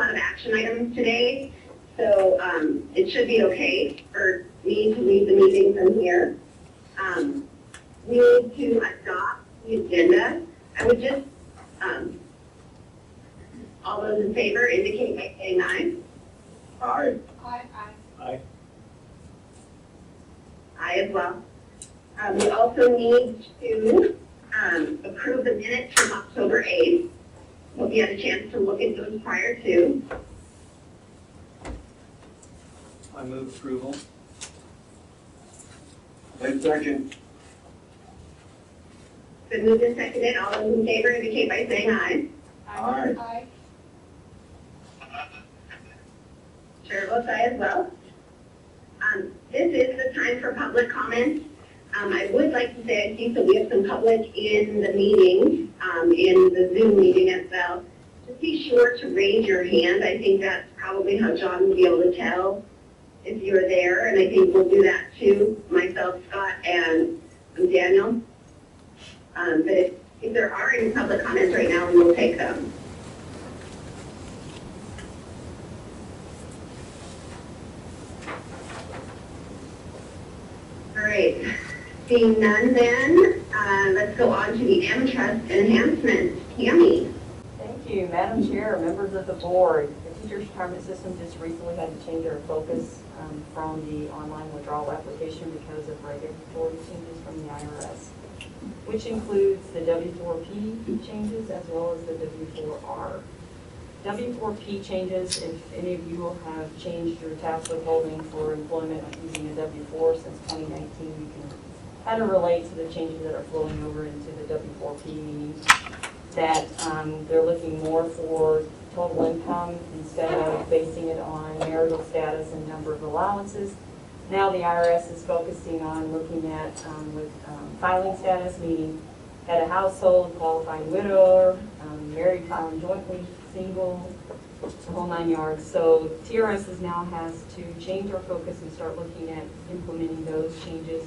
lot of action items today, so it should be okay for me to lead the meeting from here. We need to adopt the agenda. I would just, all those in favor indicate by saying aye. Aye. Aye. Aye. Aye as well. We also need to approve the minutes from October 8th. Hope you had a chance to look at those prior to. I move approval. I second. Been moved and seconded. All those in favor indicate by saying aye. Aye. Aye. Chair votes aye as well. This is the time for public comment. I would like to say I see that we have some public in the meeting, in the Zoom meeting as well. Just be sure to raise your hand. I think that's probably how John will be able to tell if you're there, and I think we'll do that too, myself, Scott, and Daniel. But if there are any public comments right now, we will take them. All right, seeing none then, let's go on to the M-Trust enhancement. Tammy. Thank you, Madam Chair, members of the board. The teacher's retirement system just recently had to change our focus from the online withdrawal application because of regulatory changes from the IRS, which includes the W4P changes as well as the W4R. W4P changes, if any of you have changed your tax withholding for employment using a W4 since 2019, you can kind of relate to the changes that are flowing over into the W4P, meaning that they're looking more for total income instead of basing it on marital status and number of allowances. Now the IRS is focusing on looking at filing status, meaning head of household, qualified widower, married, filing jointly, single, the whole 9 yards. So TRS now has to change our focus and start looking at implementing those changes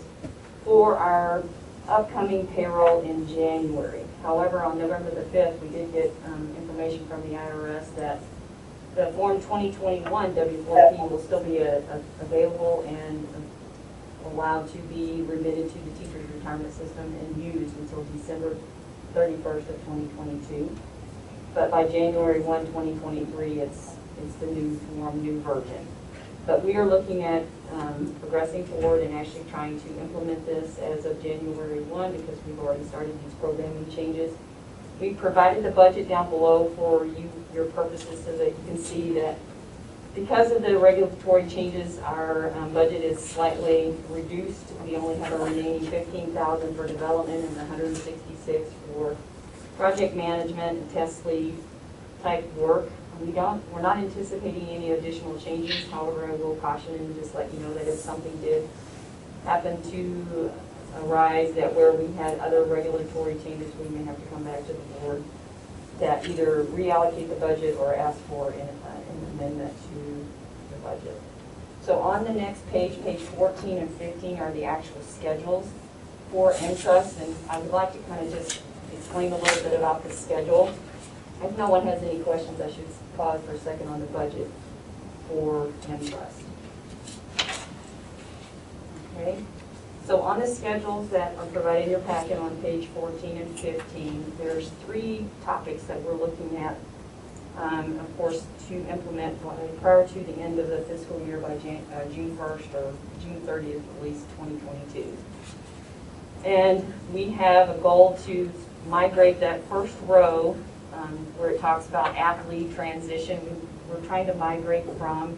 for our upcoming payroll in January. However, on November the 5th, we did get information from the IRS that the Form 2021 W4P will still be available and allowed to be remitted to the teacher's retirement system and used until December 31st of 2022. But by January 1, 2023, it's the new form, new version. But we are looking at progressing forward and actually trying to implement this as of January 1 because we've already started these programming changes. We provided the budget down below for your purposes so that you can see that because of the regulatory changes, our budget is slightly reduced. We only have a remaining $15,000 for development and $166 for project management and test lead type work. We're not anticipating any additional changes. However, I will caution and just let you know that if something did happen to arise that where we had other regulatory changes, we may have to come back to the board that either reallocate the budget or ask for an amendment to the budget. So on the next page, page 14 and 15 are the actual schedules for M-Trust, and I would like to kind of just explain a little bit about the schedule. If no one has any questions, I should pause for a second on the budget for M-Trust. Okay, so on the schedules that are provided in your packet on page 14 and 15, there's 3 topics that we're looking at, of course, to implement prior to the end of the fiscal year by June 1st or June 30th, at least 2022. And we have a goal to migrate that first row where it talks about app-lead transition. We're trying to migrate from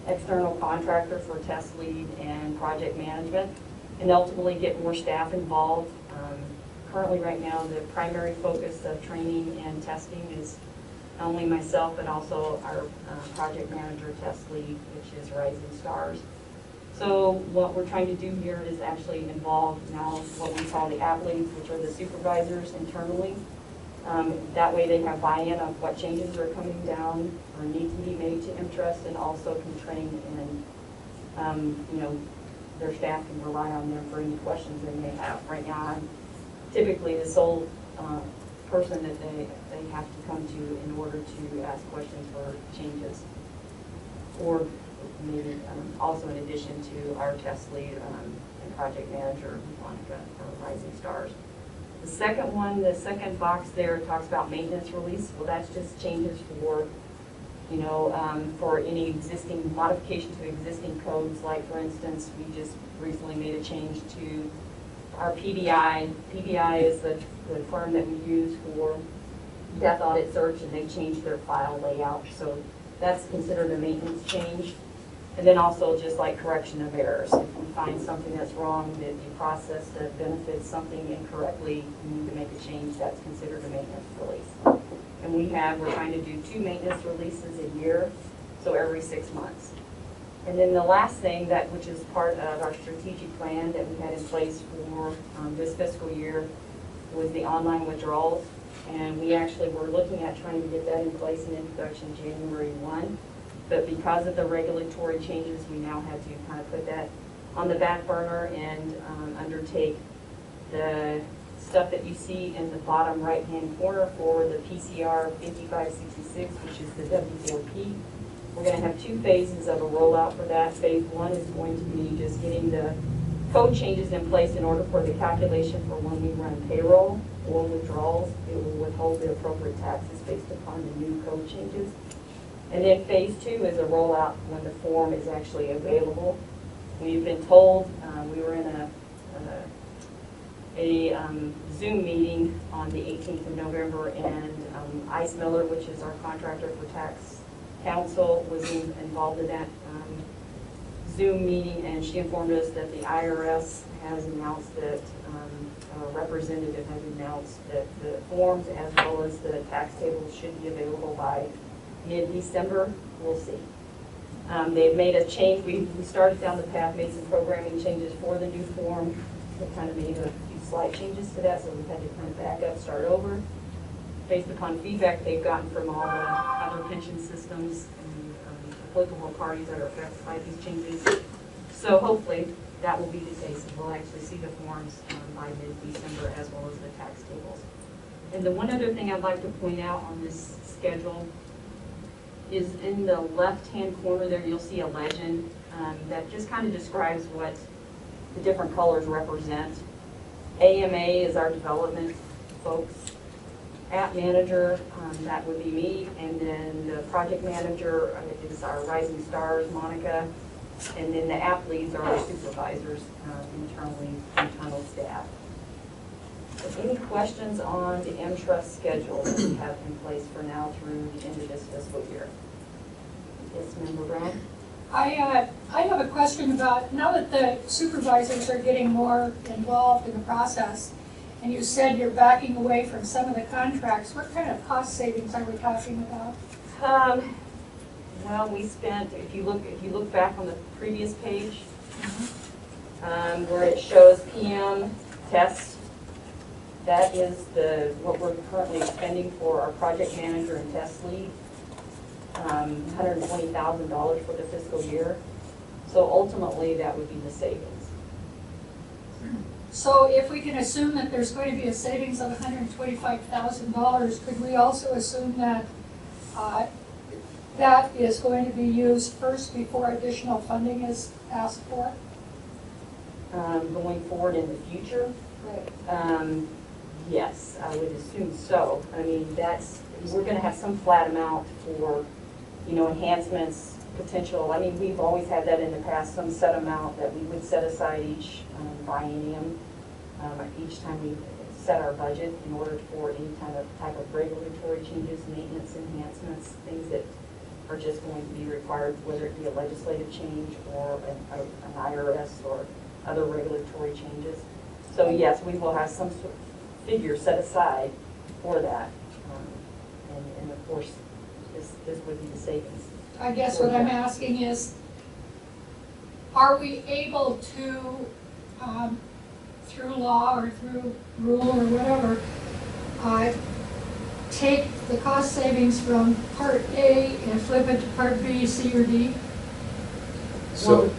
external contractor for test lead and project management and ultimately get more staff involved. Currently right now the primary focus of training and testing is not only myself but also our project manager test lead, which is Rising Stars. So what we're trying to do here is actually involve now what we call the app leads, which are the supervisors internally. That way they have buy-in on what changes are coming down or need to be made to M-Trust, and also can train and their staff can rely on them for any questions they may have. Right now I'm typically the sole person that they have to come to in order to ask questions for changes. Or maybe also in addition to our test lead and project manager, Monica, for Rising Stars. The second one, the second box there talks about maintenance release. Well, that's just changes for, you know, for any existing modification to existing codes. Like, for instance, we just recently made a change to our PBI. PBI is the firm that we use for death audit search, and they changed their file layout. So that's considered a maintenance change. And then also just like correction of errors. If we find something that's wrong, that you process that benefits something incorrectly, you need to make a change, that's considered a maintenance release. And we're trying to do 2 maintenance releases a year, so every 6 months. And then the last thing which is part of our strategic plan that we had in place for this fiscal year was the online withdrawals. And we actually were looking at trying to get that in place in introduction January 1. But because of the regulatory changes, we now had to kind of put that on the back burner and undertake the stuff that you see in the bottom right-hand corner for the PCR 5566, which is the W4P. We're going to have 2 phases of a rollout for that. Phase 1 is going to be just getting the code changes in place in order for the calculation for when we run payroll or withdrawals. It will withhold the appropriate taxes based upon the new code changes. And then phase 2 is a rollout when the form is actually available. We've been told, we were in a Zoom meeting on the 18th of November, and Ice Miller, which is our contractor for tax council, was involved in that Zoom meeting, and she informed us that the IRS has announced that, a representative has announced that the forms as well as the tax tables should be available by mid-December. We'll see. They've made a change. We started down the path, made some programming changes for the new form. We kind of made a few slight changes to that, so we had to kind of back up, start over. Based upon feedback they've gotten from all the other pension systems and applicable parties that are affected by these changes. So hopefully that will be the case. We'll actually see the forms by mid-December as well as the tax tables. And the one other thing I'd like to point out on this schedule is in the left-hand corner there, you'll see a legend that just kind of describes what the different colors represent. AMA is our development folks. App manager, that would be me, and then the project manager is our Rising Stars, Monica, and then the app leads are our supervisors, internal staff. So any questions on the M-Trust schedule that we have in place for now through the end of this fiscal year? Yes, Member Brown? I have a question about, now that the supervisors are getting more involved in the process, and you said you're backing away from some of the contracts, what kind of cost savings are we talking about? Well, we spent, if you look back on the previous page, where it shows PM tests, that is what we're currently spending for our project manager and test lead. $120,000 for the fiscal year. So ultimately, that would be the savings. So if we can assume that there's going to be a savings of $125,000, could we also assume that that is going to be used first before additional funding is asked for? Going forward in the future? Right. Yes, I would assume so. I mean, we're going to have some flat amount for, enhancements, potential. I mean, we've always had that in the past, some set amount that we would set aside each biennium, each time we set our budget in order for any type of regulatory changes, maintenance enhancements, things that are just going to be required, whether it be a legislative change or an IRS or other regulatory changes. So yes, we will have some sort of figure set aside for that. And of course, this would be the savings. I guess what I'm asking is, are we able to, through law or through rule or whatever, take the cost savings from Part A and flip it to Part B, C, or D? So,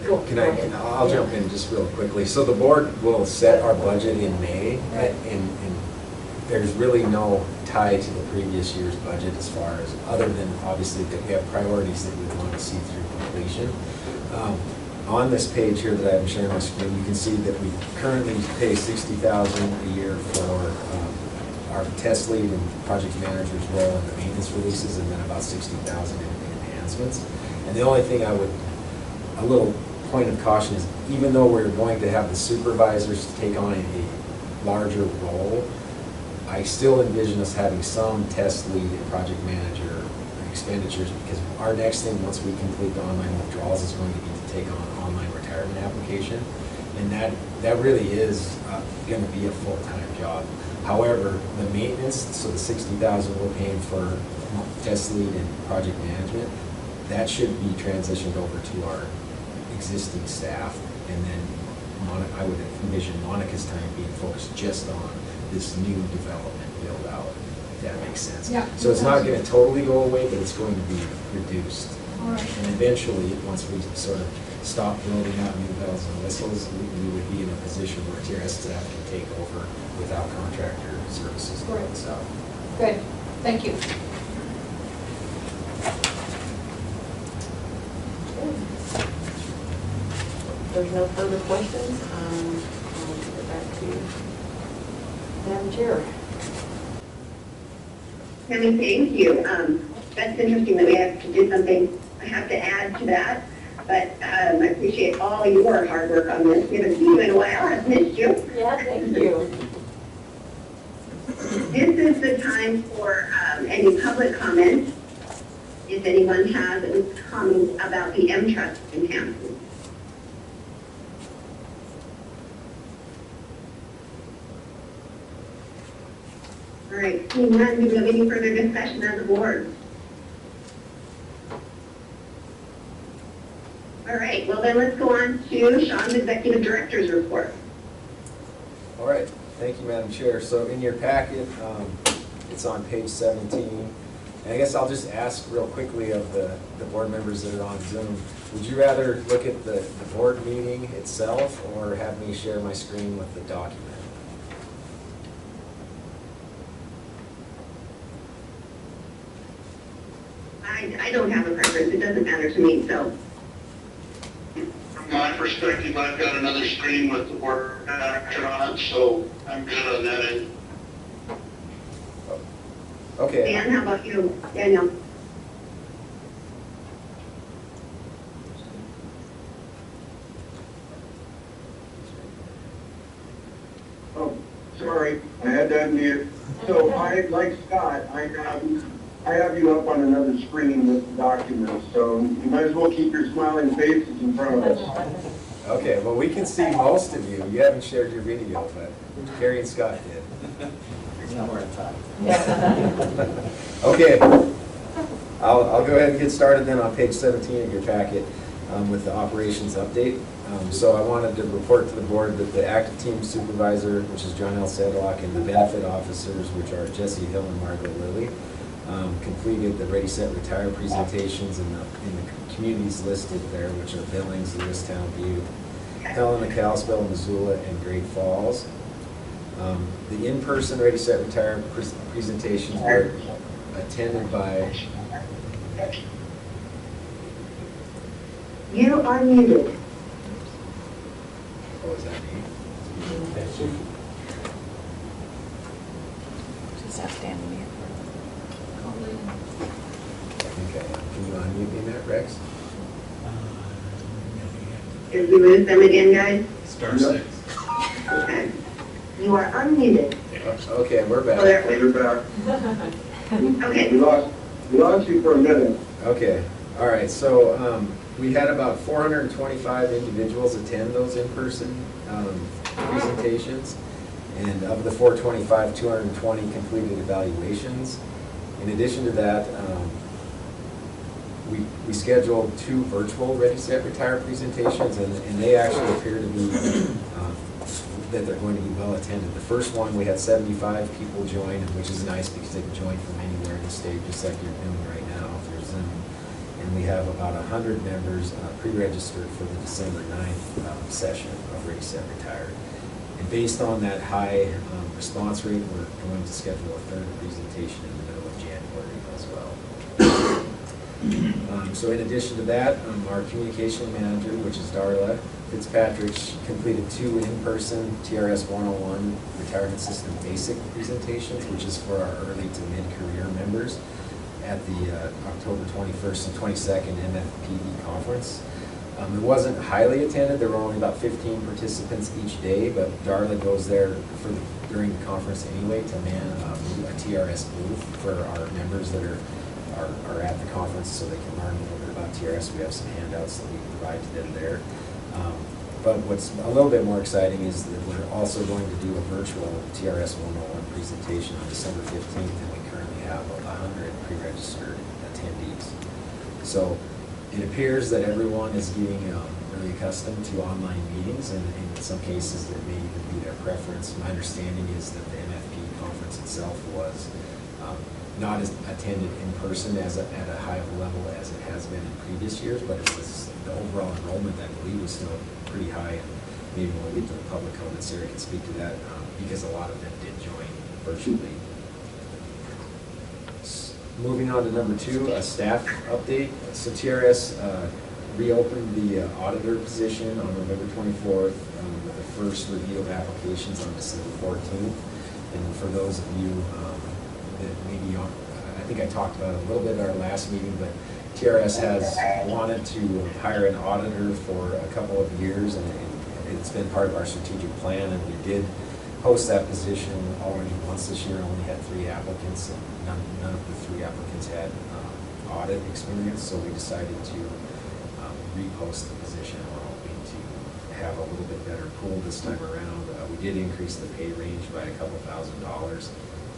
I'll jump in just real quickly. So the board will set our budget in May, there's really no tie to the previous year's budget as far as, other than obviously that we have priorities that we want to see through completion. On this page here that I'm sharing my screen, you can see that we currently pay $60,000 a year for our test lead and project manager's role in the maintenance releases, and then about $60,000 in enhancements. And the only thing a little point of caution is, even though we're going to have the supervisors take on a larger role, I still envision us having some test lead and project manager expenditures, because our next thing, once we complete the online withdrawals, is going to be to take on an online retirement application. And that really is going to be a full-time job. However, the maintenance, so the $60,000 we're paying for test lead and project management, that should be transitioned over to our existing staff. And then I would envision Monica's time being focused just on this new development build out, if that makes sense. Yeah. So it's not going to totally go away, but it's going to be reduced. All right. And eventually, once we sort of stop building out new bells and whistles, we would be in a position where TRS staff can take over without contractor services going south. Good, thank you. If there's no further questions, I'll give it back to Madam Chair. Tammy, thank you. That's interesting that we have to do something, I have to add to that, but I appreciate all your hard work on this. We haven't seen you in a while, I've missed you. Yeah, thank you. This is the time for any public comment, if anyone has any comments about the M-Trust enhancements. All right, seeing none, do we have any further discussion on the board? All right, well then let's go on to Sean's Executive Director's report. All right, thank you, Madam Chair. So in your packet, it's on page 17. And I guess I'll just ask real quickly of the board members that are on Zoom, would you rather look at the board meeting itself or have me share my screen with the document? I don't have a preference, it doesn't matter to me, so. From my perspective, I've got another screen with the board action on it, so I'm good on that end. Okay. Dan, how about you, Daniel? Oh, sorry, I had to unmute. So like Scott, I have you up on another screen with the documents, so you might as well keep your smiling faces in front of us. Okay, well, we can see most of you. You haven't shared your video, but Gary and Scott did. There's no more time. Okay, I'll go ahead and get started then on page 17 of your packet with the operations update. So I wanted to report to the board that the active team supervisor, which is John L. Sedlock, and the benefit officers, which are Jesse Hill and Margaret Lilly, completed the Ready, Set, Retire presentations in the communities listed there, which are Billings, Lewistown, Butte, Helena, Kalispell, Missoula, and Great Falls. The in-person Ready, Set, Retire presentations were attended by... You are muted. Oh, is that me? Just outstanding. Okay, can you unmute me there, Rex? Did we lose them again, guys? Star 6. Okay. You are unmuted. Okay, we're Oh, back. there. You're back. Okay. We lost you for a minute. Okay, all right, so we had about 425 individuals attend those in-person presentations, and of the 425, 220 completed evaluations. In addition to that, we scheduled 2 virtual Ready, Set, Retire presentations, and they actually appear to be, that they're going to be well attended. The first one, we had 75 people join, which is nice because they can join from anywhere in the state, just like you're doing right now through Zoom. And we have about 100 members pre-registered for the December 9th session of Ready, Set, Retire. And based on that high response rate, we're going to schedule a third presentation in the middle of January as well. So in addition to that, our communication manager, which is Darla Fitzpatrick, completed 2 in-person TRS 101 retirement system basic presentations, which is for our early to mid-career members at the October 21st and 22nd MFPE conference. It wasn't highly attended. There were only about 15 participants each day, but Darla goes there during the conference anyway to man a TRS booth for our members that are at the conference, so they can learn a little bit about TRS. We have some handouts that we provide to them there. But what's a little bit more exciting is that we're also going to do a virtual TRS 101 presentation on December 15th, and we currently have 100 pre-registered attendees. So it appears that everyone is getting really accustomed to online meetings, and in some cases that may even be their preference. My understanding is that the MFP conference itself was not as attended in person at a high level as it has been in previous years, but it was the overall enrollment, I believe, was still pretty high. And maybe when we get to the public comments, Sarah can speak to that because a lot of them did join virtually. Moving on to number 2, a staff update. So TRS reopened the auditor position on November 24th with the first review of applications on December 14th. And for those of you that maybe aren't, I think I talked about it a little bit at our last meeting, but TRS has wanted to hire an auditor for a couple of years, and it's been part of our strategic plan, and we did post that position already once this year. Only had 3 applicants, and none of the 3 applicants had audit experience, so we decided to repost the position. We're hoping to have a little bit better pool this time around. We did increase the pay range by a couple $1,000s.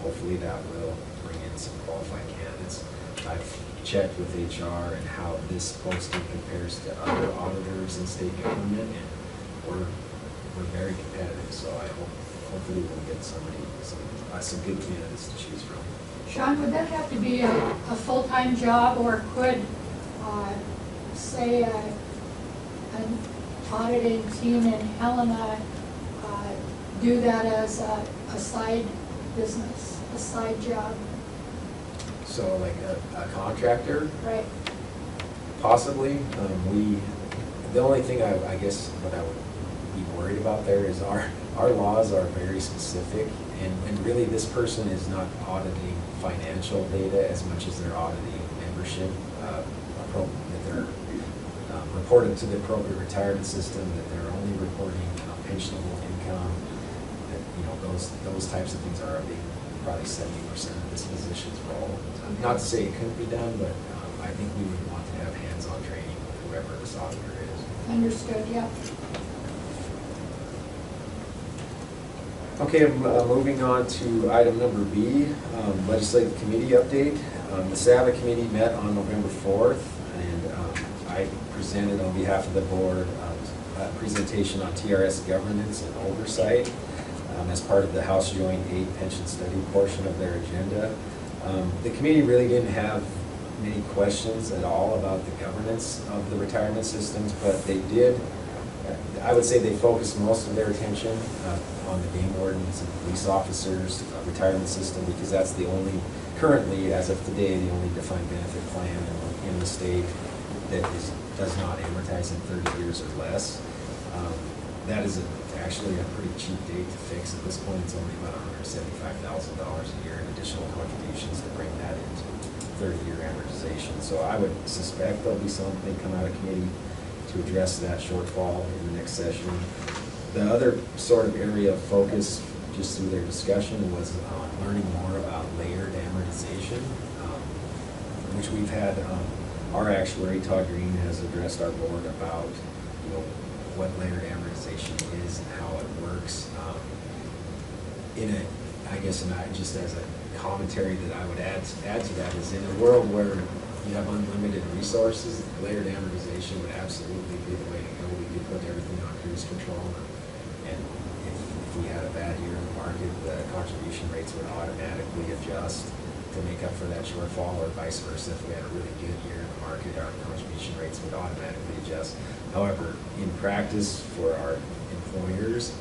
Hopefully that will bring in some qualified candidates. I've checked with HR and how this posting compares to other auditors in state government, and we're very competitive. So I hopefully we'll get some good candidates to choose from. Sean, would that have to be a full-time job, or could, say, an auditing team in Helena do that as a side business, a side job? So like a contractor? Right. Possibly. The only thing I guess what I would be worried about there is our laws are very specific, and really this person is not auditing financial data as much as they're auditing membership, that they're reporting to the appropriate retirement system, that they're only reporting pensionable income, that those types of things are probably 70% of this position's role. Not to say it couldn't be done, but I think we would want to have hands-on training with whoever this auditor is. Understood, yeah. Okay, moving on to item number B, legislative committee update. The SAVA committee met on November 4th, and I presented on behalf of the board a presentation on TRS governance and oversight as part of the House Joint 8 pension study portion of their agenda. The committee really didn't have many questions at all about the governance of the retirement systems, but they did, I would say they focused most of their attention on the game wardens and police officers' retirement system, because that's the only, currently, as of today, the only defined benefit plan in the state that does not amortize in 30 years or less. That is actually a pretty cheap date to fix. At this point, it's only about $175,000 a year in additional contributions to bring that into 30-year amortization. So I would suspect there'll be something come out of committee to address that shortfall in the next session. The other sort of area of focus, just through their discussion, was learning more about layered amortization, which we've had. Our actuary, Todd Green, has addressed our board about what layered amortization is and how it works. Just as a commentary that I would add to that is, in a world where you have unlimited resources, layered amortization would absolutely be the way to go. We could put everything on cruise control, and if we had a bad year in the market, the contribution rates would automatically adjust to make up for that shortfall, or vice versa. If we had a really good year in the market, our contribution rates would automatically adjust. However, in practice for our employers,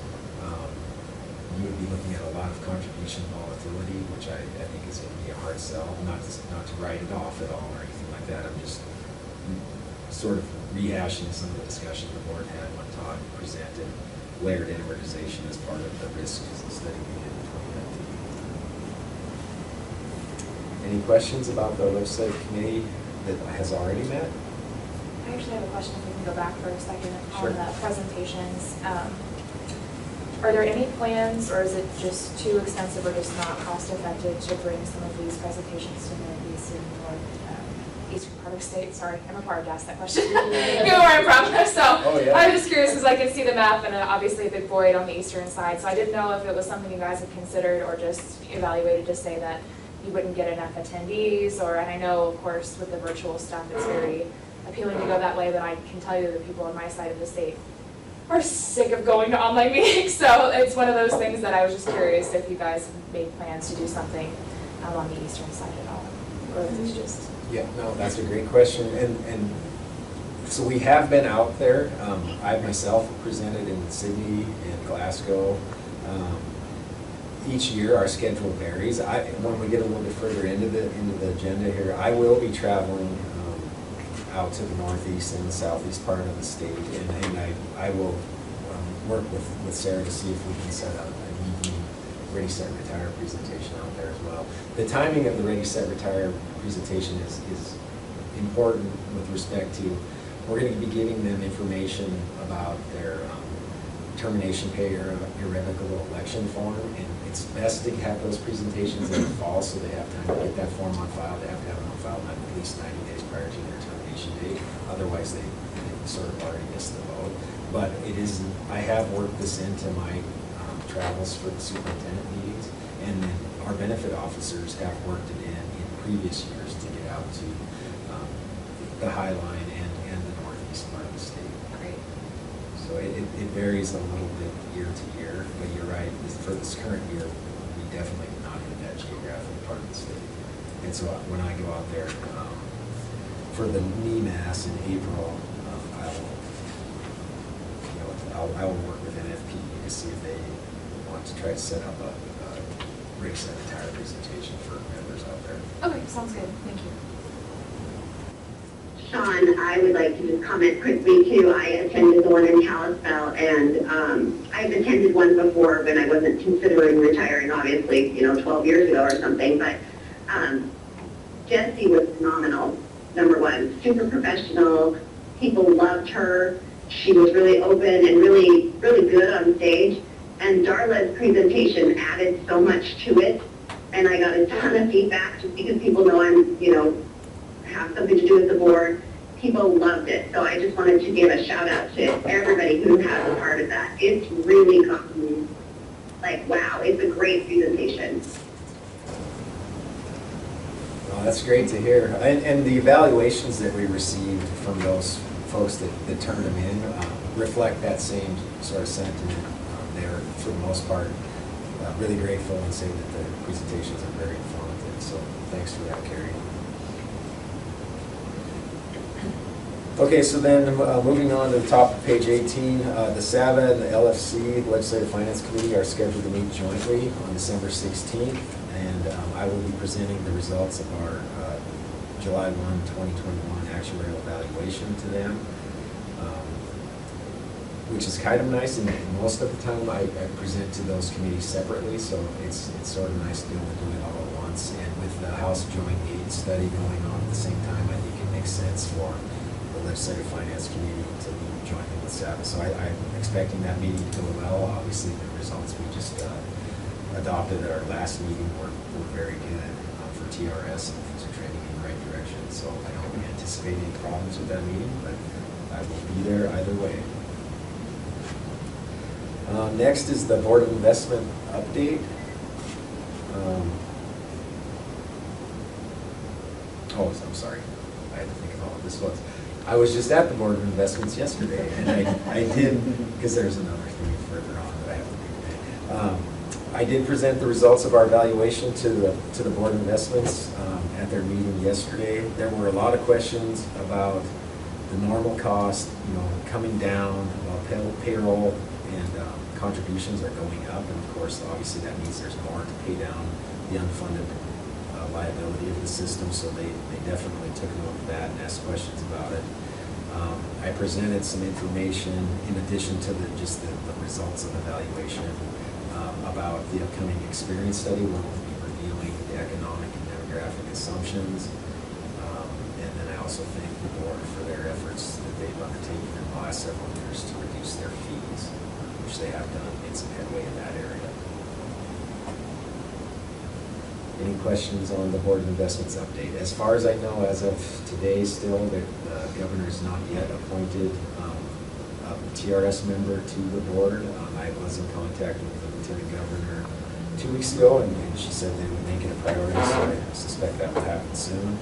you would be looking at a lot of contribution volatility, which I think is going to be a hard sell, not to write it off at all or anything like that. I'm just sort of rehashing some of the discussion the board had when Todd presented layered amortization as part of the risk study we did in 2019. Any questions about the legislative committee that has already met? I actually have a question if we can go back for a second Sure. on the presentations. Are there any plans, or is it just too expensive or just not cost effective to bring some of these presentations to Northeast and eastern part of the state? Sorry, I'm required to ask that question. You know where I'm from. So yeah. I'm just curious because I can see the map and obviously a big void on the eastern side. So I didn't know if it was something you guys had considered or just evaluated to say that you wouldn't get enough attendees, or, and I know, of course, with the virtual stuff, it's very appealing to go that way, but I can tell you the people on my side of the state are sick of going to online meetings. So it's one of those things that I was just curious if you guys made plans to do something on the eastern side at all, or if it's just. Yeah, no, that's a great question. And so we have been out there. I myself have presented in Sydney and Glasgow. Each year our schedule varies. When we get a little bit further into the agenda here, I will be traveling out to the northeast and the southeast part of the state, and I will work with Sarah to see if we can set up an evening Ready, Set, Retire presentation out there as well. The timing of the Ready, Set, Retire presentation is important with respect to, we're going to be giving them information about their termination pay or irrevocable election form, and it's best to have those presentations in the fall so they have time to get that form on file. They have to have it on file at least 90 days prior to their termination date. Otherwise, they sort of already missed the boat. But it is, I have worked this into my travels for the superintendent meetings, and then our benefit officers have worked it in previous years to get out to the High Line and the northeast part of the state. Great. So it varies a little bit year to year, but you're right, for this current year, we definitely did not hit that geographic part of the state. And so when I go out there for the NEMAS in April, I will work with NFPE to see if they want to try to set up a race and entire presentation for members out there. Okay, sounds good. Thank you. Sean, I would like to just comment quickly too. I attended the one in Kalispell, and I've attended one before, but I wasn't considering retiring, obviously, 12 years ago or something. But Jessie was phenomenal. Number one, super professional. People loved her. She was really open and really, really good on stage. And Darla's presentation added so much to it. And I got a ton of feedback just because people know I'm, have something to do with the board. People loved it. So I just wanted to give a shout out to everybody who has a part of that. It's really gotten, wow, it's a great presentation. Well, that's great to hear. And the evaluations that we received from those folks that turned them in reflect that same sort of sentiment. They're, for the most part, really grateful and say that the presentations are very informative. So thanks for that, Carrie. Okay, so then moving on to the top of page 18, the SAVA and the LFC, the Legislative Finance Committee, are scheduled to meet jointly on December 16th, and I will be presenting the results of our July 1, 2021 actuarial evaluation to them, which is kind of nice, and most of the time I present to those committees separately, so it's sort of nice to be able to do it all at once. And with the House Joint Aid study going on at the same time, I think it makes sense for the Legislative Finance Committee to meet jointly with SAVA. So I'm expecting that meeting to go well. Obviously, the results we just adopted at our last meeting were very good for TRS, and things are trending in the right direction. So I don't anticipate any problems with that meeting, but I will be there either way. Next is the Board of Investment update. I'm sorry. I had to think of all of this. I was just at the Board of Investments yesterday, and I did, because there's another thing further on that I have to do. I did present the results of our evaluation to the Board of Investments at their meeting yesterday. There were a lot of questions about the normal cost, coming down, about payroll and contributions are going up, and of course, obviously that means there's more to pay down the unfunded liability of the system, so they definitely took note of that and asked questions about it. I presented some information in addition to just the results of evaluation about the upcoming experience study, where we'll be reviewing the economic and demographic assumptions. And then I also thank the board for their efforts that they've undertaken in the last several years to reduce their fees, which they have done, made some headway in that area. Any questions on the Board of Investments update? As far as I know, as of today still, the governor has not yet appointed a TRS member to the board. I was in contact with the Lieutenant Governor 2 weeks ago, and she said they would make it a priority, so I suspect that will happen soon.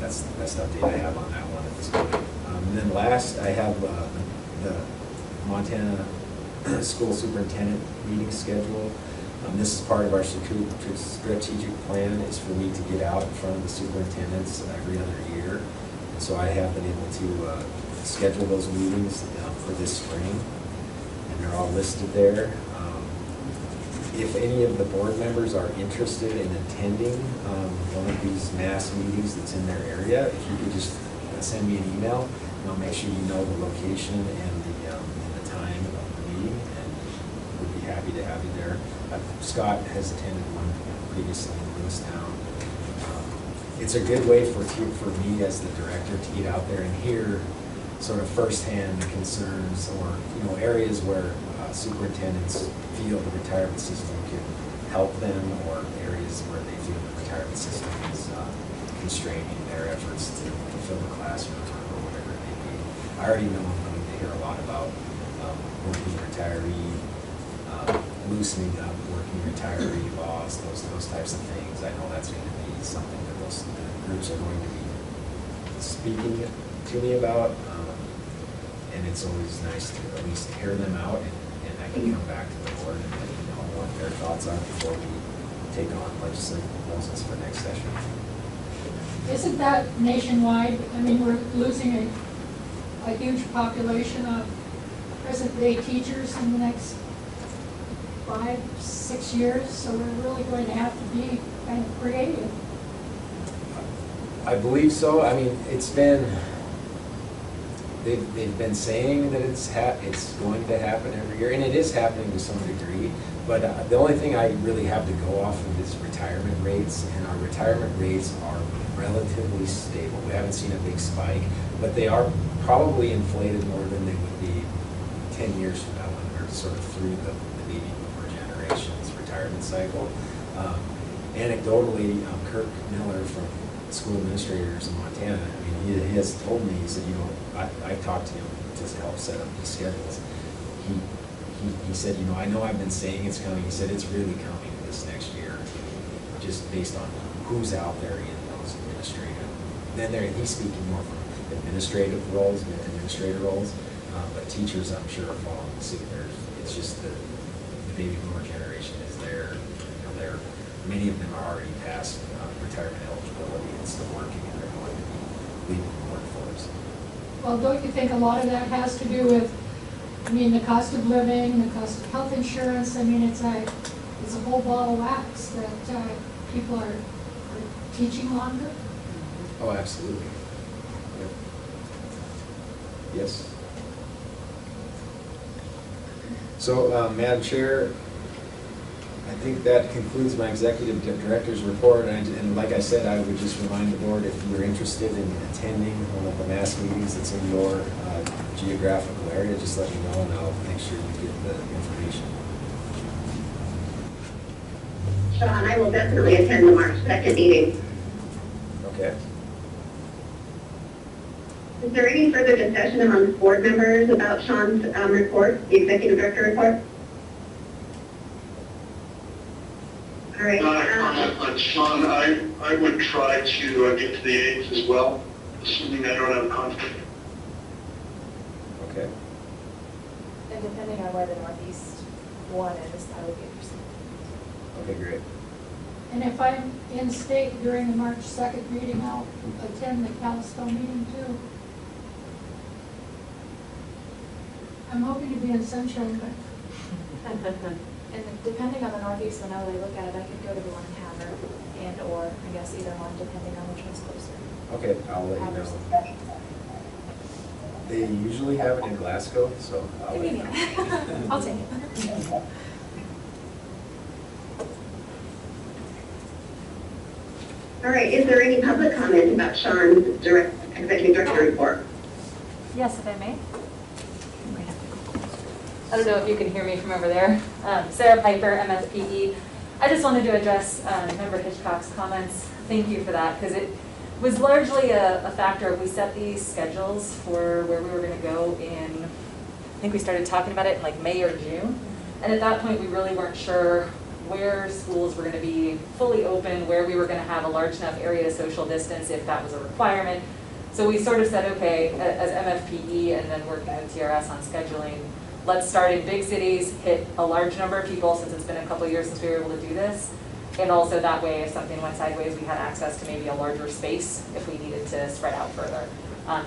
That's the best update I have on that one at this point. And then last, I have the Montana School Superintendent meeting schedule. This is part of our strategic plan, is for me to get out in front of the superintendents every other year. And so I have been able to schedule those meetings for this spring, and they're all listed there. If any of the board members are interested in attending one of these mass meetings that's in their area, if you could just send me an email, and I'll make sure you know the location and the time of the meeting, and would be happy to have you there. Scott has attended one previously in Lewistown. It's a good way for me as the director to get out there and hear sort of firsthand the concerns, or areas where superintendents feel the retirement system can help them, or areas where they feel the retirement system is constraining their efforts to fill the classroom or whatever it may be. I already know I'm going to hear a lot about working retiree, loosening up working retiree laws, those types of things. I know that's going to be something that those groups are going to be speaking to me about, and it's always nice to at least hear them out, and I can come back to the board and let you know what their thoughts are before we take on legislative proposals for next session. Isn't that nationwide? I mean, we're losing a huge population of present-day teachers in the next 5-6 years, so we're really going to have to be kind of creative. I believe so. I mean, it's been, they've been saying that it's going to happen every year, and it is happening to some degree, but the only thing I really have to go off of is retirement rates, and our retirement rates are relatively stable. We haven't seen a big spike, but they are probably inflated more than they would be 10 years from now when we're sort of through the baby boomer generation's retirement cycle. Anecdotally, Kirk Miller from School Administrators in Montana, I mean, he has told me, he said, I talked to him to help set up these schedules. He said, I know I've been saying it's coming. He said it's really coming this next year, just based on who's out there in those administrative. Then he's speaking more from administrative roles, administrator roles, but teachers, I'm sure, are following suit. It's just the baby boomer generation is there. Many of them are already past retirement eligibility and still working, and they're going to be leaving the workforce. Well, don't you think a lot of that has to do with, the cost of living, the cost of health insurance? I mean, it's a whole ball of wax that people are teaching longer. Oh, absolutely. Yep. Yes. So, Madam Chair, I think that concludes my executive director's report, and like I said, I would just remind the board, if you're interested in attending one of the mass meetings that's in your geographical area, just let me know and I'll make sure you get the information. Sean, I will definitely attend the March 2nd meeting. Okay. Is there any further discussion among board members about Sean's report, the executive director report? All right. Not a comment, but Sean, I would try to get to the 8th as well, assuming I don't have a conflict. Okay. And depending on where the Northeast one is, I would be interested. Okay, great. And if I'm in state during the March 2nd meeting, I'll attend the Calisto meeting too. I'm hoping to be in sunshine, but And depending on the northeast, when they look at it, I could go to the one in Havre and/or, I guess, either one, depending on which one's closer. Okay, I'll let you Havre's- know. They usually have it in Glasgow, so I'll let you know. I'll take it. All right, is there any public comment about Sean's executive director report? Yes, if I may. I don't know if you can hear me from over there. Sarah Piper, MSPE. I just wanted to address Member Hitchcock's comments. Thank you for that, because it was largely a factor of we set these schedules for where we were going to go in, I think we started talking about it in like May or June. And at that point, we really weren't sure where schools were going to be fully open, where we were going to have a large enough area to social distance if that was a requirement. So we sort of said, okay, as MFPE and then working with TRS on scheduling, let's start in big cities, hit a large number of people since it's been a couple of years since we were able to do this. And also that way, if something went sideways, we had access to maybe a larger space if we needed to spread out further.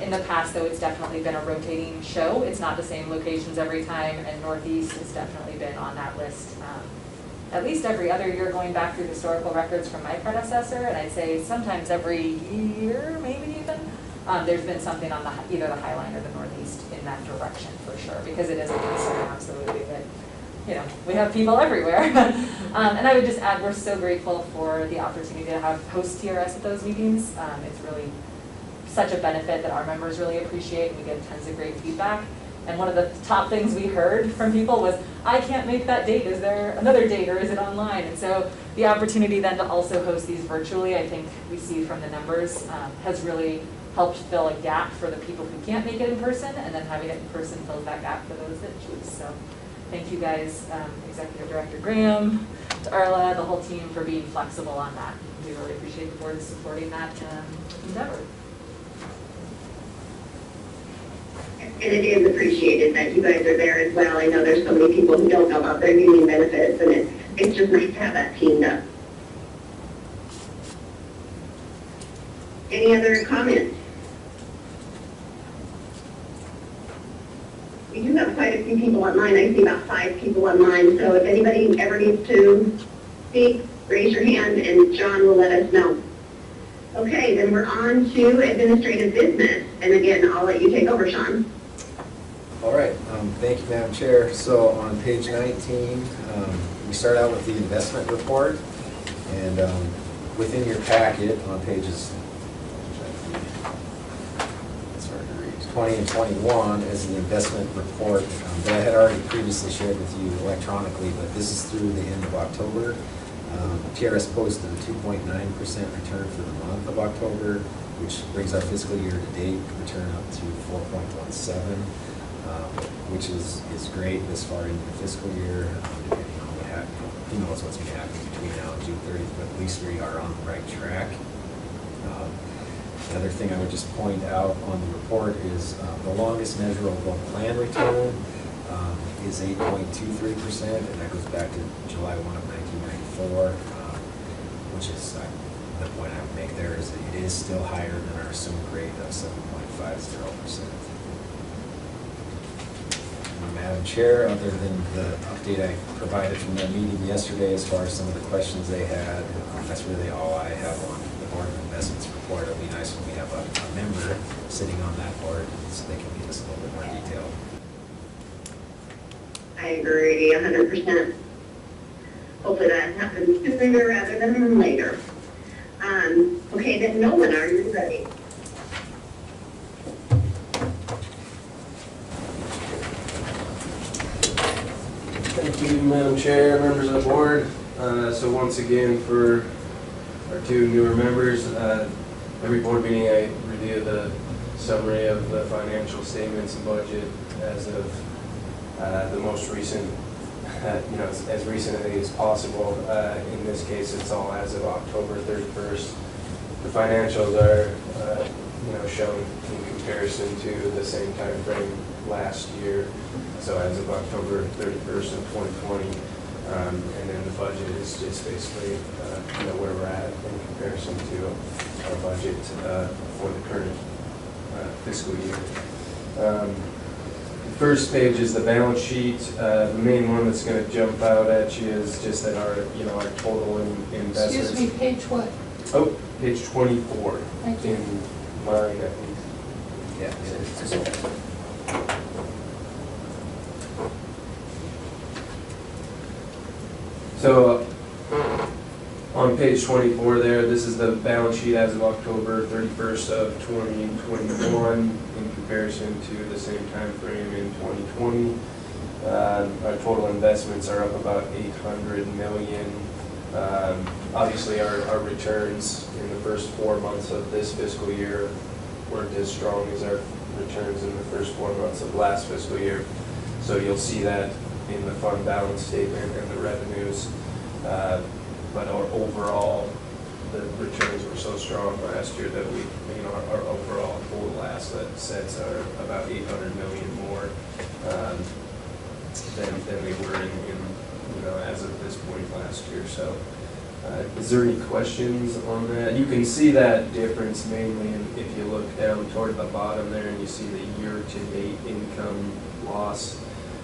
In the past, though, it's definitely been a rotating show. It's not the same locations every time, and Northeast has definitely been on that list at least every other year, going back through historical records from my predecessor, and I'd say sometimes every year, maybe even, there's been something on either the High Line or the Northeast in that direction for sure, because it is a concern, absolutely, that we have people everywhere. And I would just add, we're so grateful for the opportunity to host TRS at those meetings. It's really such a benefit that our members really appreciate, and we get tons of great feedback. And one of the top things we heard from people was, I can't make that date, is there another date or is it online? And so the opportunity then to also host these virtually, I think we see from the numbers, has really helped fill a gap for the people who can't make it in person, and then having it in person fills that gap for those that choose. So thank you guys, Executive Director Graham, to Arla, the whole team for being flexible on that. We really appreciate the board supporting that endeavor. And it is appreciated that you guys are there as well. I know there's so many people who don't know about their union benefits, and it's just nice to have that teamed up. Any other comments? We do have quite a few people online. I see about 5 people online, so if anybody ever needs to speak, raise your hand and John will let us know. Okay, then we're on to administrative business. And again, I'll let you take over, Sean. All right, thank you, Madam Chair. So on page 19, we start out with the investment report, and within your packet on pages 20 and 21 is the investment report that I had already previously shared with you electronically, but this is through the end of October. TRS posted a 2.9% return for the month of October, which brings our fiscal year to date return up to 4.17, which is great this far into the fiscal year, depending on what happens. Who knows what's going to happen between now and June 30th, but at least we are on the right track. Another thing I would just point out on the report is the longest measurable plan return is 8.23%, and that goes back to July 1 of 1994, which is the point I would make there is that it is still higher than our assumed rate of 7.50%. Madam Chair, other than the update I provided from the meeting yesterday as far as some of the questions they had, that's really all I have on the Board of Investments report. It'll be nice when we have a member sitting on that board so they can give us a little bit more detail. I agree 100%. Hopefully that happens sooner rather than later. Okay, then Nolan, are you ready? Thank you, Madam Chair, members of the board. So once again, for our 2 newer members, every board meeting I review the summary of the financial statements and budget as of the most recent, as recently as possible. In this case, it's all as of October 31st. The financials are, shown in comparison to the same time frame last year. So as of October 31st of 2020, and then the budget is just basically, where we're at in comparison to our budget for the current fiscal year. The first page is the balance sheet. The main one that's going to jump out at you is just that our, our total investments. Excuse me, page what? Oh, page 24. Thank you. In mine, at least. Yeah. So on page 24 there, this is the balance sheet as of October 31st of 2021 in comparison to the same time frame in 2020. Our total investments are up about 800 million. Obviously, our returns in the first 4 months of this fiscal year weren't as strong as our returns in the first 4 months of last fiscal year. So you'll see that in the fund balance statement and the revenues. But our overall, the returns were so strong last year that we, our overall total assets are about 800 million more than they were in as of this point last year. So, is there any questions on that? You can see that difference mainly if you look down toward the bottom there and you see the year-to-date income loss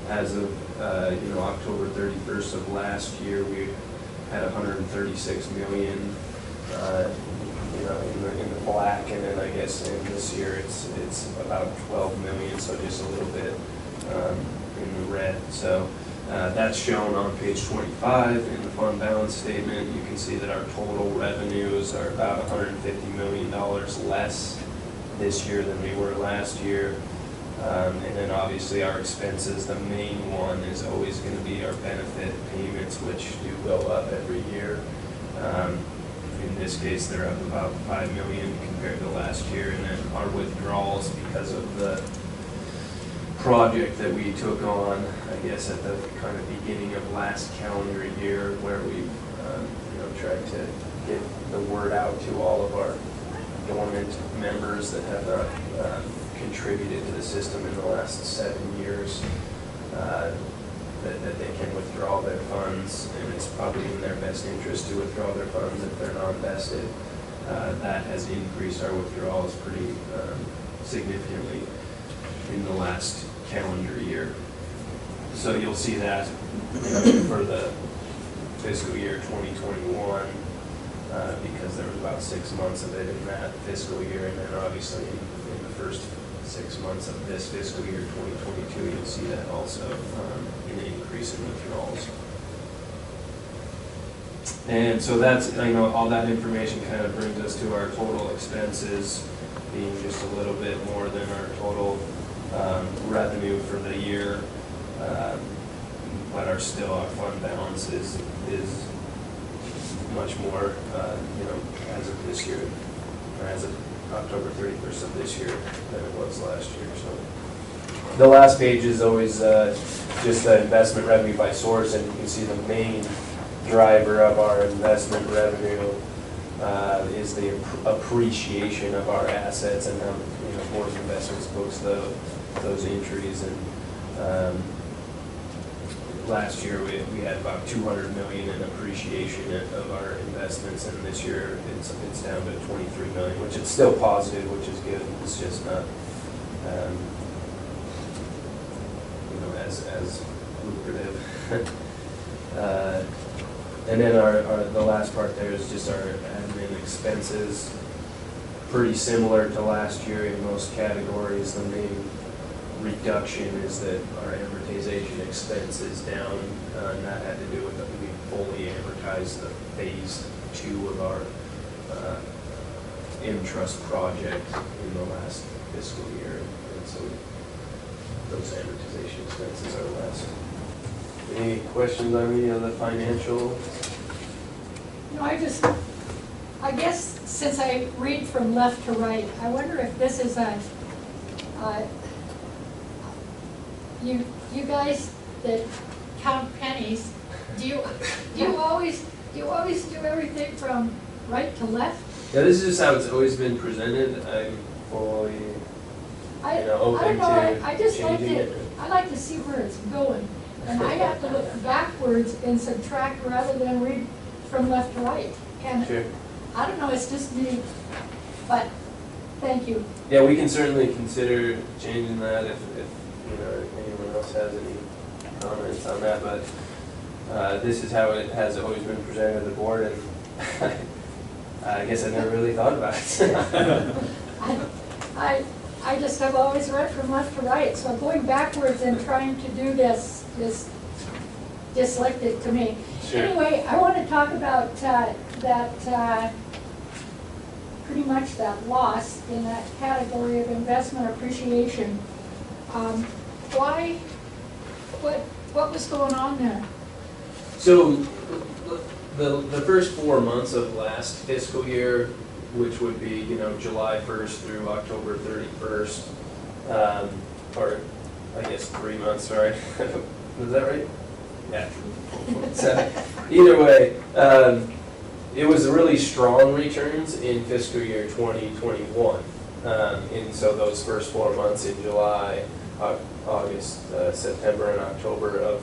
as of October 31st of last year. We had 136 million, in the black, and then I guess in this year it's about 12 million, so just a little bit in the red. So that's shown on page 25 in the fund balance statement. You can see that our total revenues are about $150 million less this year than they were last year. And then obviously our expenses, the main one is always going to be our benefit payments, which do go up every year. In this case, they're up about 5 million compared to last year. And then our withdrawals, because of the project that we took on, I guess at the kind of beginning of last calendar year, where we tried to get the word out to all of our dormant members that have not contributed to the system in the last 7 years, that they can withdraw their funds, and it's probably in their best interest to withdraw their funds if they're not vested. That has increased our withdrawals pretty significantly in the last calendar year. So you'll see that for the fiscal year 2021, because there was about 6 months of it in that fiscal year, and then obviously in the first 6 months of this fiscal year 2022, you'll see that also an increase in withdrawals. And so that's, all that information kind of brings us to our total expenses being just a little bit more than our total revenue for the year, but our fund balance is much more, as of this year, or as of October 31st of this year than it was last year. So the last page is always just the investment revenue by source, and you can see the main driver of our investment revenue is the appreciation of our assets, and how Board of Investments books those entries. And last year we had about 200 million in appreciation of our investments, and this year it's down to 23 million, which is still positive, which is good. It's just not as lucrative. And then the last part there is just our admin expenses, pretty similar to last year in most categories. The main reduction is that our amortization expense is down, and that had to do with that we fully amortized the phase 2 of our M-Trust project in the last fiscal year, and so those amortization expenses are less. Any questions on any of the financial? I guess since I read from left to right, I wonder if this is you guys that count pennies, do you always do everything from right to left? Yeah, this is just how it's always been presented. I'm fully open to changing it. I like to see where it's going, and I have to look backwards and subtract rather than read from left to right. And Sure. I don't know, it's just me, but thank you. Yeah, we can certainly consider changing that if anyone else has any comments on that, but this is how it has always been presented to the board, and I guess I never really thought about it. I just have always read from left to right, so going backwards and trying to do this is dyslexic to me. Sure. Anyway, I want to talk about pretty much that loss in that category of investment appreciation. What was going on there? So the first 4 months of last fiscal year, which would be, July 1st through October 31st, or I guess 3 months, sorry. Was that right? Yeah. So either way, it was really strong returns in fiscal year 2021. And so those first 4 months in July, August, September, and October of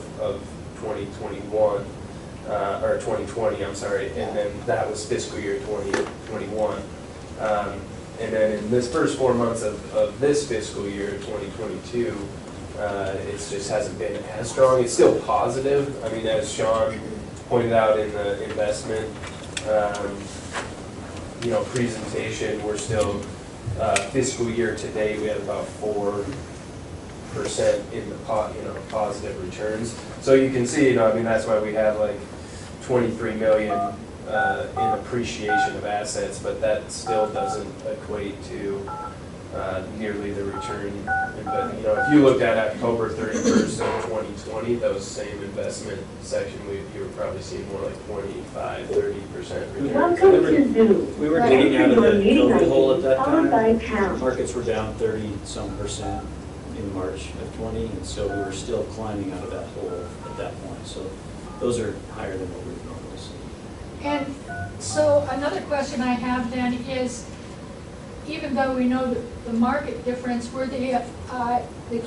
2021, or 2020, I'm sorry, and then that was fiscal year 2021. And then in this first 4 months of this fiscal year, 2022, it just hasn't been as strong. It's still positive. I mean, as Sean pointed out in the investment, presentation, we're still, fiscal year to date, we have about 4% in the positive returns. So you can see, that's why we have like 23 million in appreciation of assets, but that still doesn't equate to nearly the return. But if you looked at October 31st of 2020, those same investment section, you were probably seeing more like 25-30% returns. Welcome to Zoom. We were getting out of the COVID hole at that Followed by time. pound. Markets were down 30-some% in March of 20, and so we were still climbing out of that hole at that point. So those are higher than what we would normally see. And so another question I have then is, even though we know the market difference, were the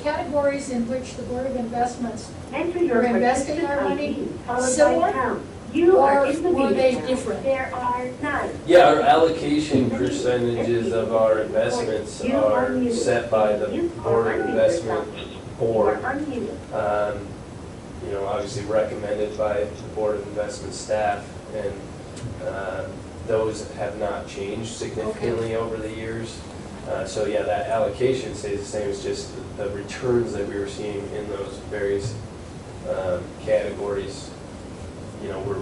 categories in which the Board of Investments Enter your were investing our participant money ID, followed by similar, pound. You are or in the were they meeting. different? There are none. Yeah, our allocation percentages of our investments are set by the Board of Investment You Board. are unmuted. Obviously recommended by the Board of Investment staff, and those have not changed significantly over the years. So yeah, that allocation stays the same. It's just the returns that we were seeing in those various categories.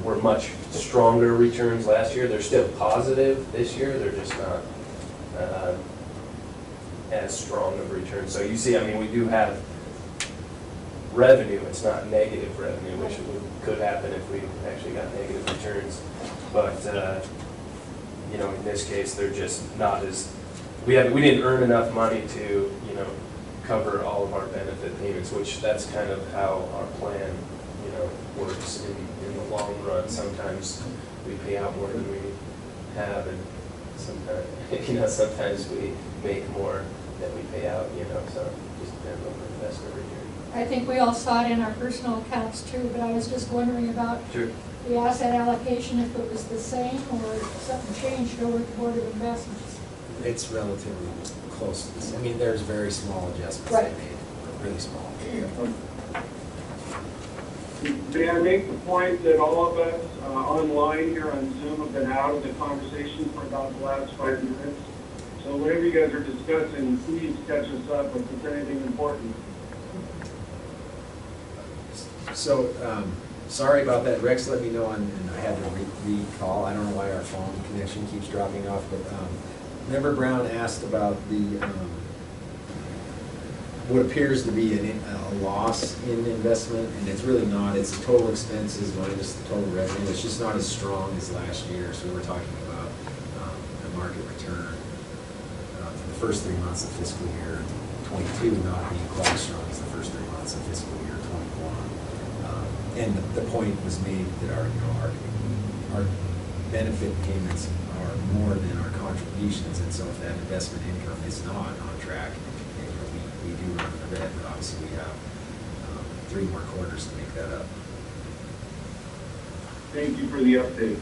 Were much stronger returns last year. They're still positive this year. They're just not as strong of returns. So you see, we do have revenue. It's not negative revenue, which could happen if we actually got negative returns. But in this case, they're just not as we didn't earn enough money to cover all of our benefit payments, which that's kind of how our plan works in the long run. Sometimes we pay out more than we have, and sometimes we make more than we pay out. So it just depends on the investment return. I think we all saw it in our personal accounts too, but I was just wondering about Sure. the asset allocation, if it was the same or if something changed over at the Board of Investments. It's relatively close to this. There's very small adjustments Right. they made, really small. May I make the point that all of us online here on Zoom have been out of the conversation for about the last 5 minutes? So whatever you guys are discussing, please catch us up if it's anything important. So, sorry about that. Rex let me know, and I had to recall. I don't know why our phone connection keeps dropping off, but Member Brown asked about what appears to be a loss in investment, and it's really not. It's the total expenses minus the total revenue. It's just not as strong as last year. So we're talking about the market return for the first 3 months of fiscal year 22 not being quite as strong as the first 3 months of fiscal year 21. And the point was made that our benefit payments are more than our contributions, and so if that investment income is not on track, we do run the red, but obviously we have 3 more quarters to make that up. Thank you for the update.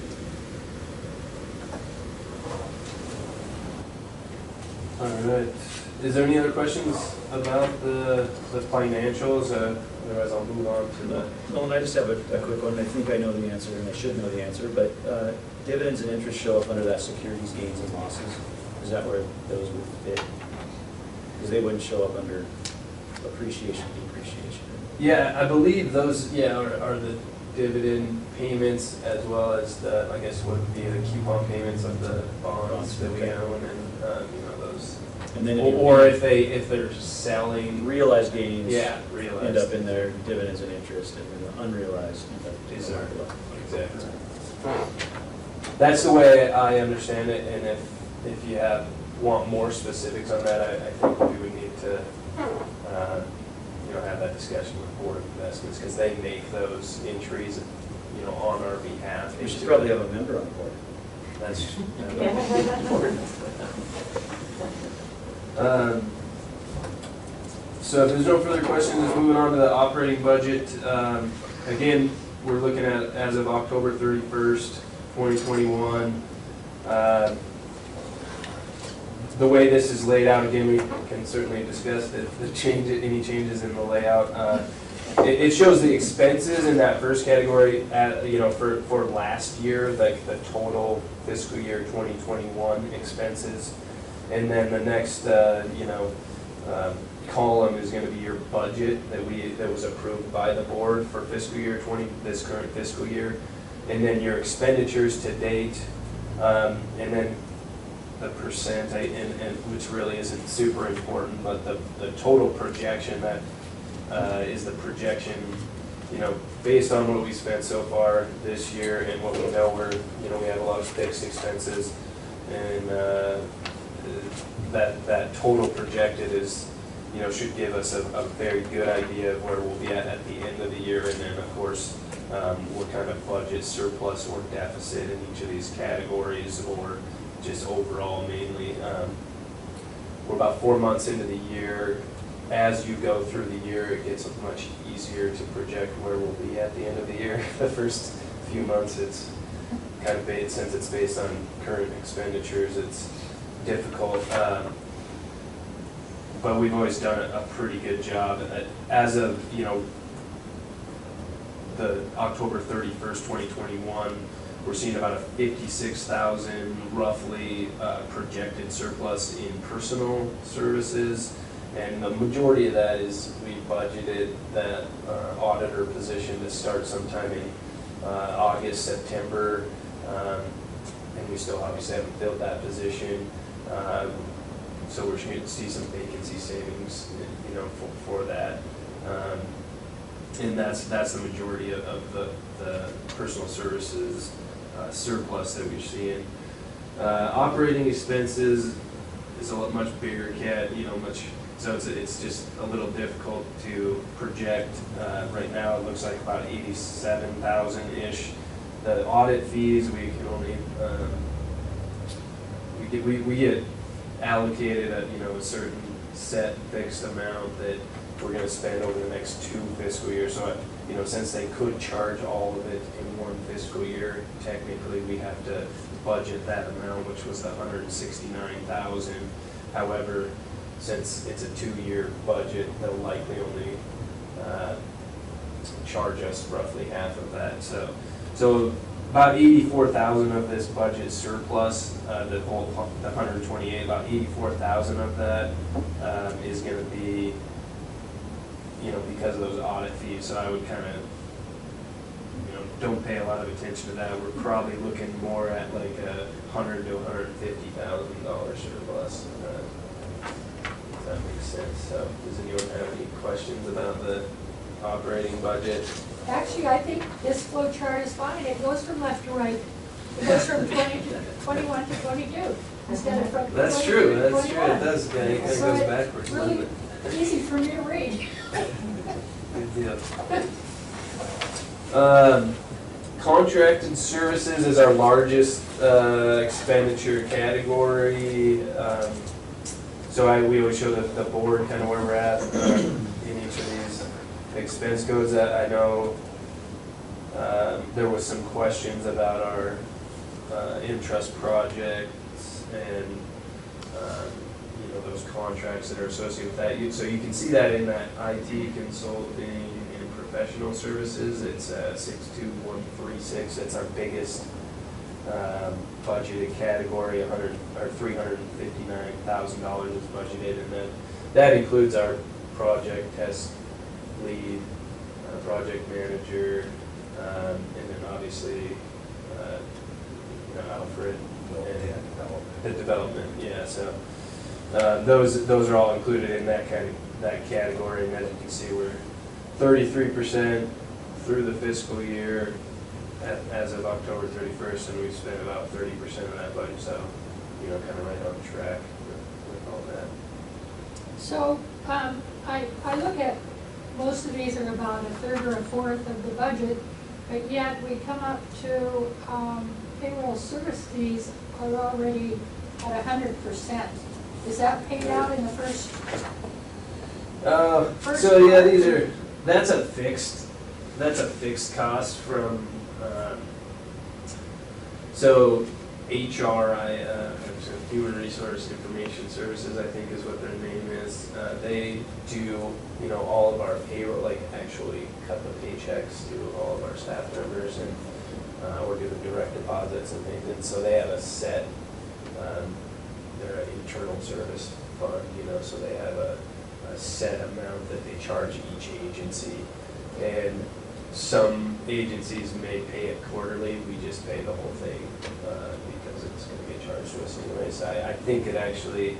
All right. Is there any other questions about the financials? Otherwise, I'll move on to the. No, and I just have a quick one. I think I know the answer, and I should know the answer, but dividends and interest show up under that securities gains and losses. Is that where those would fit? Because they wouldn't show up under appreciation, depreciation. Yeah, I believe those, are the dividend payments as well as the, I guess would be the coupon payments of the bonds that we own and, those. And then Or if they're selling. realized gains Realized. end up in their dividends and interest, and then the unrealized end up in Is there- below. Exactly. That's the way I understand it, and if you want more specifics on that, I think we would need to, have that discussion with Board of Investments, because they make those entries, on our behalf. We should probably have a member on board. That's. So if there's no further questions, moving on to the operating budget. Again, we're looking at as of October 31st, 2021. The way this is laid out, again, we can certainly discuss any changes in the layout. It shows the expenses in that first category for last year, like the total fiscal year 2021 expenses. And then the next, column is going to be your budget that was approved by the board for fiscal year this current fiscal year. And then your expenditures to date, and then the percent, and which really isn't super important, but the total projection that is the projection, based on what we spent so far this year and what we know we have a lot of fixed expenses, and that total projected is, should give us a very good idea of where we'll be at the end of the year, and then of course what kind of budget surplus or deficit in each of these categories, or just overall mainly. We're about 4 months into the year. As you go through the year, it gets much easier to project where we'll be at the end of the year. The first few months, it's kind of since it's based on current expenditures, it's difficult. But we've always done a pretty good job. As of, the October 31st, 2021, we're seeing about a 56,000 roughly projected surplus in personal services. And the majority of that is we budgeted that auditor position to start sometime in August, September. And we still obviously haven't filled that position. So we're going to see some vacancy savings, for that. And that's the majority of the personal services surplus that we're seeing. Operating expenses is a much bigger so it's just a little difficult to project. Right now, it looks like about 87,000-ish. The audit fees, we can only, we get allocated a certain set fixed amount that we're going to spend over the next 2 fiscal years. So since they could charge all of it in 1 fiscal year, technically we have to budget that amount, which was the $169,000. However, since it's a 2-year budget, they'll likely only charge us roughly half of that. So about 84,000 of this budget surplus, the 128, about 84,000 of that is going to be, because of those audit fees. So I would kind of, don't pay a lot of attention to that. We're probably looking more at like $100,000 to $150,000 surplus. If that makes sense. So does anyone have any questions about the operating budget? Actually, I think this flow chart is fine. It goes from left to right. It goes from 20 to 21 to 22 instead of from 22 to 21. That's true. It does. It kind of So goes it's backwards. really doesn't it? easy for me to read. Good deal. Contracted services is our largest expenditure category. So we always show the board kind of where we're at in each of these expense codes. I know there was some questions about our interest projects and those contracts that are associated with that. So you can see that in that IT consulting and professional services, it's 62136, that's our biggest budgeted category, $359,000 is budgeted, and that includes our project test lead, project manager, and then obviously, Alfred and the development, yeah, so those are all included in that category, and as you can see, we're 33% through the fiscal year as of October 31st, and we've spent about 30% of that budget, so, kind of right on track with all that. So, I look at, most of these are about a third or a fourth of the budget, but yet we come up to, payroll service fees are already at 100%. Is that paid out in the first? So yeah, that's a fixed cost from, so HRI, Human Resource Information Services, I think is what their name is. They do, all of our payroll, like actually cut the paychecks to all of our staff members, and or do the direct deposits and things. And so they have a set, their internal service fund, so they have a set amount that they charge each agency. And some agencies may pay it quarterly, we just pay the whole thing because it's going to get charged to us anyway. So I think it actually,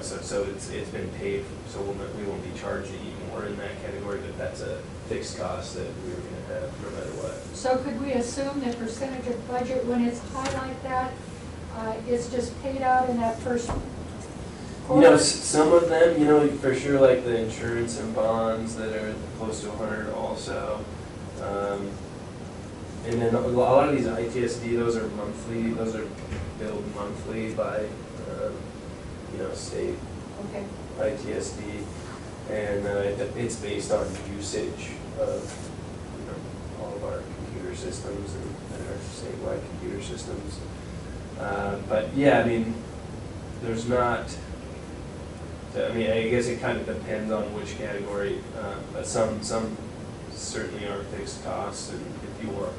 so it's been paid, so we won't be charged any more in that category, but that's a fixed cost that we were going to have no matter what. So could we assume that percentage of budget, when it's high like that, it's just paid out in that first quarter? Some of them, for sure, like the insurance and bonds that are close to 100 also. And then a lot of these ITSD, those are billed monthly by, state Okay. ITSD. And it's based on usage of, all of our computer systems and our statewide computer systems. But yeah, there's not, I guess it kind of depends on which category, but some certainly are fixed costs, and if you want,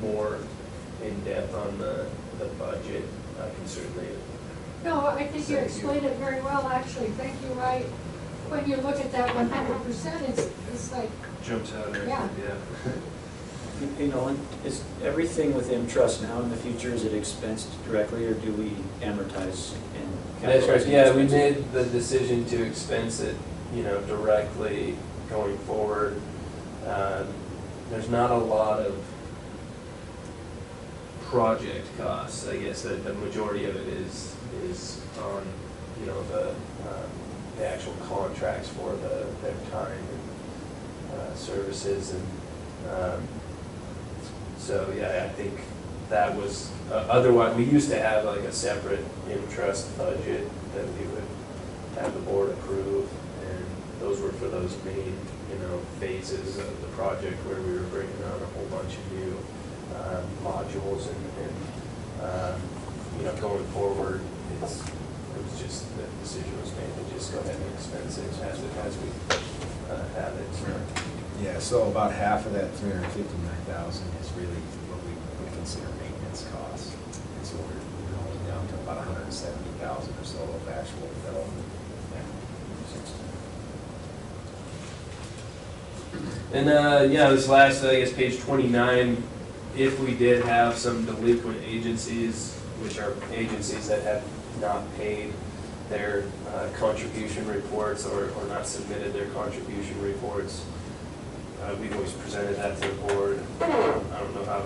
more in depth on the budget, I can certainly. No, I think you explained it very well, actually. Thank you, right? When you look at that 100%, it's like. Jumps out there, Yeah. Hey Nolan, is everything within trust now in the future, is it expensed directly, or do we amortize and That's capitalize? right, yeah, we made the decision to expense it, directly going forward. There's not a lot of project costs, I guess, the majority of it is on, the actual contracts for their time and services, and so yeah, I think that was, otherwise, we used to have like a separate in-trust budget that we would have the board approve, and those were for those main, phases of the project where we were bringing on a whole bunch of new modules, and going forward, it was just, the decision was made to just go ahead and expense it as we have it. Yeah, so about half of that 359,000 is really what we would consider maintenance costs. And so we're only down to about 170,000 or so of actual development. And this last, I guess, page 29, if we did have some delinquent agencies, which are agencies that have not paid their contribution reports or not submitted their contribution reports, we've always presented that to the board. I don't know how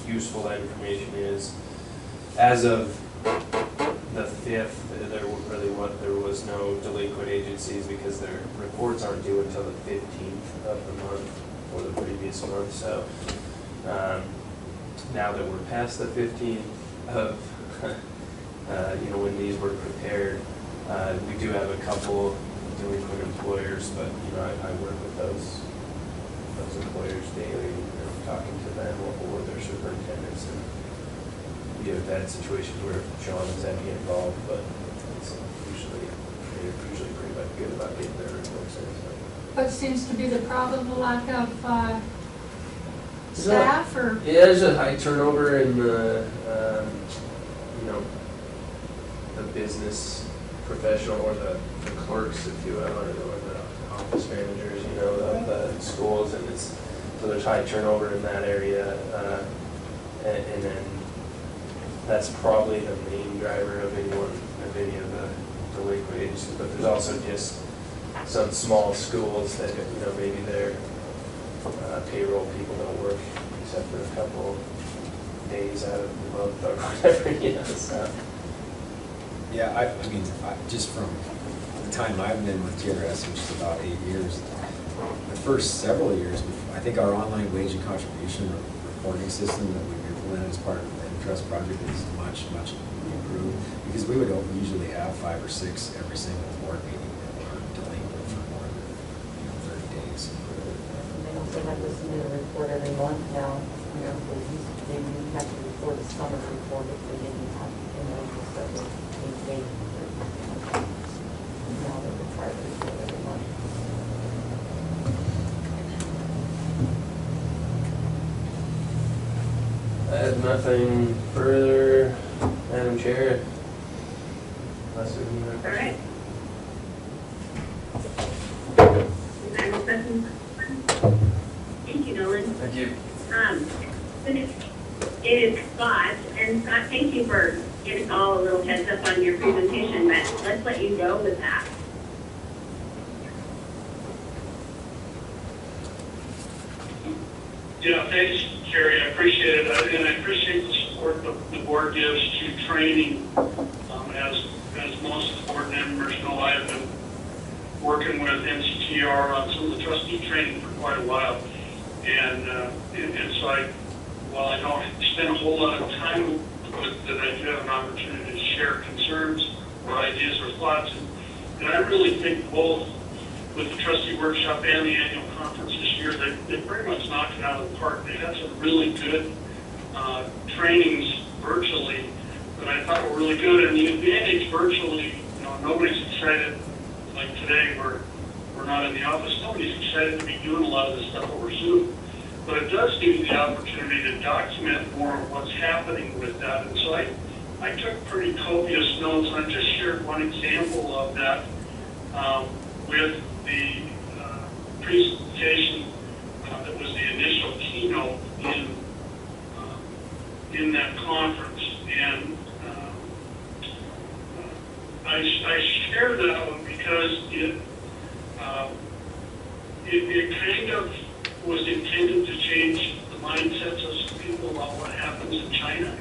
useful that information is. As of the 5th, there was no delinquent agencies because their reports aren't due until the 15th of the month or the previous month. So now that we're past the 15th of, when these were prepared, we do have a couple delinquent employers, but I work with those employers daily, talking to them or their superintendents, and we have had situations where Sean has had to get involved, but they're usually pretty good about getting their reports in. So. What seems to be the problem, the lack of staff or? Yeah, there's a high turnover in the, the business professional or the clerks, if you will, or the office managers, of the schools, and so there's high turnover in that area, and then that's probably the main driver of any of the delinquent agencies. But there's also just some small schools that maybe their payroll people don't work except for a couple days out of the month or whatever, so. Yeah, I mean, just from the time I've been with TRS, which is about 8 years, the first several years, I think our online wage and contribution reporting system that we've implemented as part of the trust project is much improved, because we would usually have 5 or 6 every single board meeting that were delinquent for more than 30 days. They also have to submit a report every month now. They didn't have to report a summer report if they didn't have stuff that they now they're required to report every month. I have nothing further, Madam Chair. Unless we need All right. Any questions? Thank you, Nolan. Thank you. It is Scott, and Scott, thank you for giving all a little heads up on your presentation, but let's let you go with that. Yeah, thanks, Carrie. I appreciate it, and I appreciate the support the board gives to training. As most of the board members know, I have been working with NCTR on some of the trustee training for quite a while, and so while I don't spend a whole lot of time with it, I do have an opportunity to share concerns or ideas or thoughts, and I really think both with the trustee workshop and the annual conference this year, they pretty much knocked it out of the park. They had some really good trainings virtually that I thought were really good. And the advantage virtually, nobody's excited like today. We're not in the office. Nobody's excited to be doing a lot of this stuff over Zoom. But it does give you the opportunity to document more of what's happening with that. And so I took pretty copious notes, and I just shared one example of that with the presentation that was the initial keynote in that conference. And I shared that one because it kind of was intended to change the mindsets of some people about what happens in China.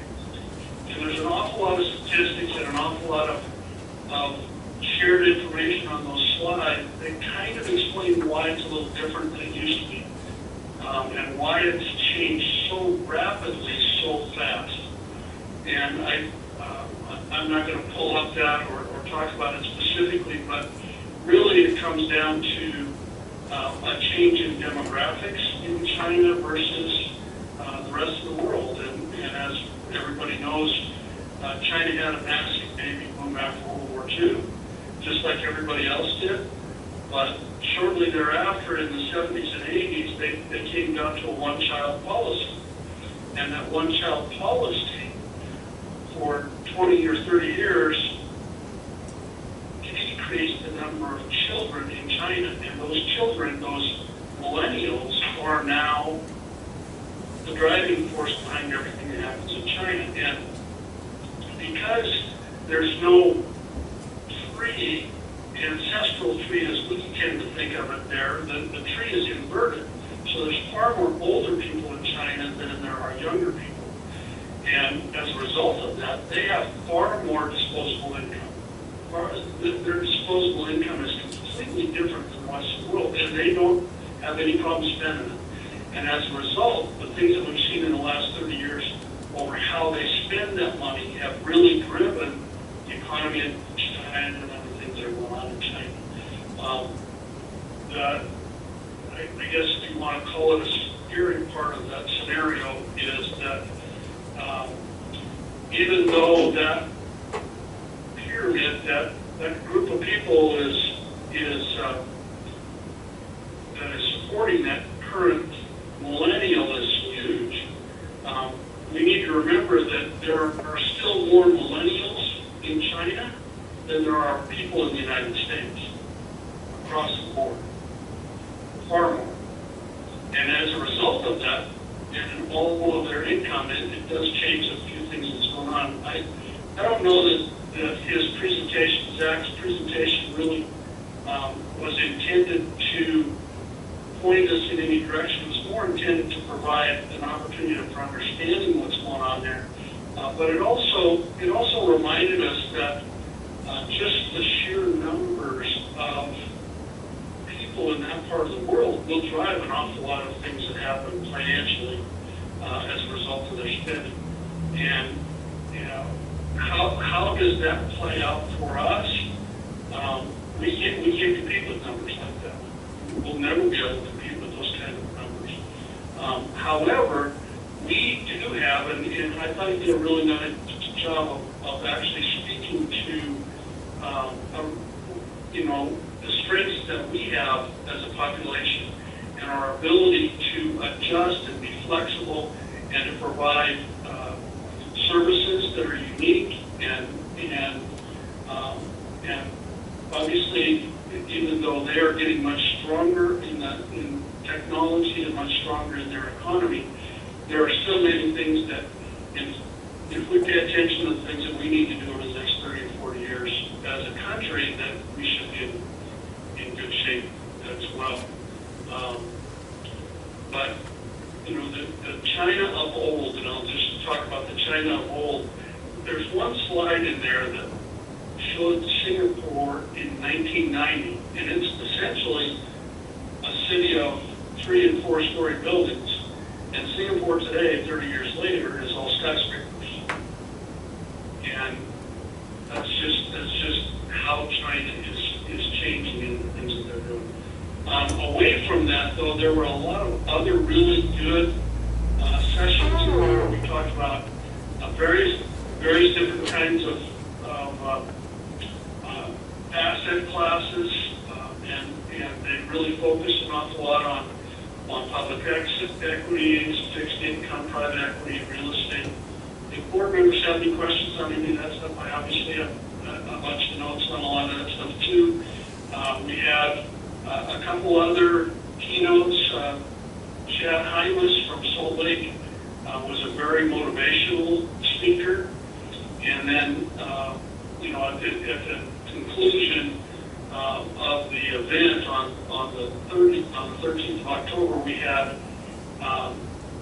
And there's an awful lot of statistics and an awful lot of shared information on those slides. They kind of explain why it's a little different than it used to be, and why it's changed so rapidly, so fast. And I'm not going to pull up that or talk about it specifically, but really it comes down to a change in demographics in China versus the rest of the world. And as everybody knows, China had a massive baby boom after World War II, just like everybody else did. But shortly thereafter, in the 70s and 80s, they came down to a one-child policy. And that one-child policy, for 20 or 30 years, decreased the number of children in China. And those children, those millennials, are now the driving force behind everything that happens in China. And because there's no tree, ancestral tree as we tend to think of it there, the tree is inverted. So there's far more older people in China than there are younger people. And as a result of that, they have far more disposable income. Their disposable income is completely different from the Western world, and they don't have any problem spending it. And as a result, the things that we've seen in the last 30 years over how they spend that money have really driven the economy in China and other things that are going on in China. I guess if you want to call it a scary part of that scenario is that even though that pyramid, that that group of people that is supporting that current millennial is huge. We need to remember that there are still more millennials in China than there are people in the United States, across the board, far more. And as a result of that, and all of their income, it does change a few things that's going on. I don't know that his presentation, Zach's presentation, really was intended to point us in any direction. It was more intended to provide an opportunity for understanding what's going on there. But it also reminded us that just the sheer numbers of people in that part of the world will drive an awful lot of things that happen financially as a result of their spending. And you know, how does that play out for us? We can't compete with numbers like that. We'll never be able to compete with those kind of numbers. However, we do have, and I thought he did a really nice job of actually speaking to, you know, the strengths that we have as a population and our ability to adjust and be flexible and to provide services that are unique and obviously, even though they are getting much stronger in technology and much stronger in their economy, there are still many things that, if we pay attention to the things that we need to do over the next 30 or 40 years as a country, that we should be in good shape as well. But, you know, the China of old, and I'll just talk about the China of old, there's one slide in there that showed Singapore in 1990, and it's essentially a city of 3- and 4-story buildings. And Singapore today, 30 years later, is all skyscrapers. And that's just how China is changing in the things that they're doing. Away from that, though, there were a lot of other really good sessions where we talked about various different kinds of asset classes, and they really focused an awful lot on public equities, fixed income, private equity, real estate. If board members have any questions on any of that stuff, I obviously have a bunch of notes on a lot of that stuff too. We had a couple other keynotes. Chad Hymas from Salt Lake was a very motivational speaker. And then, you know, at the conclusion of the event on the 13th of October, we had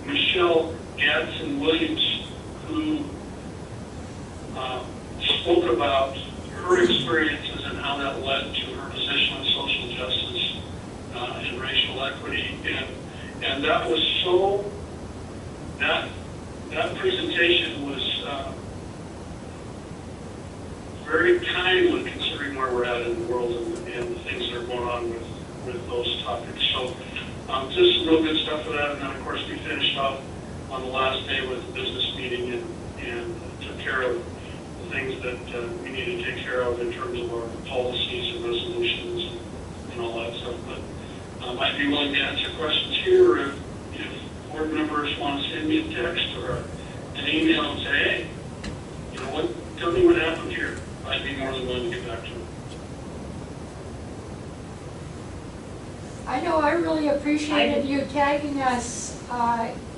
Michelle Gadsden-Williams, who spoke about her experiences and how that led to her position on social justice and racial equity. And that was so, that presentation was very timely considering where we're at in the world and the things that are going on with those topics. So just some real good stuff for that. And then, of course, we finished off on the last day with a business meeting and took care of the things that we need to take care of in terms of our policies and resolutions and all that stuff. But I'd be willing to answer questions here if board members want to send me a text or an email and say, hey, you know what, tell me what happened here. I'd be more than willing to get back to them. I know I really appreciated you tagging us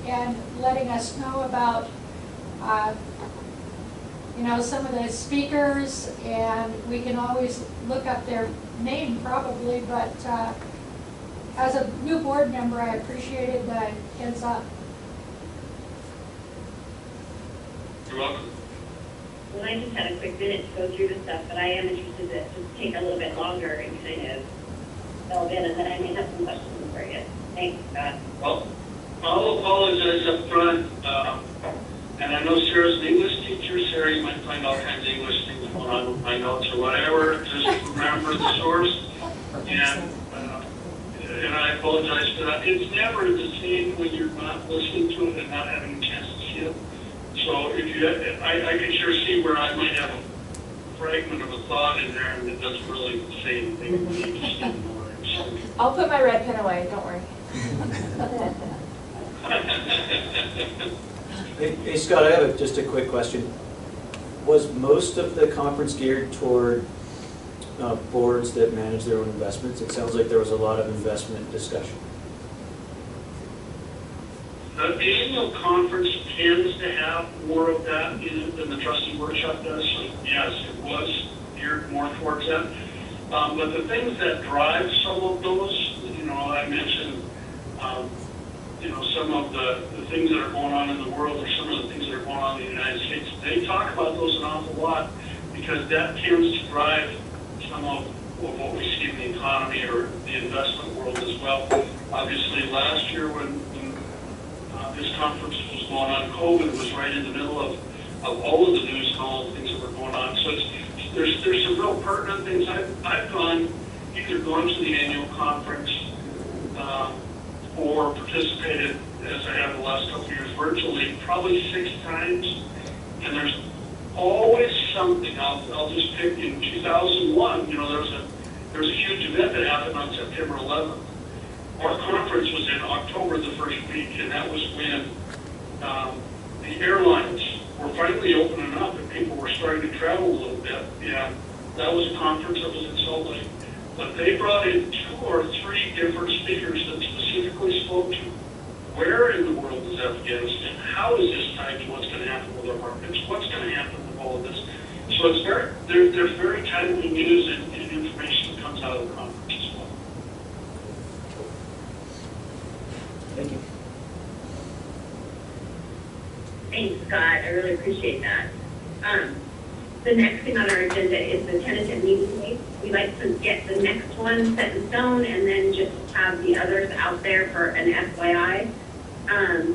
and letting us know about, you know, some of the speakers, and we can always look up their name probably, but as a new board member, I appreciated the heads up. You're welcome. Well, I just had a quick minute to go through the stuff, but I am interested to just take a little bit longer and kind of delve in, and then I may have some questions for you. Thanks, Scott. Well, I'll apologize up front. And I know Sarah's an English teacher. Sarah, you might find all kinds of English things going on with my notes or whatever. Just remember the source. And I apologize for that. It's never the same when you're not listening to it and not having a chance to see it. So if you, I can sure see where I might have fragment of a thought in there and it doesn't really say anything. We just ignore it. So. I'll put my red pen away, don't worry. Hey Scott, I have just a quick question. Was most of the conference geared toward boards that manage their own investments? It sounds like there was a lot of investment discussion. The annual conference tends to have more of that in it than the trustee workshop does, so yes, it was geared more towards that. But the things that drive some of those, I mentioned, some of the things that are going on in the world or some of the things that are going on in the United States, they talk about those an awful lot because that tends to drive some of what we see in the economy or the investment world as well. Obviously, last year when this conference was going on, COVID was right in the middle of all of the news and all the things that were going on. So there's some real pertinent things. I've either gone to the annual conference or participated, as I have the last couple of years, virtually, probably 6 times. And there's always something. I'll just pick in 2001. There was a huge event that happened on September 11th. Our conference was in October the first week, and that was when the airlines were finally opening up and people were starting to travel a little bit. Yeah, that was a conference that was in Salt Lake. But they brought in 2 or 3 different speakers that specifically spoke to where in the world is Afghanistan, how is this tied to what's going to happen with our markets, what's going to happen with all of this. So it's there's very timely news and information that comes out of the conference as well. Thank you. Thanks, Scott. I really appreciate that. The next thing on our agenda is the tentative meeting date. We like to get the next one set in stone and then just have the others out there for an FYI.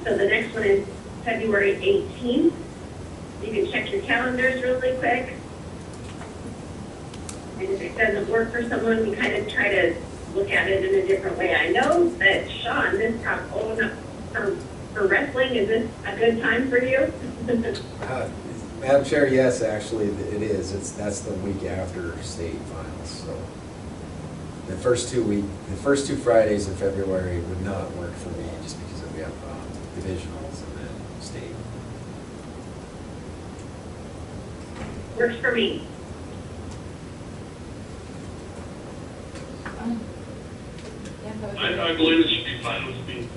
So the next one is February 18th. You can check your calendars really quick. And if it doesn't work for someone, we kind of try to look at it in a different way. I know that Sean, for wrestling, is this a good time for you? Madam Chair, yes, actually, it is. That's the week after state finals, so. The first 2 Fridays in February would not work for me just because we have divisionals and then state. Works for me. I believe it should be fine with me.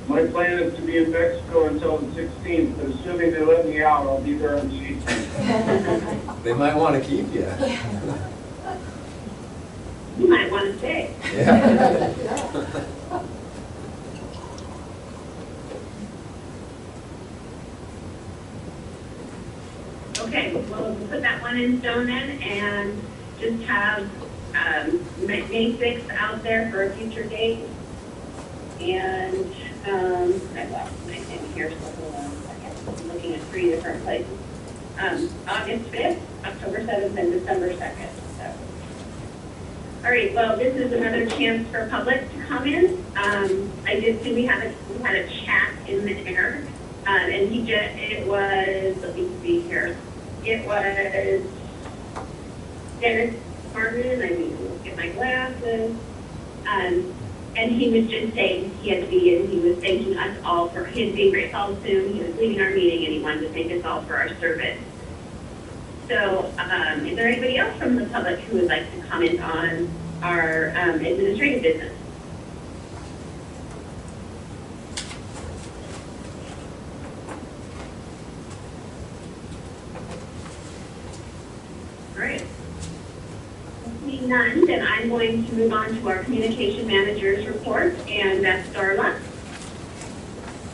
My plan is to be in Mexico until the 16th, but assuming they let me out, I'll be there on the 18th. They might want to keep you. You might want to stay. Yeah. Okay, well, we'll put that one in stone then and just have May 6th out there for a future date. And I lost my thing here, so hold on a second. I'm looking at 3 different places. August 5th, October 7th, and December 2nd. So. All right, well, this is another chance for public to come in. I did see we had a chat in there, and it was, let me see here. It was Dennis Martin. I need to look at my glasses. And he was just saying he had to be in. He was thanking us all for his being great all soon. He was leaving our meeting and he wanted to thank us all for our service. So is there anybody else from the public who would like to comment on our administrative business? All right. Seeing none, then I'm going to move on to our communication manager's report, and that's Darla.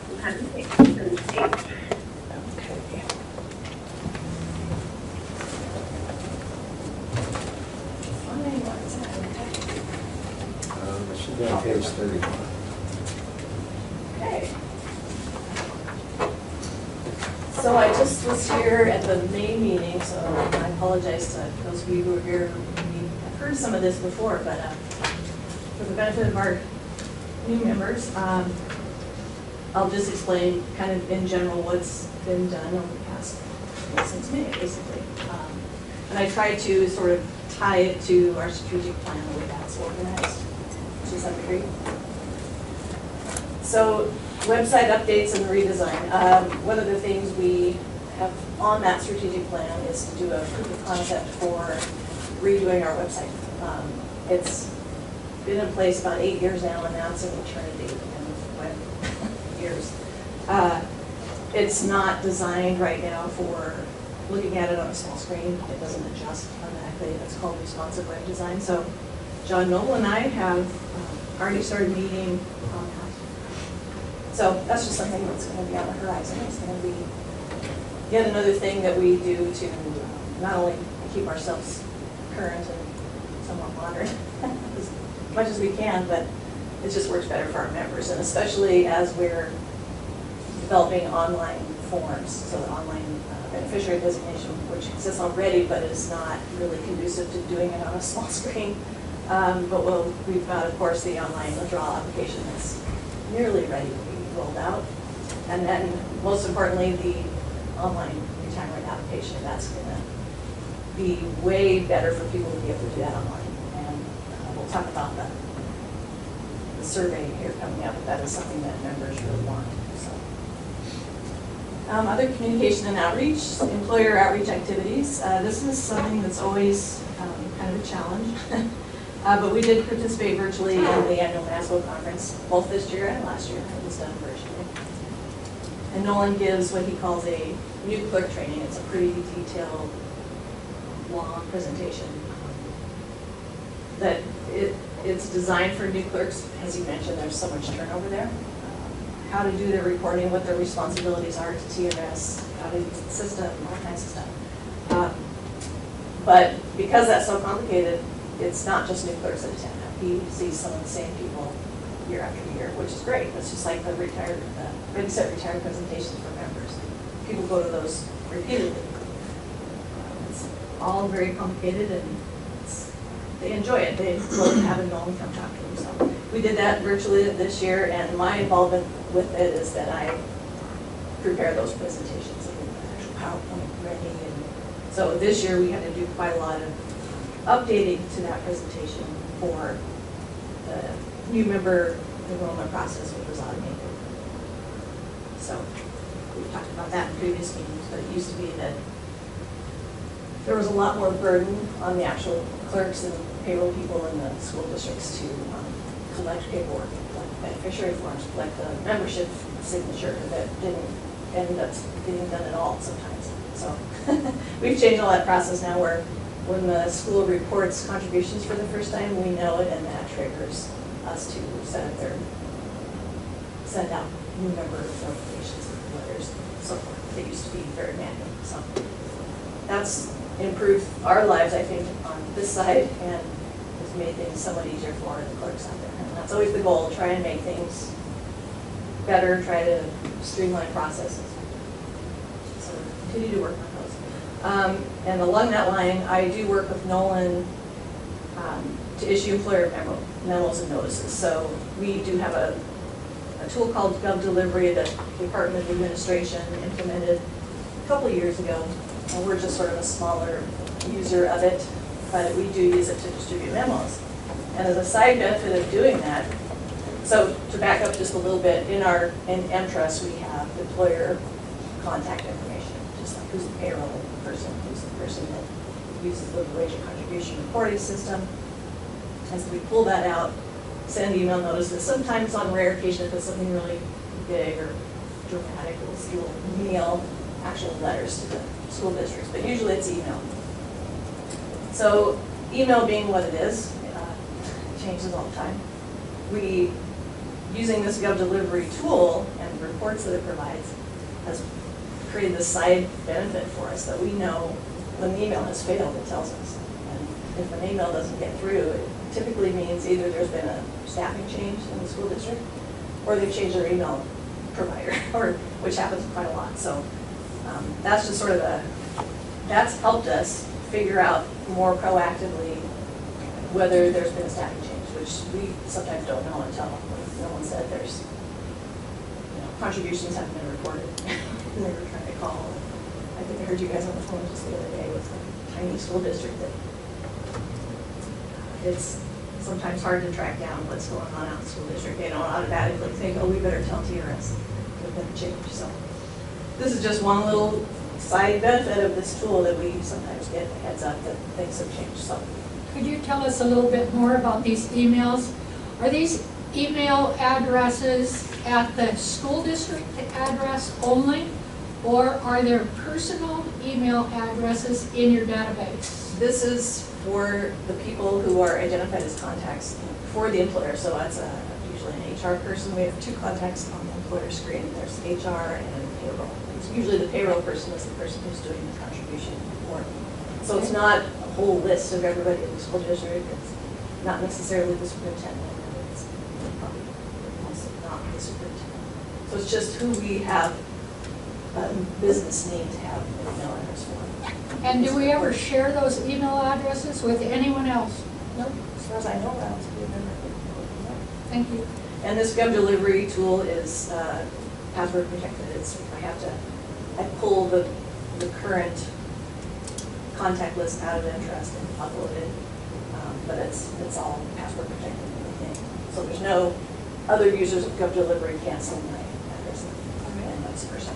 We'll have to take this from the stage. It should be on page 31. Okay. So I just was here at the May meeting, so I apologize to those of you who were here. I've heard some of this before, but for the benefit of our new members, I'll just explain kind of in general what's been done over the past since May, basically. And I tried to sort of tie it to our strategic plan, the way that's organized, to some degree. So website updates and redesign. One of the things we have on that strategic plan is to do a proof of concept for redoing our website. It's been in place about 8 years now, and that's an eternity in web years. It's not designed right now for looking at it on a small screen. It doesn't adjust automatically. It's called responsive web design. So John Noble and I have already started meeting on that. So that's just something that's going to be on the horizon. It's going to be yet another thing that we do to not only keep ourselves current and somewhat modern as much as we can, but it just works better for our members, and especially as we're developing online forms, so the online beneficiary designation, which exists already, but is not really conducive to doing it on a small screen. But we've got, of course, the online withdrawal application that's nearly ready to be rolled out. And then, most importantly, the online retirement application. That's going to be way better for people to be able to do that online. And we'll talk about the survey here coming up, but that is something that members really want. Other communication and outreach, employer outreach activities. This is something that's always kind of a challenge. But we did participate virtually in the annual NASBO conference, both this year and last year. It was done virtually. And Nolan gives what he calls a new clerk training. It's a pretty detailed, long presentation. That it's designed for new clerks. As you mentioned, there's so much turnover there. How to do their reporting, what their responsibilities are to TRS, how to use the system, all kinds of stuff. But because that's so complicated, it's not just new clerks that attend that. He sees some of the same people year after year, which is great. It's just like the ready, set, retired presentations for members. People go to those repeatedly. It's all very complicated, and they enjoy it. They love having Nolan come talk to them. So we did that virtually this year, and my involvement with it is that I prepare those presentations and the actual PowerPoint ready. And so this year we had to do quite a lot of updating to that presentation for the new member enrollment process, which was automated. So we've talked about that in previous meetings, but it used to be that there was a lot more burden on the actual clerks and payroll people in the school districts to collect paperwork, collect beneficiary forms, collect the membership signature that didn't end up getting done at all sometimes. So we've changed all that process now, where when the school reports contributions for the first time, we know it, and that triggers us to send out new member notifications, letters, so forth. They used to be very manual. So that's improved our lives, I think, on this side, and has made things somewhat easier for the clerks out there. And that's always the goal, try and make things better, try to streamline processes. So we'll continue to work on those. And along that line, I do work with Nolan to issue employer memos and notices. So we do have a tool called Gov Delivery that the Department of Administration implemented a couple of years ago. And we're just sort of a smaller user of it, but we do use it to distribute memos. And as a side benefit of doing that, so to back up just a little bit, in M-Trust we have employer contact information, just like who's the payroll person, who's the person that uses the wage and contribution reporting system. And so we pull that out, send email notices. Sometimes on rare occasion, if it's something really big or dramatic, we'll mail actual letters to the school districts, but usually it's email. So email being what it is, it changes all the time. We, using this Gov Delivery tool and the reports that it provides, has created this side benefit for us that we know when the email has failed, it tells us. And if an email doesn't get through, it typically means either there's been a staffing change in the school district, or they've changed their email provider, or which happens quite a lot. So that's just sort of that's helped us figure out more proactively whether there's been a staffing change, which we sometimes don't know until no one said there's, contributions haven't been reported. And they were trying to call. I think I heard you guys on the phone just the other day with a tiny school district that it's sometimes hard to track down what's going on out in the school district. They don't automatically think, oh, we better tell TRS, we better change. So this is just one little side benefit of this tool that we sometimes get a heads up that things have changed. So Could you tell us a little bit more about these emails? Are these email addresses at the school district address only? Or are there personal email addresses in your database? this is for the people who are identified as contacts for the employer. So that's usually an HR person. We have two contacts on the employer screen. There's HR and payroll. Usually the payroll person is the person who's doing the contribution report. So it's not a whole list of everybody in the school district. It's not necessarily the superintendent. It's probably also not the superintendent. So it's just who we have business name to have an email address for. And do we ever share those email addresses with anyone else? Nope, as far as I know, I don't think we've ever. Thank you. And this Gov delivery tool is password protected. It's, I pull the current contact list out of interest and upload it, but it's all password protected and everything. So there's no other users of Gov delivery can't send my address and vice versa.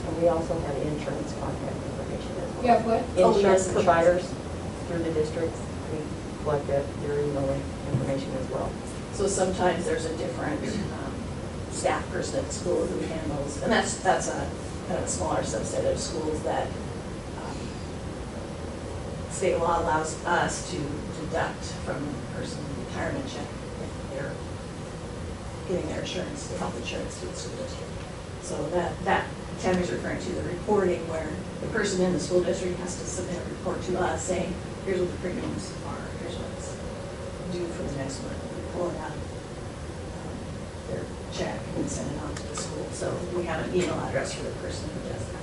And we also have insurance contact information as well. Yeah, what? Insurance yes, providers through the districts, we collect their email information as well. So sometimes there's a different staff person at the school who handles, and that's a kind of a smaller subset of schools that state law allows us to deduct from a person's retirement check if they're getting their insurance, health insurance through the school district. So that Tammy's referring to the reporting where the person in the school district has to submit a report to us saying, here's what the premiums are, here's what's due for the next month. We pull it out of their check and send it on to the school. So we have an email address for the person who does that.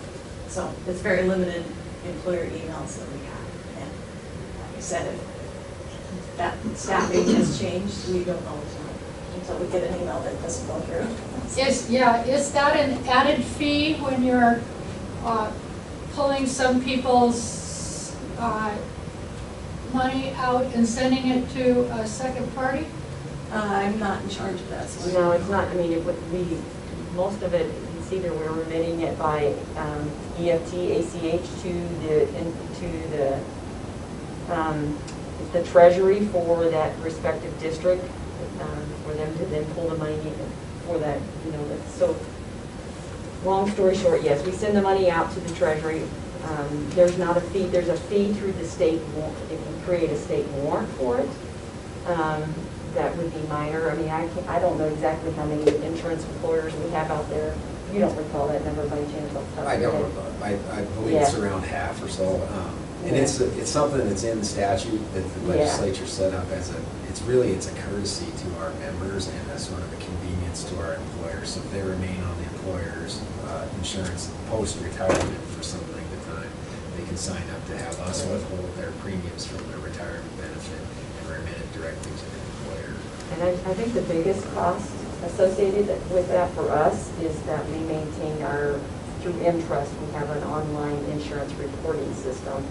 So it's very limited employer emails that we have. And like I said, if that staffing has changed, we don't know until we get an email that doesn't go through. Is that an added fee when you're pulling some people's money out and sending it to a second party? I'm not in charge of that. So No, it's not, I mean, it would be, most of it, it's either we're remitting it by EFT, ACH to the treasury for that respective district, for them to then pull the money for that, so, long story short, yes, we send the money out to the treasury. There's not a fee, there's a fee through the state warrant, if you create a state warrant for it. That would be minor. I mean, I don't know exactly how many insurance employers we have out there. You don't recall that number by chance? I don't, I believe it's around half or so. And it's something that's in the statute that the legislature set up as it's a courtesy to our members and a sort of a convenience to our employers. So if they remain on the employer's insurance post-retirement for some length of time, they can sign up to have us withhold their premiums from their retirement benefit and remit it directly to the employer. And I think the biggest cost associated with that for us is that we maintain through Intrust, we have an online insurance reporting system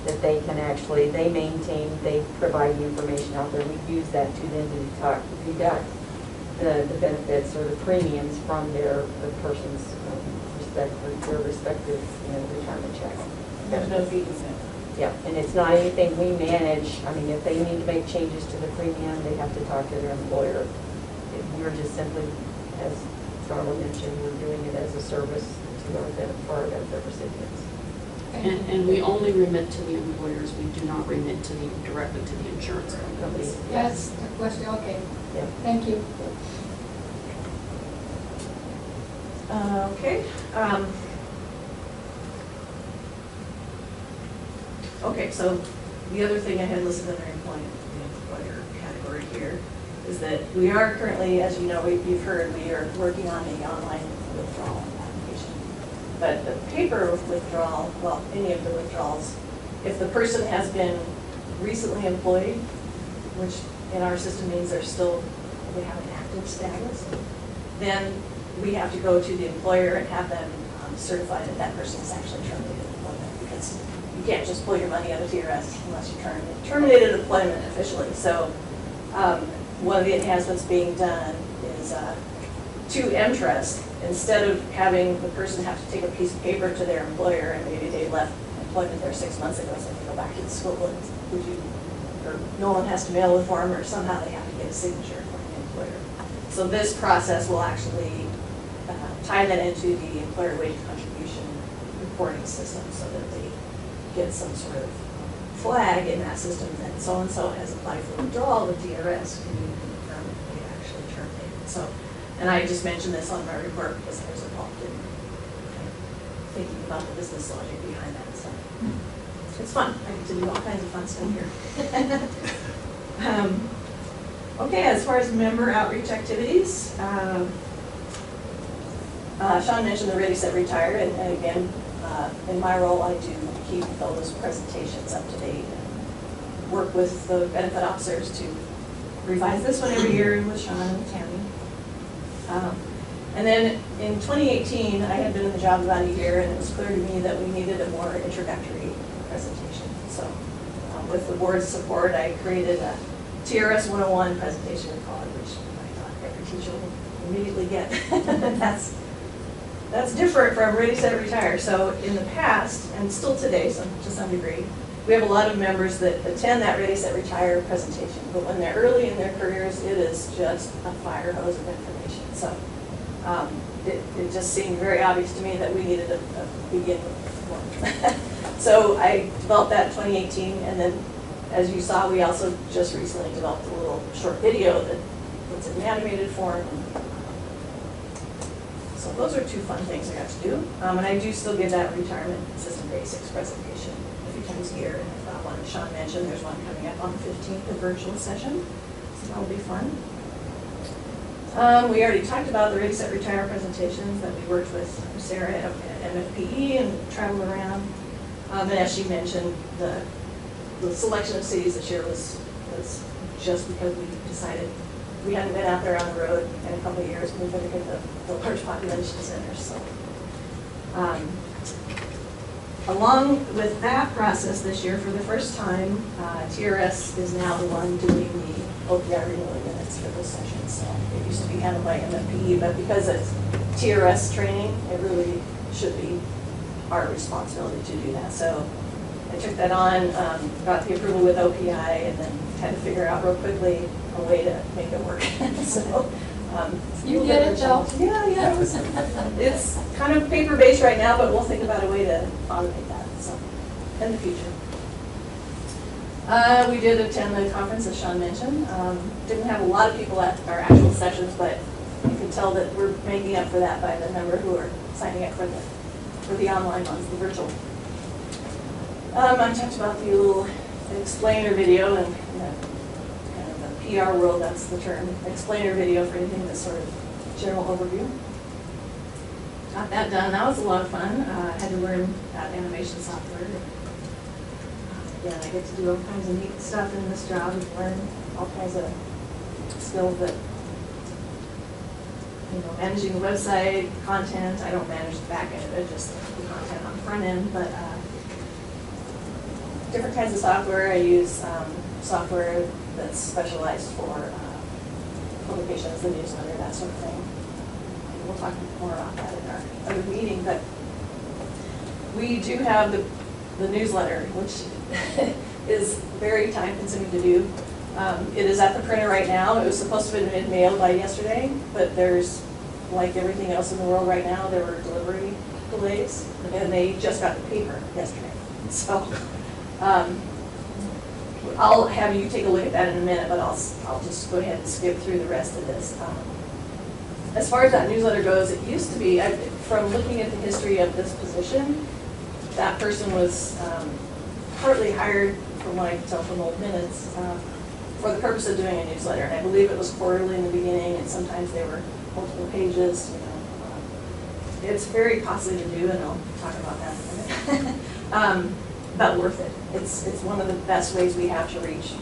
that they can actually, they provide the information out there. We use that to then deduct the benefits or the premiums from the person's respective retirement checks. there's no fee. Yeah, and it's not anything we manage. I mean, if they need to make changes to the premium, they have to talk to their employer. We're just simply, as Darla mentioned, we're doing it as a service to our benefit recipients. And we only remit to the employers. We do not remit directly to the insurance companies. That's the question, okay. Yeah. Thank you. Okay. Okay, so the other thing I had listed under the employer category here is that we are currently, as you know, you've heard, we are working on the online withdrawal application. But the paper withdrawal, well, any of the withdrawals, if the person has been recently employed, which in our system means they have an active status, then we have to go to the employer and have them certify that that person is actually terminated employment. can't just pull your money out of TRS unless you terminated employment officially. So one of the enhancements being done is to M-Trust, instead of having the person have to take a piece of paper to their employer and maybe they left employment there 6 months ago, so they go back to the school and would you, or no one has to mail the form, or somehow they have to get a signature from the employer. So this process will actually tie that into the employer wage contribution reporting system so that they get some sort of flag in that system that so-and-so has applied for withdrawal with TRS. Can you confirm if they actually terminated? So, and I just mentioned this on my report because I was involved in thinking about the business logic behind that. So it's fun. I get to do all kinds of fun stuff here. Okay, as far as member outreach activities, Sean mentioned the Ready, Set, Retire, and again, in my role, I do keep those presentations up to date and work with the benefit officers to revise this one every year with Sean and Tammy. And then in 2018, I had been in the job about a year, and it was clear to me that we needed a more introductory presentation. So with the board's support, I created a TRS 101 presentation, we call it, which I thought every teacher will immediately get. That's different from Ready, Set, Retire. So in the past, and still today to some degree, we have a lot of members that attend that Ready, Set, Retire presentation. But when they're early in their careers, it is just a fire hose of information. So it just seemed very obvious to me that we needed to begin with one. So I developed that in 2018, and then as you saw, we also just recently developed a little short video that's in animated form. So those are two fun things I got to do. And I do still give that retirement system basics presentation a few times a year. And I've got one Sean mentioned, there's one coming up on the 15th, a virtual session. So that'll be fun. We already talked about the Ready, Set, Retire presentations that we worked with Sarah at MFPE and traveled around. And as she mentioned, the selection of cities this year was just because we decided we hadn't been out there on the road in a couple of years, and we better get the large population centers. So, along with that process this year, for the first time, TRS is now the one doing the OPI renewal minutes for those sessions. So it used to be handled by MFPE, but because it's TRS training, it really should be our responsibility to do that. So I took that on, got the approval with OPI, and then had to figure out real quickly a way to make it work. So You did it, Joe. Yeah. It's kind of paper-based right now, but we'll think about a way to automate that. So in the future. We did attend the conference, as Sean mentioned. Didn't have a lot of people at our actual sessions, but you can tell that we're making up for that by the number who are signing up for the online ones, the virtual. I talked about the little explainer video, and kind of the PR world, that's the term, explainer video for anything that's sort of general overview. Got that done. That was a lot of fun. I had to learn animation software. Again, I get to do all kinds of neat stuff in this job and learn all kinds of skills that, managing the website, content. I don't manage the back end of it, just the content on the front end, but different kinds of software. I use software that's specialized for publications, the newsletter, that sort of thing. We'll talk more about that in our other meeting, but we do have the newsletter, which is very time consuming to do. It is at the printer right now. It was supposed to have been mailed by yesterday, but there's, like everything else in the world right now, there were delivery delays, and they just got the paper yesterday. So I'll have you take a look at that in a minute, but I'll just go ahead and skip through the rest of this. As far as that newsletter goes, it used to be, from looking at the history of this position, that person was partly hired, from what I can tell from old minutes, for the purpose of doing a newsletter. And I believe it was quarterly in the beginning, and sometimes they were multiple pages. It's very costly to do, and I'll talk about that in a minute. But worth it. It's one of the best ways we have to reach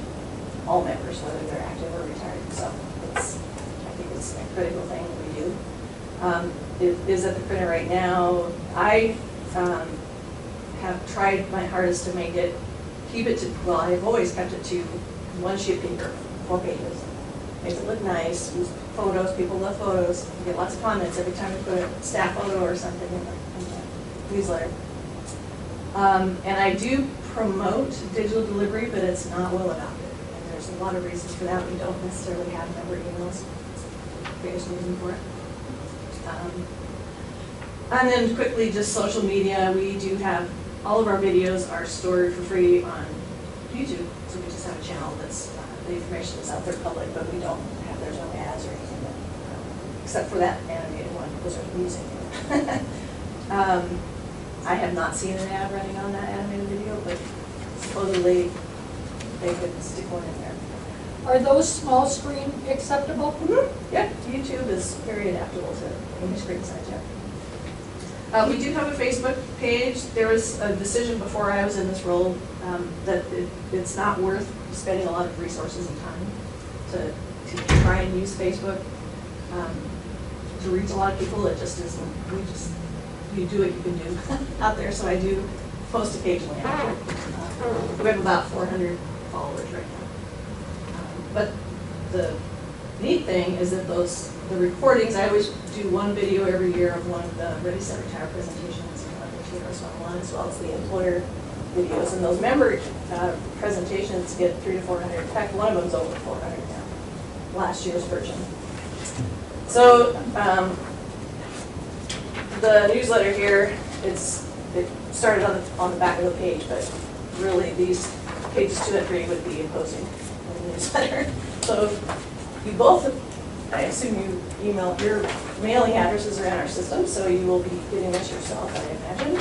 all members, whether they're active or retired. So I think it's a critical thing that we do. It is at the printer right now. I have tried my hardest to keep it to, well, I've always kept it to one sheet of paper, 4 pages. Makes it look nice, use photos, people love photos, you get lots of comments every time you put a staff photo or something in the newsletter. And I do promote digital delivery, but it's not well adopted. And there's a lot of reasons for that. We don't necessarily have member emails. Biggest reason for it. And then quickly, just social media. We do have, all of our videos are stored for free on YouTube. So we just have a channel that's, the information is out there public, but we don't have, there's no ads or anything, except for that animated one, those are music. I have not seen an ad running on that animated video, but supposedly they could stick one in there. Are those small screen acceptable? Mm-hmm. Yeah, YouTube is very adaptable to any screen size, yeah. We do have a Facebook page. There was a decision before I was in this role that it's not worth spending a lot of resources and time to try and use Facebook to reach a lot of people. It just isn't, you do what you can do out there. So I do post occasionally out there. We have about 400 followers right now. But the neat thing is that the recordings, I always do one video every year of one of the Ready, Set, Retire presentations, the TRS 101, as well as the employer videos. And those member presentations get 300 to 400. In fact, one of them's over 400 now, last year's version. So the newsletter here, it started on the back of the page, but really these pages 2 and 3 would be imposing in the newsletter. So you both, I assume you email, your mailing addresses are in our system, so you will be getting this yourself, I imagine,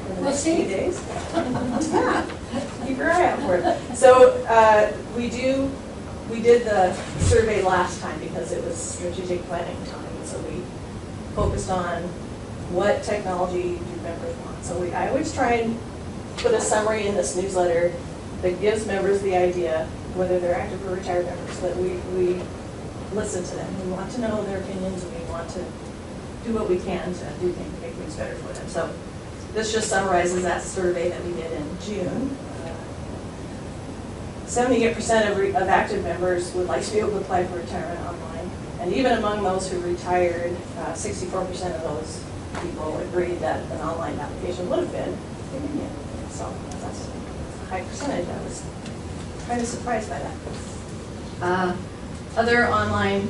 in the next few days. Yeah, keep your eye out for it. So we did the survey last time because it was strategic planning time, so we focused on what technology do members want. So I always try and put a summary in this newsletter that gives members the idea, whether they're active or retired members, that we listen to them. We want to know their opinions, and we want to do what we can to make things better for them. So this just summarizes that survey that we did in June. 78% of active members would like to be able to apply for retirement online. And even among those who retired, 64% of those people agreed that an online application would have been convenient. So that's a high percentage. I was kind of surprised by that. Other online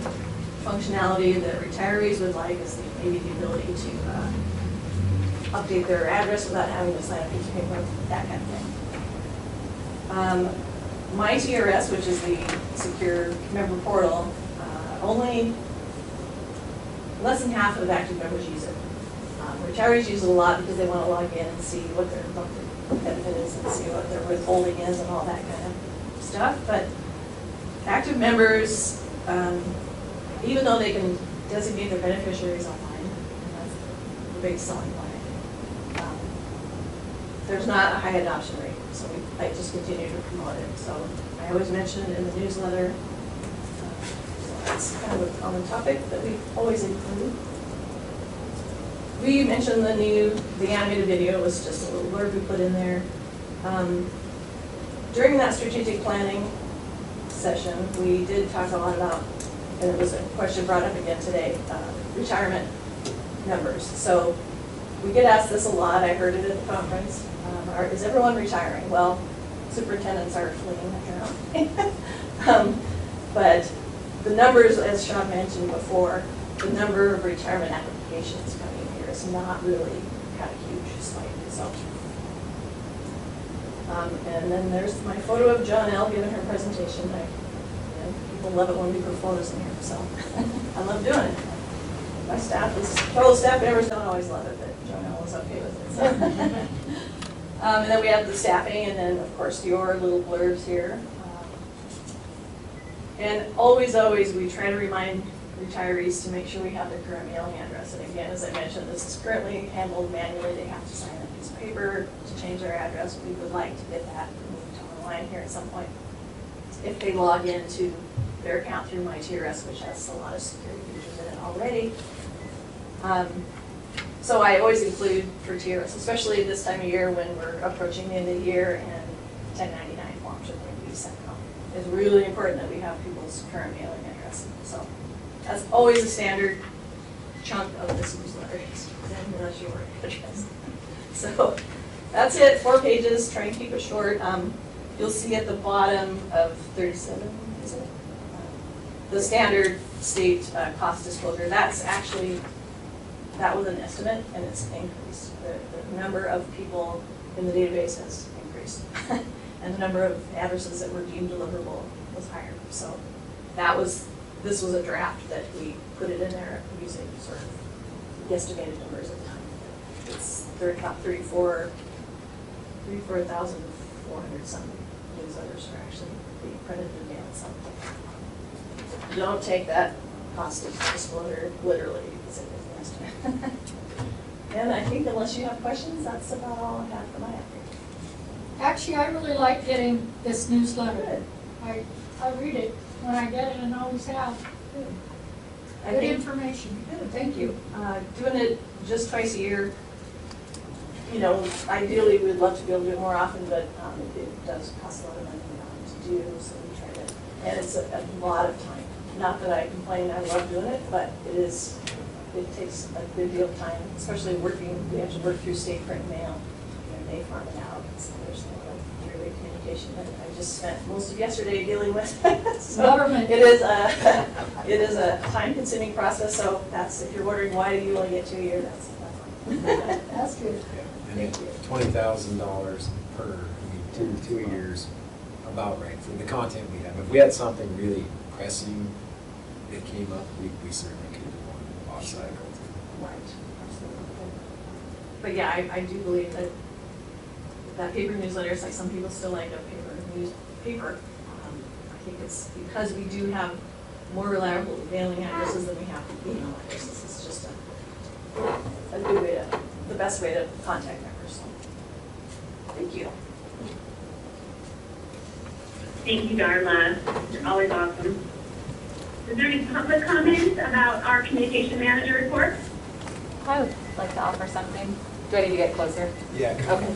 functionality that retirees would like is maybe the ability to update their address without having to sign a piece of paper, that kind of thing. My TRS, which is the secure member portal, only less than half of active members use it. Retirees use it a lot because they want to log in and see what their monthly benefit is and see what their withholding is and all that kind of stuff. But active members, even though they can designate their beneficiaries online, and that's the big selling point, there's not a high adoption rate, so I just continue to promote it. So I always mention it in the newsletter. So that's kind of a common topic that we always include. We mentioned the animated video was just a little blurb we put in there. During that strategic planning session, we did talk a lot about, and it was a question brought up again today, retirement numbers. So we get asked this a lot. I heard it at the conference. Is everyone retiring? Well, superintendents are fleeing the town. But the numbers, as Sean mentioned before, the number of retirement applications coming here is not really had a huge spike. So, and then there's my photo of John L. giving her presentation. People love it when we put photos in here, so I love doing it. My fellow staff members don't always love it, but John L. was okay with it. So. And then we have the staffing, and then of course your little blurbs here. And always, we try to remind retirees to make sure we have their current mailing address. And again, as I mentioned, this is currently handled manually. They have to sign a piece of paper to change their address. We would like to get that moved online here at some point if they log into their account through My TRS, which has a lot of security features in it already. So I always include for TRS, especially this time of year when we're approaching the end of the year and 1099 forms are going to be sent out. It's really important that we have people's current mailing address. So that's always a standard chunk of this newsletter, unless your address. So that's it, 4 pages, try and keep it short. You'll see at the bottom of 37, is it? The standard state cost disclosure, that's actually, that was an estimate and it's increased. The number of people in the database has increased. And the number of addresses that were deemed deliverable was higher. So that was, this was a draft that we put it in there using sort of guesstimated numbers at the time. It's about 34,400 some newsletters are actually being printed and mailed. So don't take that cost of disclosure literally, because it is an estimate. And I think unless you have questions, that's about all I have for my update. Actually, I really like getting this newsletter. Good. I read it when I get it and always have. Good. I Good think, information. good, thank you. Doing it just twice a year, you know, ideally we'd love to be able to do it more often, but it does cost a lot of money to do, so we try to, and it's a lot of time. Not that I complain, I love doing it, but it takes a good deal of time, especially working, we have to work through state print mail, and they farm it out, so there's no three-way communication that I just spent most of yesterday dealing with. So Government. it is a time-consuming process, so that's, if you're wondering why do you only get 2 a year, that's why. That's good. And $20,000 per, I mean, two years, about right, for the content we have. If we had something really pressing that came up, we certainly could do one off-cycle. Right, absolutely. But yeah, I do believe that paper newsletters, like some people still like a paper. I think it's because we do have more reliable mailing addresses than we have email addresses. It's just a good way to, the best way to contact members. So, thank you. Thank you, Darla. You're always awesome. Is there any public comments about our communication manager report? I would like to offer something. Do I need to get closer? Yeah. Okay.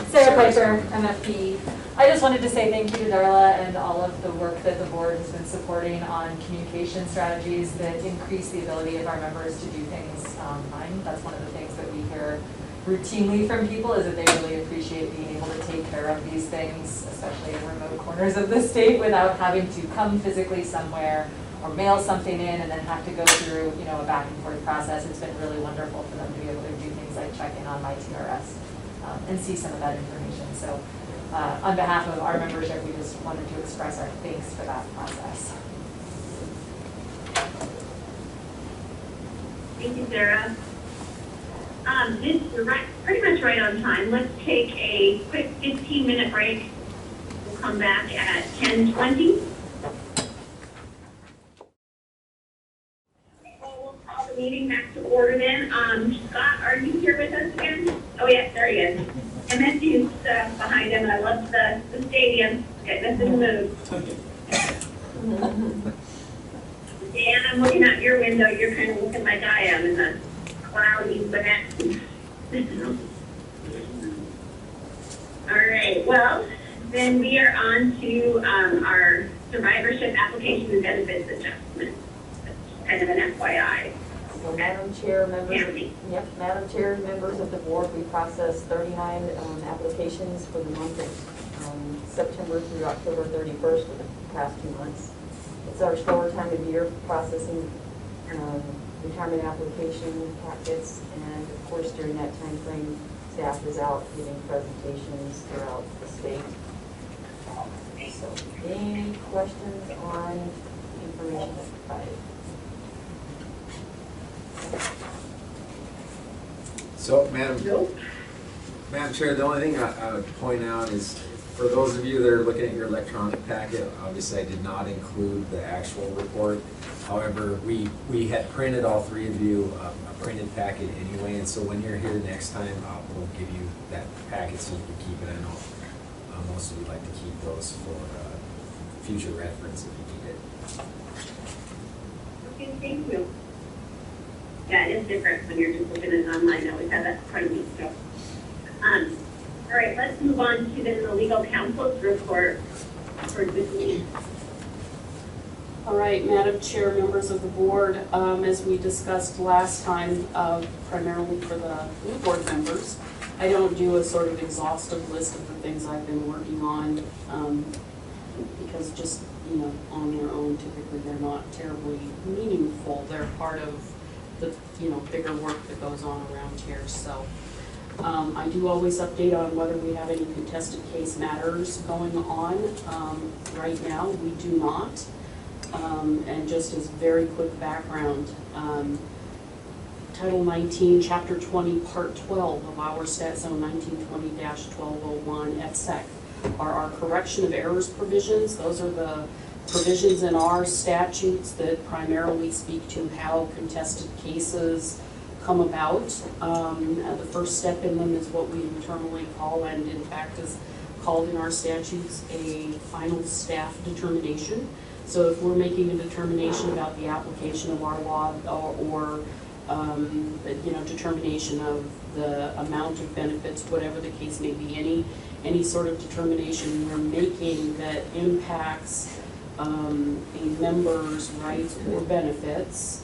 Sarah Piper, MFP. I just wanted to say thank you to Darla and all of the work that the board has been supporting on communication strategies that increase the ability of our members to do things online. That's one of the things that we hear routinely from people, is that they really appreciate being able to take care of these things, especially in remote corners of the state, without having to come physically somewhere or mail something in and then have to go through, you know, a back and forth process. It's been really wonderful for them to be able to do things like check in on my TRS and see some of that information. So on behalf of our membership, we just wanted to express our thanks for that process. Thank you, Sarah. This is pretty much right on time. Let's take a quick 15-minute break. We'll come back at 10:20. We'll call the meeting back to order then. Scott, are you here with us again? Oh, yeah, there he is. MSU's behind him. I love the stadium. Getting us in the mood. Dan, I'm looking out your window. You're kind of looking like I am in the cloudy banana. All right, well, then we are on to our survivorship application and benefits adjustment. That's kind of an FYI. So Madam Chair, members, Tammy. Madam Chair, members of the board, we processed 39 applications for the month of September through October 31st for the past 2 months. It's our slower time of year for processing retirement application packets, and of course during that time frame, staff is out giving presentations throughout the state. So, any questions on information that's provided? So, Madam Chair, the only thing I would point out is, for those of you that are looking at your electronic packet, obviously I did not include the actual report. However, we had printed all 3 of you a printed packet anyway, and so when you're here next time, we'll give you that packet so you can keep it. I know most of you like to keep those for future reference if you need it. Okay, thank you. Yeah, it is different when you're just looking at it online. I always have that in front of me, so. All right, let's move on to then the legal counsel's report for this week. All right, Madam Chair, members of the board, as we discussed last time, primarily for the new board members, I don't do a sort of exhaustive list of the things I've been working on, because just, you know, on their own, typically they're not terribly meaningful. They're part of the, you know, bigger work that goes on around here, so. I do always update on whether we have any contested case matters going on. Right now, we do not. And just as very quick background, Title 19, Chapter 20, Part 12 of our Stat Zone 1920-1201 FSEC are our correction of errors provisions. Those are the provisions in our statutes that primarily speak to how contested cases come about. The first step in them is what we internally call, and in fact is called in our statutes, a final staff determination. So if we're making a determination about the application of our law or you know, determination of the amount of benefits, whatever the case may be, any sort of determination we're making that impacts a member's rights or benefits,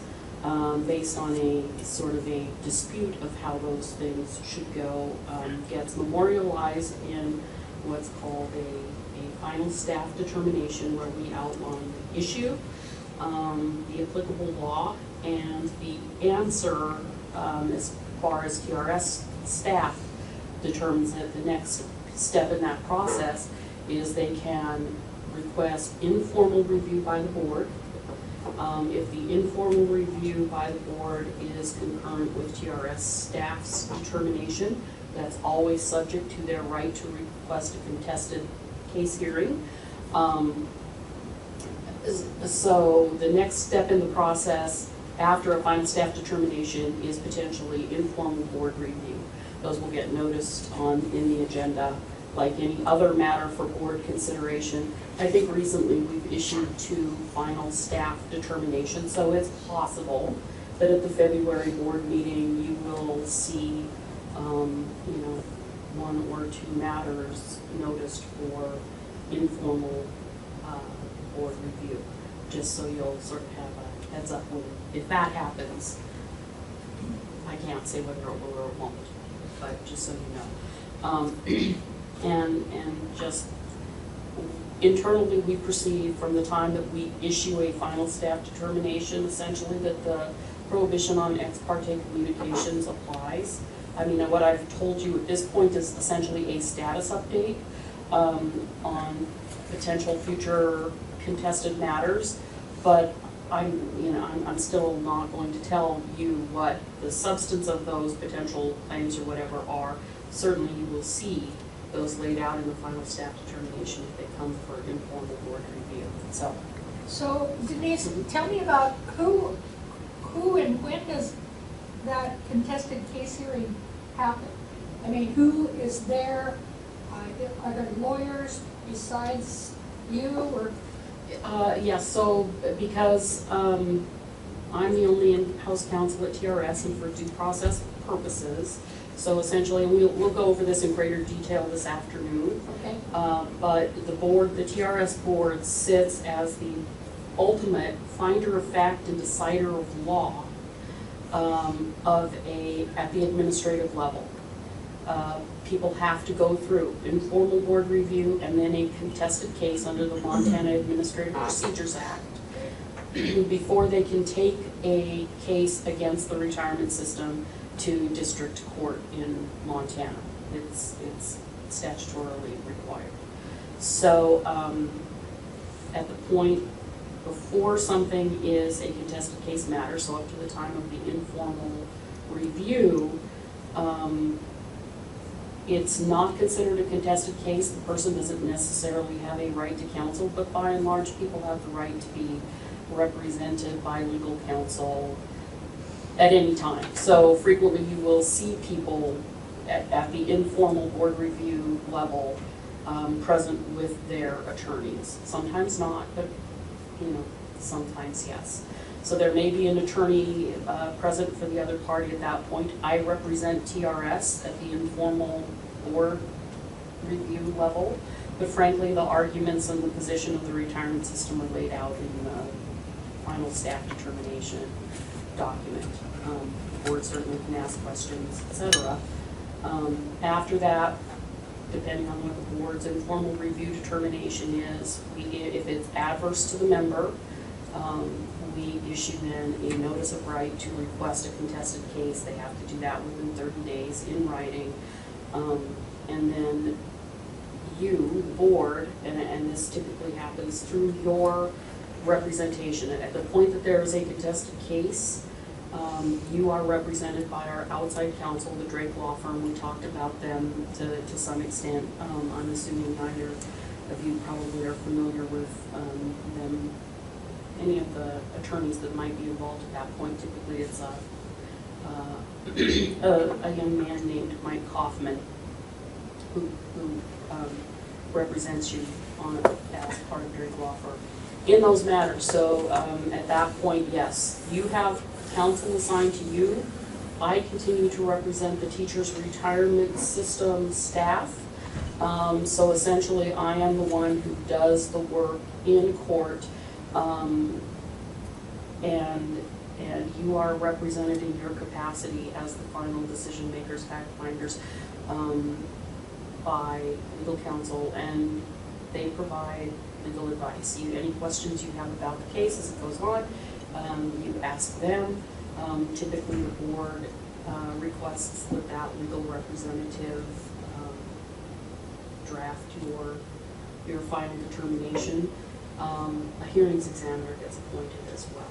based on a sort of a dispute of how those things should go, gets memorialized in what's called a final staff determination, where we outline the issue, the applicable law, and the answer, as far as TRS staff determines that the next step in that process is they can request informal review by the board. If the informal review by the board is concurrent with TRS staff's determination, that's always subject to their right to request a contested case hearing. So the next step in the process after a final staff determination is potentially informal board review. Those will get noticed in the agenda like any other matter for board consideration. I think recently we've issued 2 final staff determinations, so it's possible that at the February board meeting you will see you know, 1 or 2 matters noticed for informal board review, just so you'll sort of have a heads up when, if that happens. I can't say whether it will or it won't, but just so you know. And just internally we proceed from the time that we issue a final staff determination, essentially that the prohibition on ex parte communications applies. I mean, what I've told you at this point is essentially a status update on potential future contested matters, but I'm still not going to tell you what the substance of those potential claims or whatever are. Certainly you will see those laid out in the final staff determination if they come for informal board review. So Denise, tell me about who and when does that contested case hearing happen? I mean, who is there? Are there lawyers besides you, or? Yes, so because I'm the only in-house counsel at TRS, and for due process purposes, so essentially, we'll go over this in greater detail this afternoon. Okay. But the board, the TRS board, sits as the ultimate finder of fact and decider of law at the administrative level. People have to go through informal board review and then a contested case under the Montana Administrative Procedures Act before they can take a case against the retirement system to district court in Montana. It's statutorily required. So at the point before something is a contested case matter, so up to the time of the informal review, it's not considered a contested case. The person doesn't necessarily have a right to counsel, but by and large, people have the right to be represented by legal counsel at any time. So frequently you will see people at the informal board review level present with their attorneys. Sometimes not, but sometimes yes. So there may be an attorney present for the other party at that point. I represent TRS at the informal board review level, but frankly, the arguments and the position of the retirement system are laid out in the final staff determination document. The board certainly can ask questions, etc. After that, depending on what the board's informal review determination is, if it's adverse to the member, we issue then a notice of right to request a contested case. They have to do that within 30 days in writing. And then you, the board, and this typically happens through your representation. At the point that there is a contested case, you are represented by our outside counsel, the Drake Law Firm. We talked about them to some extent. I'm assuming neither of you probably are familiar with them. Any of the attorneys that might be involved at that point. Typically it's a young man named Mike Kaufman who represents you as part of Drake Law Firm in those matters. So at that point, yes, you have counsel assigned to you. I continue to represent the teachers' retirement system staff. So essentially, I am the one who does the work in court, and you are represented in your capacity as the final decision makers, fact finders, by legal counsel, and they provide legal advice. Any questions you have about the case as it goes on, you ask them. Typically, the board requests that that legal representative draft your final determination. A hearings examiner gets appointed as well.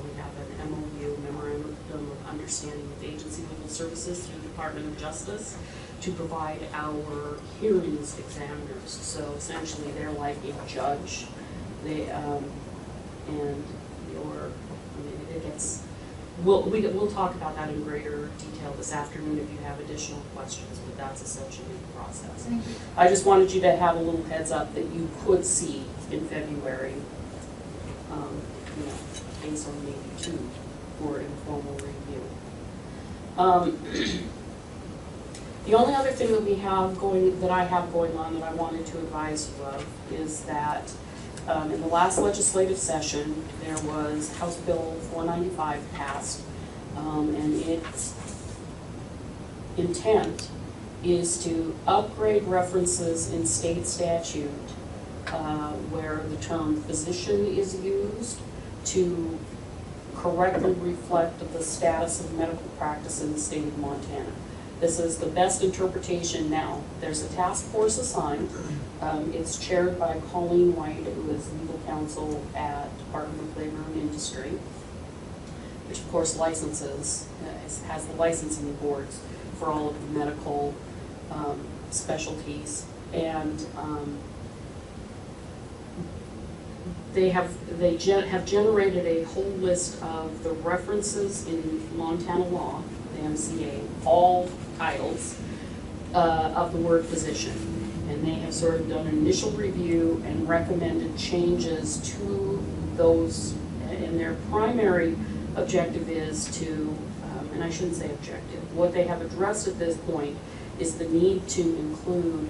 We have an MOU, Memorandum of Understanding with Agency Legal Services through the Department of Justice to provide our hearings examiners. So essentially, they're like a judge. They it gets. We'll talk about that in greater detail this afternoon if you have additional questions, but that's essentially the process. Thank you. I just wanted you to have a little heads up that you could see in February, case or maybe two for informal review. The only other thing that I have going on that I wanted to advise you of is that in the last legislative session, there was House Bill 495 passed, and its intent is to upgrade references in state statute where the term physician is used to correctly reflect the status of medical practice in the state of Montana. This is the best interpretation now. There's a task force assigned. It's chaired by Colleen White, who is legal counsel at Department of Labor and Industry, which of course licenses, has the licensing boards for all of the medical specialties. And they have generated a whole list of the references in Montana law, the MCA, all titles of the word physician. And they have sort of done an initial review and recommended changes to those, and their primary objective is to, and I shouldn't say objective, what they have addressed at this point is the need to include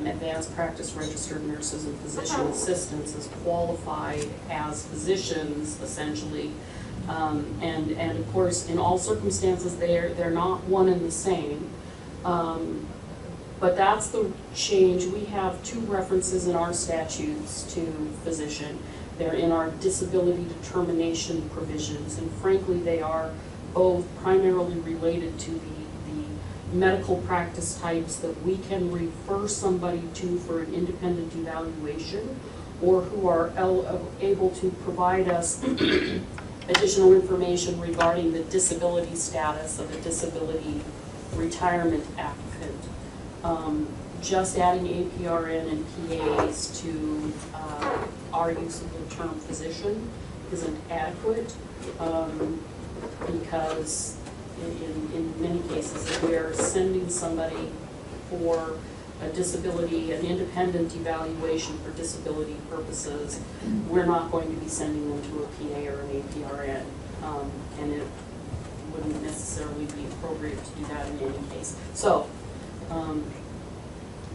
advanced practice registered nurses and physician assistants as qualified as physicians, essentially. And of course, in all circumstances, they're not one and the same. But that's the change. We have two references in our statutes to physician. They're in our disability determination provisions, and frankly, they are both primarily related to the medical practice types that we can refer somebody to for an independent evaluation, or who are able to provide us additional information regarding the disability status of a disability retirement applicant. Just adding APRN and PAs to our use of the term physician isn't adequate, because in many cases, if we are sending somebody for a disability, an independent evaluation for disability purposes, we're not going to be sending them to a PA or an APRN. And it wouldn't necessarily be appropriate to do that in any case. So,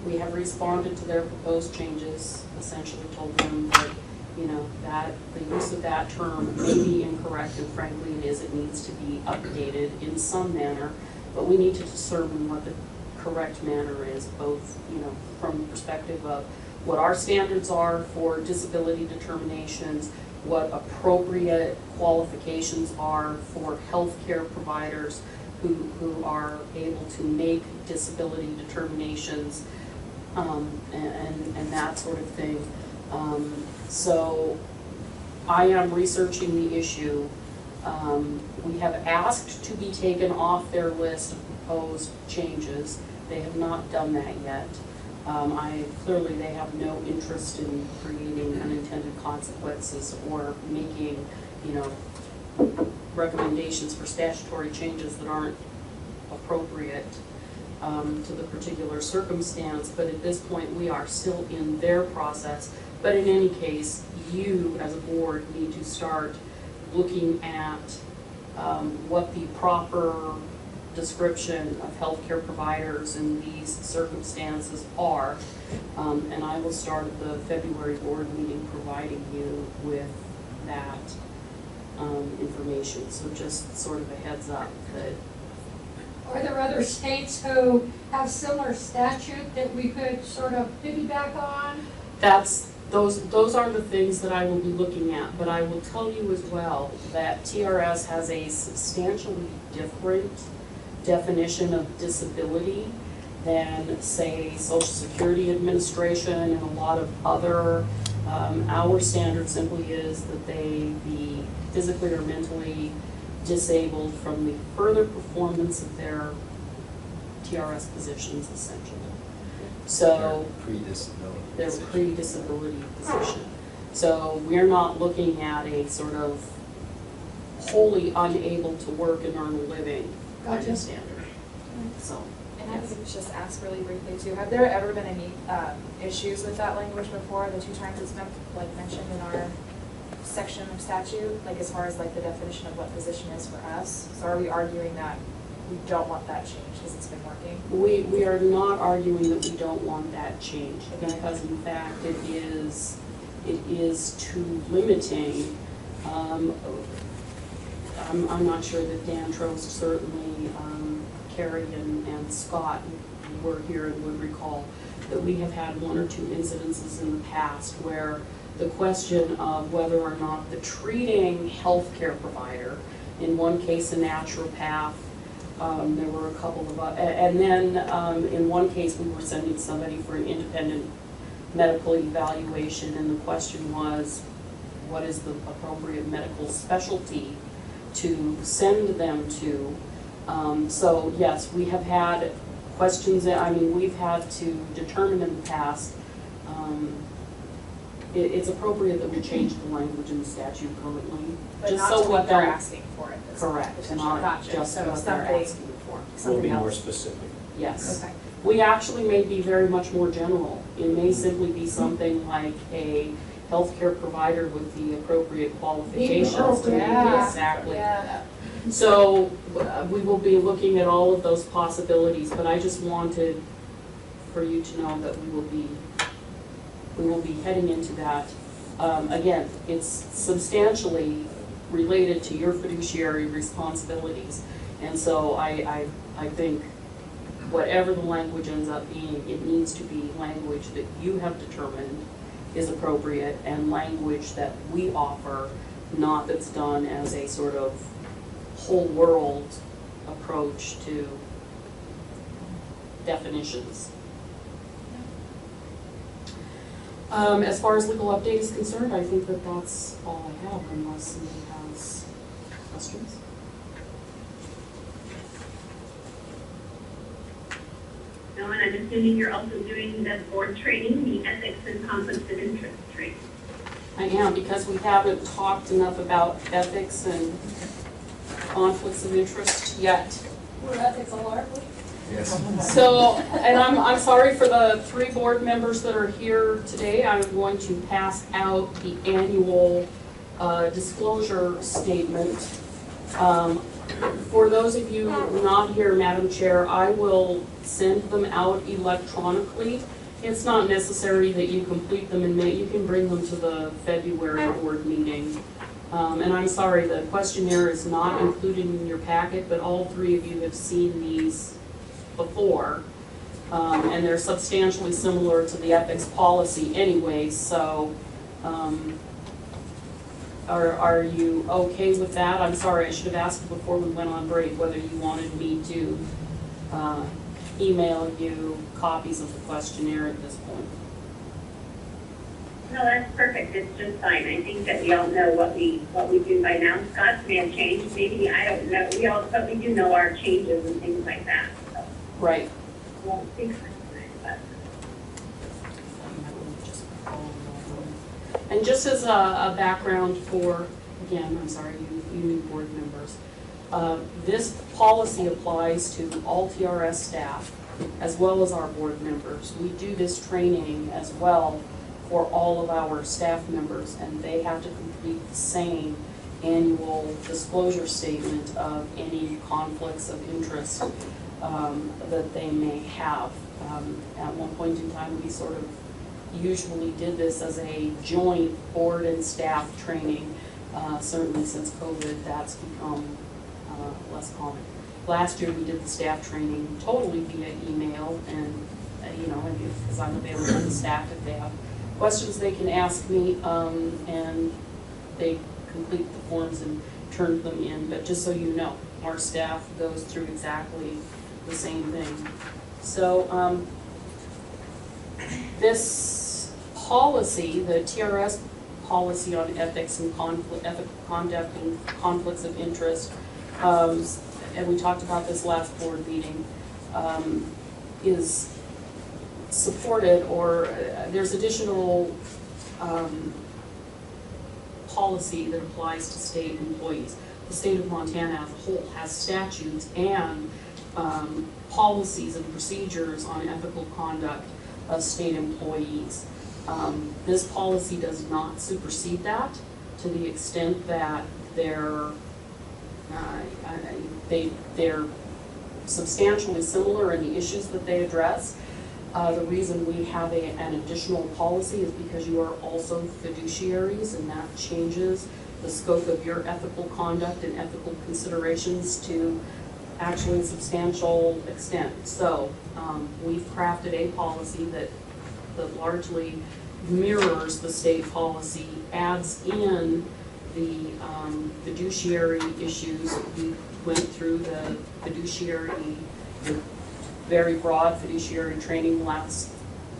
we have responded to their proposed changes, essentially told them that, you know, that the use of that term may be incorrect, and frankly it needs to be updated in some manner, but we need to discern what the correct manner is, both, you know, from the perspective of what our standards are for disability determinations, what appropriate qualifications are for healthcare providers who are able to make disability determinations, and that sort of thing. So I am researching the issue. We have asked to be taken off their list of proposed changes. They have not done that yet. Clearly they have no interest in creating unintended consequences or making, you know, recommendations for statutory changes that aren't appropriate to the particular circumstance. But at this point, we are still in their process. But in any case, you as a board need to start looking at what the proper description of healthcare providers in these circumstances are. And I will start at the February board meeting providing you with that information. So just sort of a heads up that. Are there other states who have similar statute that we could sort of piggyback on? Those are the things that I will be looking at, but I will tell you as well that TRS has a substantially different definition of disability than, say, Social Security Administration and a lot of other. Our standard simply is that they be physically or mentally disabled from the further performance of their TRS positions, essentially. So their pre-disability position. So we're not looking at a sort of wholly unable to work and earn a living kind of standard. So. And I think just ask really briefly too, have there ever been any issues with that language before, the 2 times it's been like mentioned in our section of statute, like as far as like the definition of what position is for us? So are we arguing that we don't want that change because it's been working? We are not arguing that we don't want that change, because in fact it is too limiting. I'm not sure that Dan Trost, certainly Carrie and Scott were here and would recall that we have had 1 or 2 incidences in the past where the question of whether or not the treating healthcare provider, in one case a naturopath, there were a couple of, and then in one case we were sending somebody for an independent medical evaluation, and the question was, what is the appropriate medical specialty to send them to? So yes, we have had questions, we've had to determine in the past, it's appropriate that we change the language in the statute currently. But just not so to we what they're don't. asking for it. Correct, not Gotcha. just So what they're something- asking for. We'll Something be more else. specific. Yes. Okay. We actually may be very much more general. It may simply be something like a healthcare provider with the appropriate qualifications to make Yeah. exactly. Yeah. So we will be looking at all of those possibilities, but I just wanted for you to know that we will be heading into that. Again, it's substantially related to your fiduciary responsibilities. And so I think whatever the language ends up being, it needs to be language that you have determined is appropriate and language that we offer, not that's done as a sort of whole world approach to definitions. As far as legal update is concerned, I think that that's all I have, unless somebody has questions. No, and I'm assuming you're also doing the board training, the ethics and conflicts of interest training. I am, because we haven't talked enough about ethics and conflicts of interest yet. We're ethical, aren't we? Yes. So, and I'm sorry for the 3 board members that are here today. I'm going to pass out the annual disclosure statement. For those of you not here, Madam Chair, I will send them out electronically. It's not necessary that you complete them in May. You can bring them to the February board meeting. And I'm sorry, the questionnaire is not included in your packet, but all 3 of you have seen these before. And they're substantially similar to the ethics policy anyway, so are you okay with that? I'm sorry, I should have asked before we went on break whether you wanted me to email you copies of the questionnaire at this point. No, that's perfect. It's just fine. I think that we all know what we do by now. Scott's may have changed. Maybe, I don't know. But we do know our changes and things like that. So. Right. Well, thanks. And just as a background for, again, I'm sorry, you new board members, this policy applies to all TRS staff as well as our board members. We do this training as well for all of our staff members, and they have to complete the same annual disclosure statement of any conflicts of interest that they may have. At one point in time, we sort of usually did this as a joint board and staff training. Certainly since COVID, that's become less common. Last year, we did the staff training totally via email, and because I'm available to the staff if they have questions they can ask me, and they complete the forms and turn them in. But just so you know, our staff goes through exactly the same thing. So this policy, the TRS policy on ethics and ethical conduct and conflicts of interest, and we talked about this last board meeting, is supported, or there's additional policy that applies to state employees. The state of Montana as a whole has statutes and policies and procedures on ethical conduct of state employees. This policy does not supersede that, to the extent that they're substantially similar in the issues that they address. The reason we have an additional policy is because you are also fiduciaries, and that changes the scope of your ethical conduct and ethical considerations to actually a substantial extent. So we've crafted a policy that largely mirrors the state policy, adds in the fiduciary issues. We went through the very broad fiduciary training last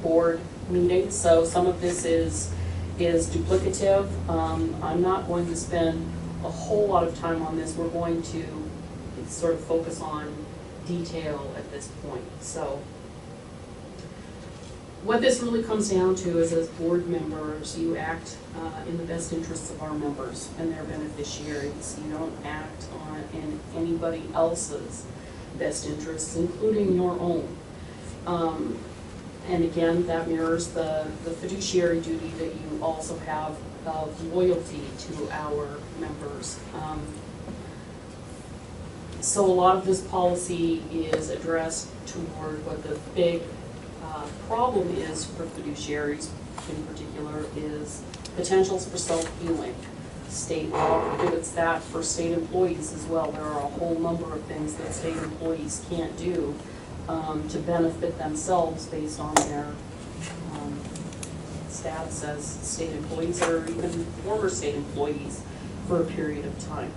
board meeting, so some of this is duplicative. I'm not going to spend a whole lot of time on this. We're going to sort of focus on detail at this point. So what this really comes down to is, as board members, you act in the best interests of our members and their beneficiaries. You don't act in anybody else's best interests, including your own. And again, that mirrors the fiduciary duty that you also have of loyalty to our members. So a lot of this policy is addressed toward what the big problem is for fiduciaries in particular is potentials for self-healing. State law prohibits that for state employees as well. There are a whole number of things that state employees can't do to benefit themselves based on their status as state employees or even former state employees for a period of time.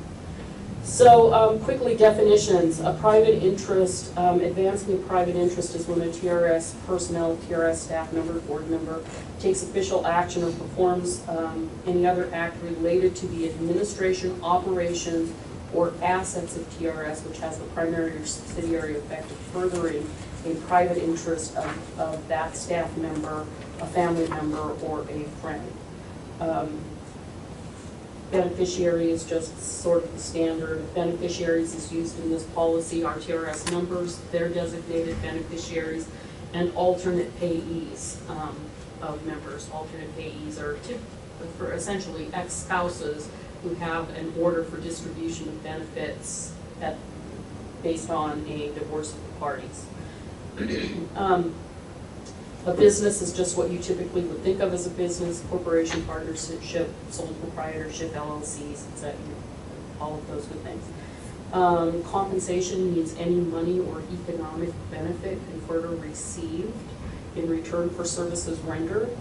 So quickly, definitions. A private interest, advancing a private interest is when a TRS personnel, TRS staff member, board member takes official action or performs any other act related to the administration, operation, or assets of TRS, which has the primary or subsidiary effect of furthering a private interest of that staff member, a family member, or a friend. Beneficiary is just sort of the standard. Beneficiaries is used in this policy, our TRS numbers, they're designated beneficiaries, and alternate payees of members. Alternate payees are for essentially ex-spouses who have an order for distribution of benefits based on a divorce of the parties. A business is just what you typically would think of as a business: corporation, partnership, sole proprietorship, LLCs, etc. All of those good things. Compensation means any money or economic benefit conferred or received in return for services rendered.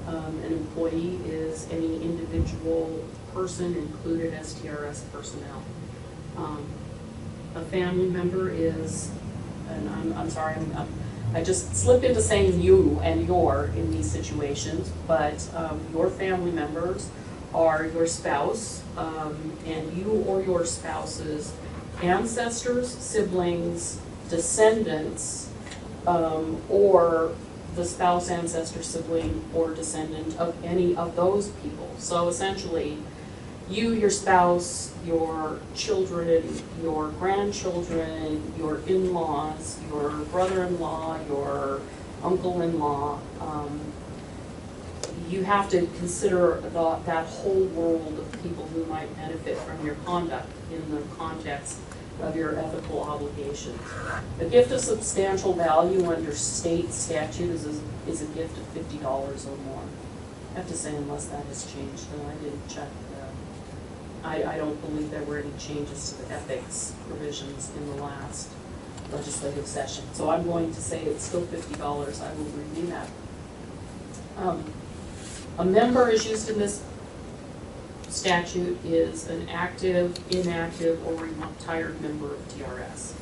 An employee is any individual person included as TRS personnel. A family member is, and I'm sorry, I just slipped into saying you and your in these situations, but your family members are your spouse, and you or your spouse's ancestors, siblings, descendants, or the spouse, ancestor, sibling, or descendant of any of those people. So essentially, you, your spouse, your children, your grandchildren, your in-laws, your brother-in-law, your uncle-in-law, you have to consider that whole world of people who might benefit from your conduct in the context of your ethical obligations. A gift of substantial value under state statute is a gift of $50 or more. I have to say, unless that has changed, and I didn't check I don't believe there were any changes to the ethics provisions in the last legislative session. So I'm going to say it's still $50. I will review that. A member is used in this statute is an active, inactive, or retired member of TRS.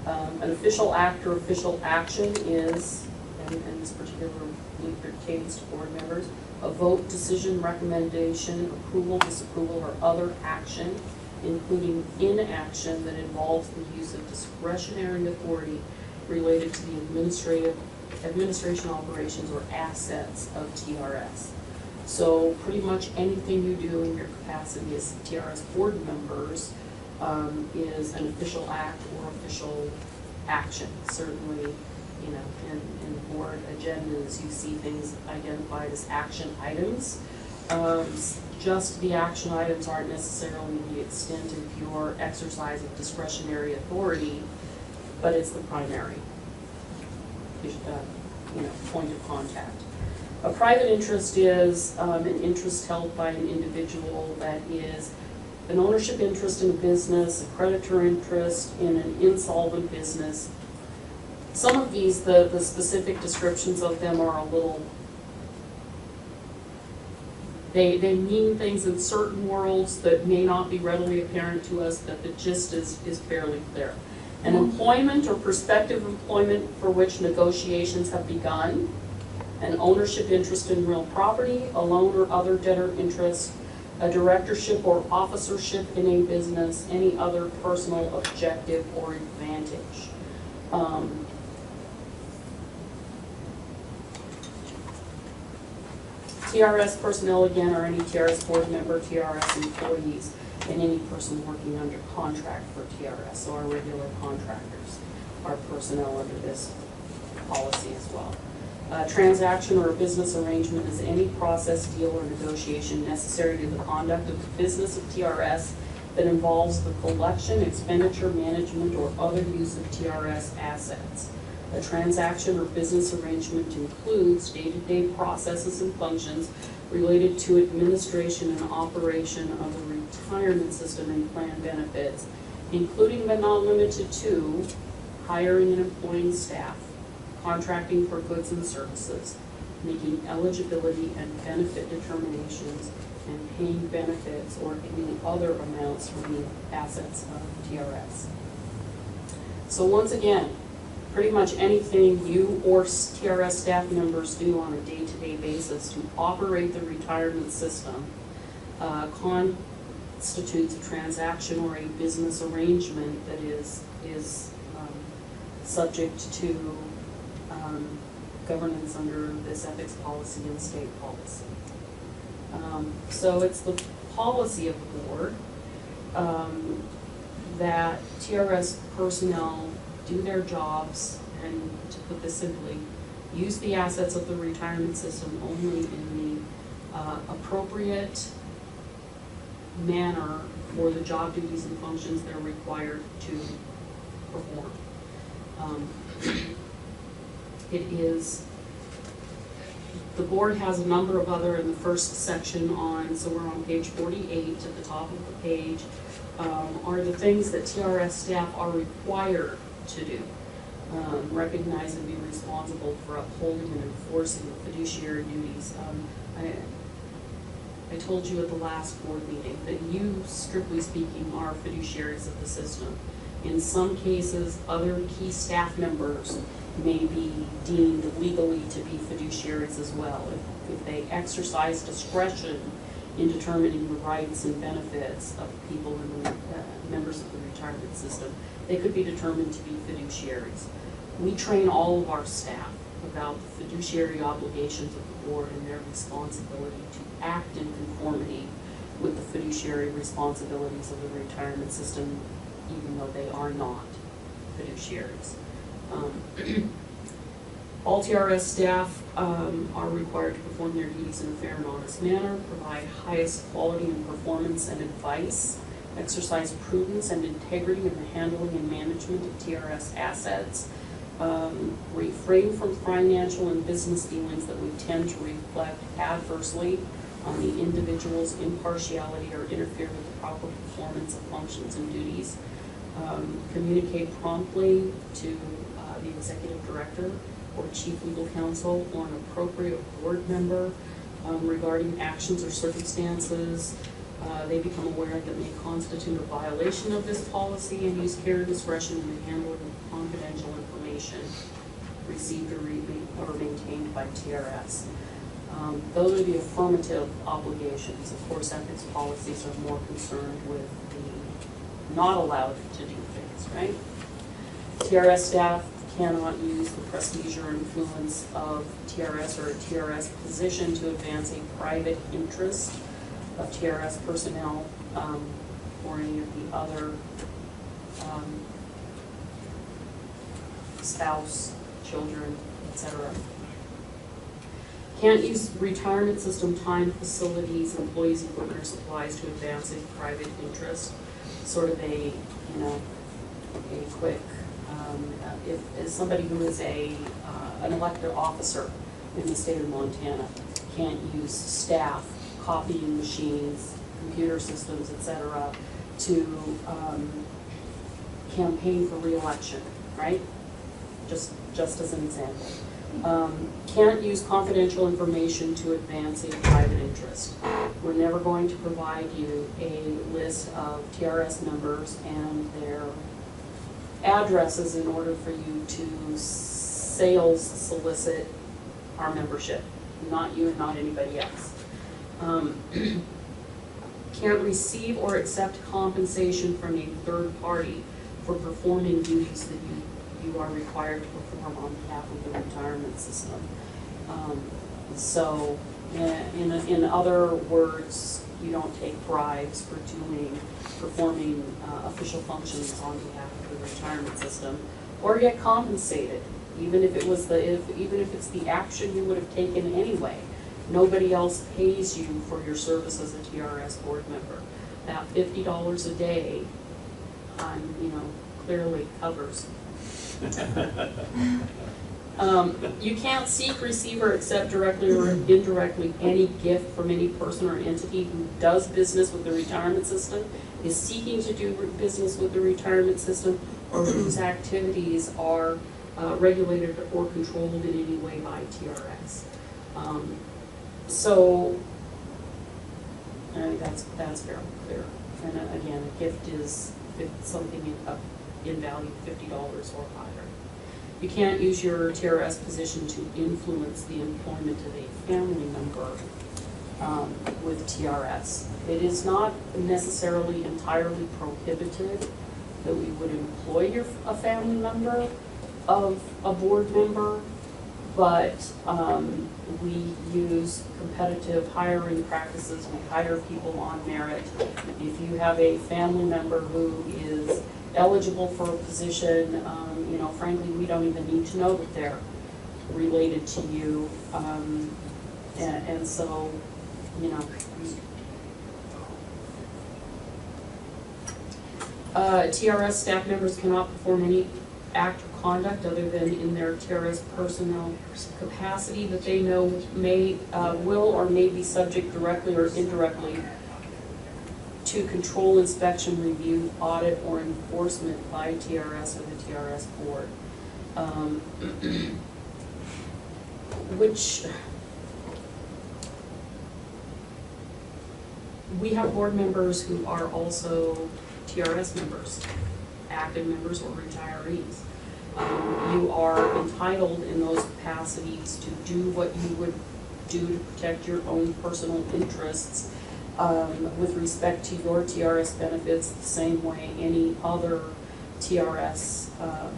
An official act or official action is, and this particularly pertains to board members, a vote, decision, recommendation, approval, disapproval, or other action, including inaction that involves the use of discretionary authority related to the administration operations or assets of TRS. So pretty much anything you do in your capacity as TRS board members is an official act or official action. Certainly, you know, in board agendas, you see things identified as action items. Just the action items aren't necessarily the extent of your exercise of discretionary authority, but it's the primary point of contact. A private interest is an interest held by an individual that is an ownership interest in a business, a creditor interest in an insolvent business. Some of these, the specific descriptions of them are a little, they mean things in certain worlds that may not be readily apparent to us, but the gist is fairly clear. An employment or prospective employment for which negotiations have begun, an ownership interest in real property, a loan or other debtor interest, a directorship or officership in a business, any other personal objective or advantage. TRS personnel, again, are any TRS board member, TRS employees, and any person working under contract for TRS. So our regular contractors are personnel under this policy as well. A transaction or a business arrangement is any process, deal, or negotiation necessary to the conduct of the business of TRS that involves the collection, expenditure, management, or other use of TRS assets. A transaction or business arrangement includes day-to-day processes and functions related to administration and operation of the retirement system and plan benefits, including but not limited to hiring and employing staff, contracting for goods and services, making eligibility and benefit determinations, and paying benefits or any other amounts from the assets of TRS. So once again, pretty much anything you or TRS staff members do on a day-to-day basis to operate the retirement system constitutes a transaction or a business arrangement that is subject to governance under this ethics policy and state policy. So it's the policy of the board that TRS personnel do their jobs and, to put this simply, use the assets of the retirement system only in the appropriate manner for the job duties and functions they're required to perform. It is, the board has a number of other, in the first section on, so we're on page 48 at the top of the page, are the things that TRS staff are required to do. Recognize and be responsible for upholding and enforcing the fiduciary duties. I told you at the last board meeting that you, strictly speaking, are fiduciaries of the system. In some cases, other key staff members may be deemed legally to be fiduciaries as well. If they exercise discretion in determining the rights and benefits of people in the members of the retirement system, they could be determined to be fiduciaries. We train all of our staff about the fiduciary obligations of the board and their responsibility to act in conformity with the fiduciary responsibilities of the retirement system, even though they are not fiduciaries. All TRS staff are required to perform their duties in a fair and honest manner, provide highest quality in performance and advice, exercise prudence and integrity in the handling and management of TRS assets, refrain from financial and business dealings that would tend to reflect adversely on the individual's impartiality or interfere with the proper performance of functions and duties, communicate promptly to the executive director or chief legal counsel or an appropriate board member regarding actions or circumstances they become aware that may constitute a violation of this policy, and use care and discretion in the handling of confidential information received or maintained by TRS. Those are the affirmative obligations. Of course, ethics policies are more concerned with the not allowed to do things, right? TRS staff cannot use the prestige or influence of TRS or a TRS position to advance a private interest of TRS personnel or any of the other spouse, children, etc. Can't use retirement system time, facilities, employees, equipment, or supplies to advance a private interest. Sort of a, a quick, if somebody who is an elected officer in the state of Montana can't use staff, copying machines, computer systems, etc., to campaign for re-election, right? Just as an example. Can't use confidential information to advance a private interest. We're never going to provide you a list of TRS members and their addresses in order for you to sales solicit our membership. Not you and not anybody else. Can't receive or accept compensation from a third party for performing duties that you are required to perform on behalf of the retirement system. So, in other words, you don't take bribes for performing official functions on behalf of the retirement system, or get compensated, even if it's the action you would have taken anyway. Nobody else pays you for your service as a TRS board member. That $50 a day, clearly covers. You can't seek, receive, or accept directly or indirectly any gift from any person or entity who does business with the retirement system, is seeking to do business with the retirement system, or whose activities are regulated or controlled in any way by TRS. So, I think that's fairly clear. And again, a gift is something in value $50 or higher. You can't use your TRS position to influence the employment of a family member with TRS. It is not necessarily entirely prohibited that we would employ a family member of a board member, but we use competitive hiring practices practices. We hire people on merit. If you have a family member who is eligible for a position, you know, frankly, we don't even need to know that they're related to you. And so, you know. TRS staff members cannot perform any act or conduct other than in their TRS personnel capacity that they know may, will or may be subject directly or indirectly to control, inspection, review, audit, or enforcement by TRS or the TRS board. Which we have board members who are also TRS members, active members or retirees. You are entitled in those capacities to do what you would do to protect your own personal interests with respect to your TRS benefits the same way any other TRS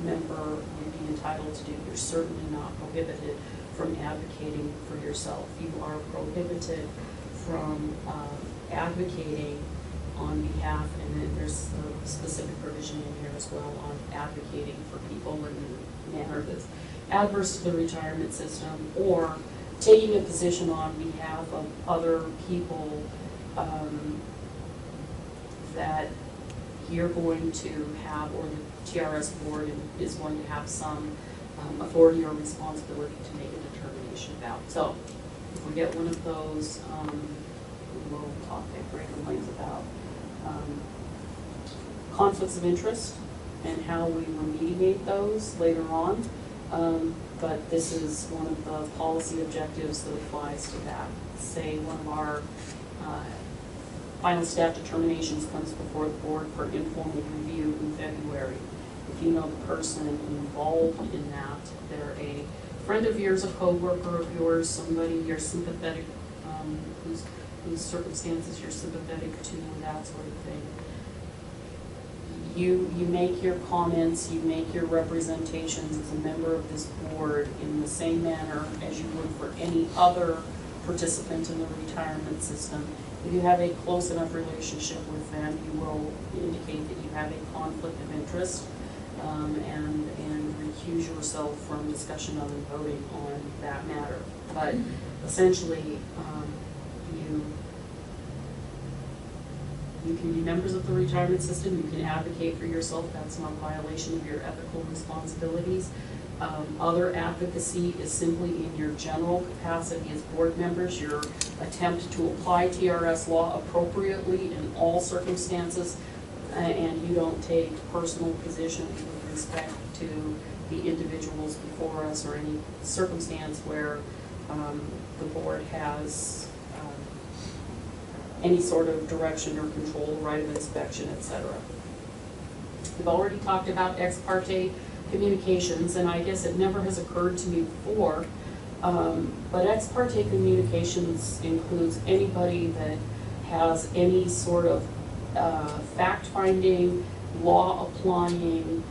member would be entitled to do. You're certainly not prohibited from advocating for yourself. You are prohibited from advocating on behalf, and then there's a specific provision in here as well on advocating for people in a manner that's adverse to the retirement system, or taking a position on behalf of other people that you're going to have, or the TRS board is going to have some authority or responsibility to make a determination about. So if we get one of those, we'll talk at greater length about conflicts of interest and how we remediate those later on. But this is one of the policy objectives that applies to that. Say one of our final staff determinations comes before the board for informal review in February. If you know the person involved in that, they're a friend of yours, a co-worker of yours, somebody you're sympathetic, whose circumstances you're sympathetic to, that sort of thing. You make your comments, you make your representations as a member of this board in the same manner as you would for any other participant in the retirement system. If you have a close enough relationship with them, you will indicate that you have a conflict of interest and recuse yourself from discussion of and voting on that matter. But essentially, you can be members of the retirement system, you can advocate for yourself, that's not a violation of your ethical responsibilities. Other advocacy is simply in your general capacity as board members, your attempt to apply TRS law appropriately in all circumstances, and you don't take personal positions with respect to the individuals before us or any circumstance where the board has any sort of direction or control, right of inspection, etc. We've already talked about ex parte communications, and I guess it never has occurred to me before, but ex parte communications includes anybody that has any sort of fact-finding, law-applying.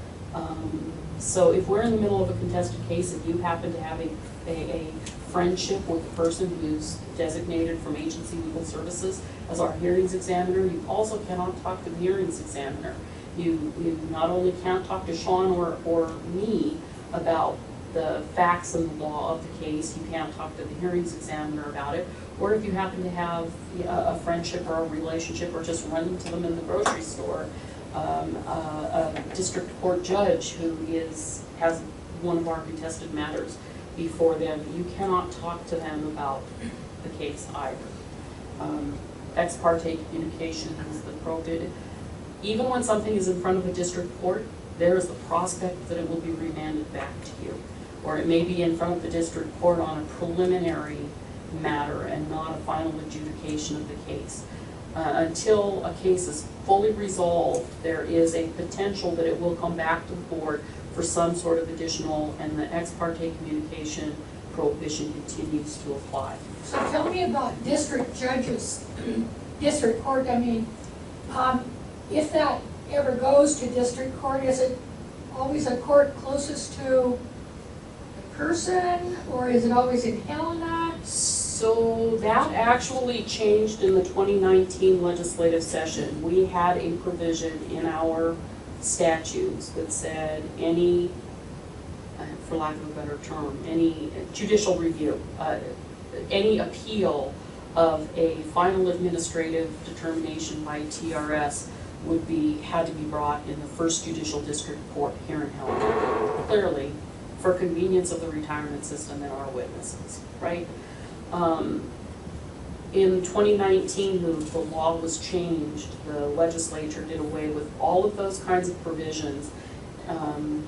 So if we're in the middle of a contested case and you happen to have a friendship with the person who's designated from agency legal services as our hearings examiner, you also cannot talk to the hearings examiner. You not only can't talk to Sean or me about the facts and the law of the case, you can't talk to the hearings examiner about it, or if you happen to have a friendship or a relationship or just run into them in the grocery store, a district court judge who has one of our contested matters before them, you cannot talk to them about the case either. Ex parte communication is the prohibited. Even when something is in front of a district court, there is the prospect that it will be remanded back to you. Or it may be in front of the district court on a preliminary matter and not a final adjudication of the case. Until a case is fully resolved, there is a potential that it will come back to the board for some sort of additional, and the ex parte communication prohibition continues to apply. So tell me about district judges, district court. I mean, if that ever goes to district court, is it always a court closest to the person, or is it always in Helena? So that actually changed in the 2019 legislative session. We had a provision in our statutes that said any, for lack of a better term, any judicial review, any appeal of a final administrative determination by TRS had to be brought in the first judicial district court here in Helena. Clearly, for convenience of the retirement system and our witnesses, right? In 2019, the law was changed. The legislature did away with all of those kinds of provisions. And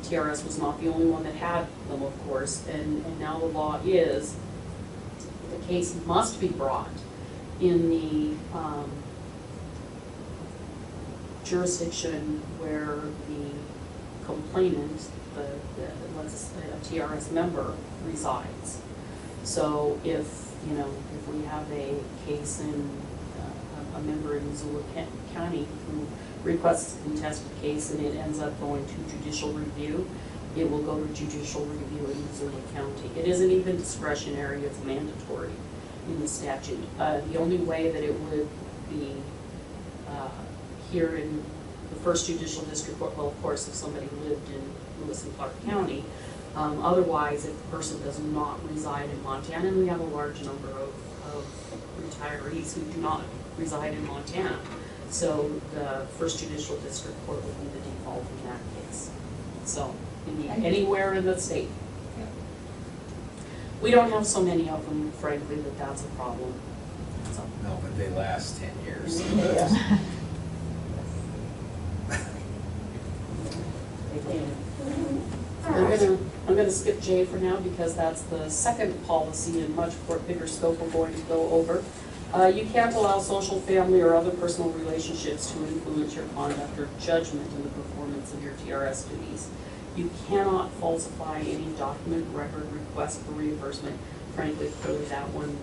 TRS was not the only one that had them, of course. And now the law is, the case must be brought in the jurisdiction where the complainant, the TRS member, resides. So if we have a case in a member in Missoula County who requests a contested case and it ends up going to judicial review, it will go to judicial review in Missoula County. It isn't even discretionary, it's mandatory in the statute. The only way that it would be here in the first judicial district court, well, of course, if somebody lived in Lewis and Clark County, otherwise, if the person does not reside in Montana, and we have a large number of retirees who do not reside in Montana, so the first judicial district court would be the default in that case. So, anywhere in the state. We don't have so many of them, frankly, that that's a problem. So. No, but they last 10 years. Yeah. I'm gonna skip J for now because that's the second policy in much bigger scope we're going to go over. You can't allow social, family, or other personal relationships to influence your conduct or judgment in the performance of your TRS duties. You cannot falsify any document, record, request for reimbursement. Frankly, clearly that one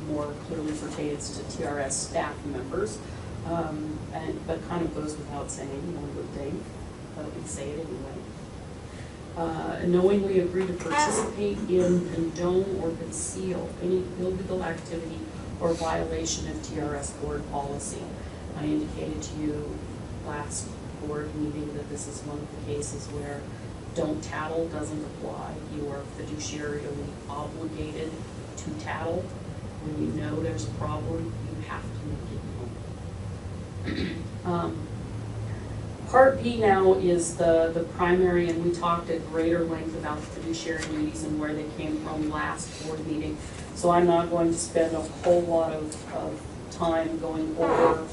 more clearly pertains to TRS staff members, but kind of goes without saying, one would think, but we say it anyway. Knowingly agree to participate in, condone, or conceal any illegal activity or violation of TRS board policy. I indicated to you last board meeting that this is one of the cases where don't tattle doesn't apply. You are fiduciarily obligated to tattle. When you know there's a problem, you have to make it known. Part B now is the primary, and we talked at greater length about the fiduciary duties and where they came from last board meeting. So I'm not going to spend a whole lot of time going over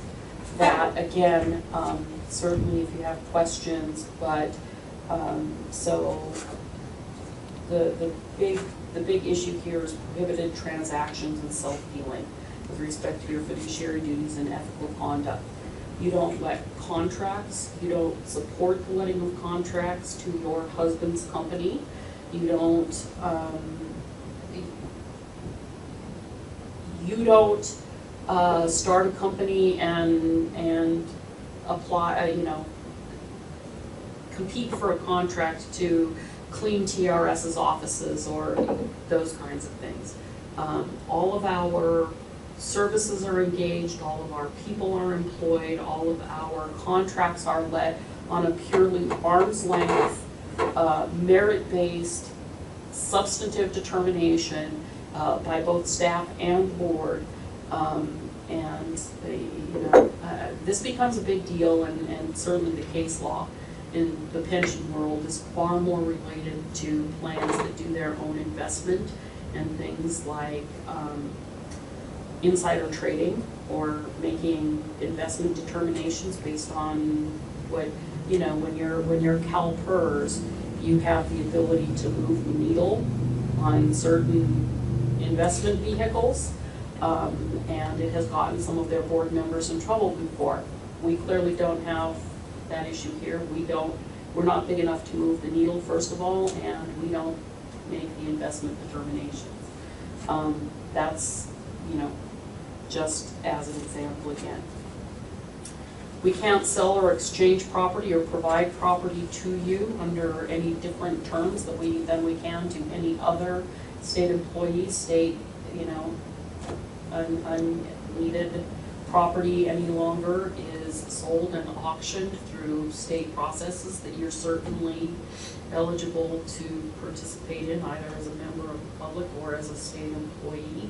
that again. Certainly if you have questions, but so the big issue here is prohibited transactions and self-dealing with respect to your fiduciary duties and ethical conduct. You don't let contracts, you don't support the letting of contracts to your husband's company. You don't start a company and apply, compete for a contract to clean TRS's offices or those kinds of things. All of our services are engaged, all of our people are employed, all of our contracts are led on a purely arm's length, merit-based, substantive determination by both staff and board. This becomes a big deal, and certainly the case law in the pension world is far more related to plans that do their own investment and things like insider trading or making investment determinations based on what, when you're CalPERS, you have the ability to move the needle on certain investment vehicles, and it has gotten some of their board members in trouble before. We clearly don't have that issue here. We're not big enough to move the needle, first of all, and we don't make the investment determinations. That's, just as an example again. We can't sell or exchange property or provide property to you under any different terms than we can to any other state employee, state you know, unneeded property any longer is sold and auctioned through state processes, that you're certainly eligible to participate in, either as a member of the public or as a state employee.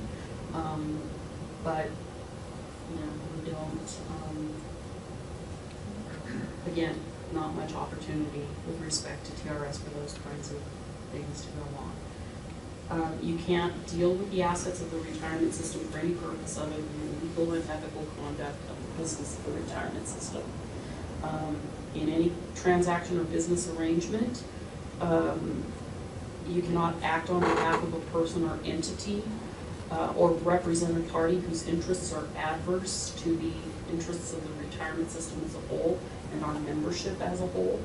But, you know, we don't, again, not much opportunity with respect to TRS for those kinds of things to go on. You can't deal with the assets of the retirement system for any purpose other than the legal and ethical conduct of the business of the retirement system. In any transaction or business arrangement, you cannot act on behalf of a person or entity or represent a party whose interests are adverse to the interests of the retirement system as a whole and our membership as a whole.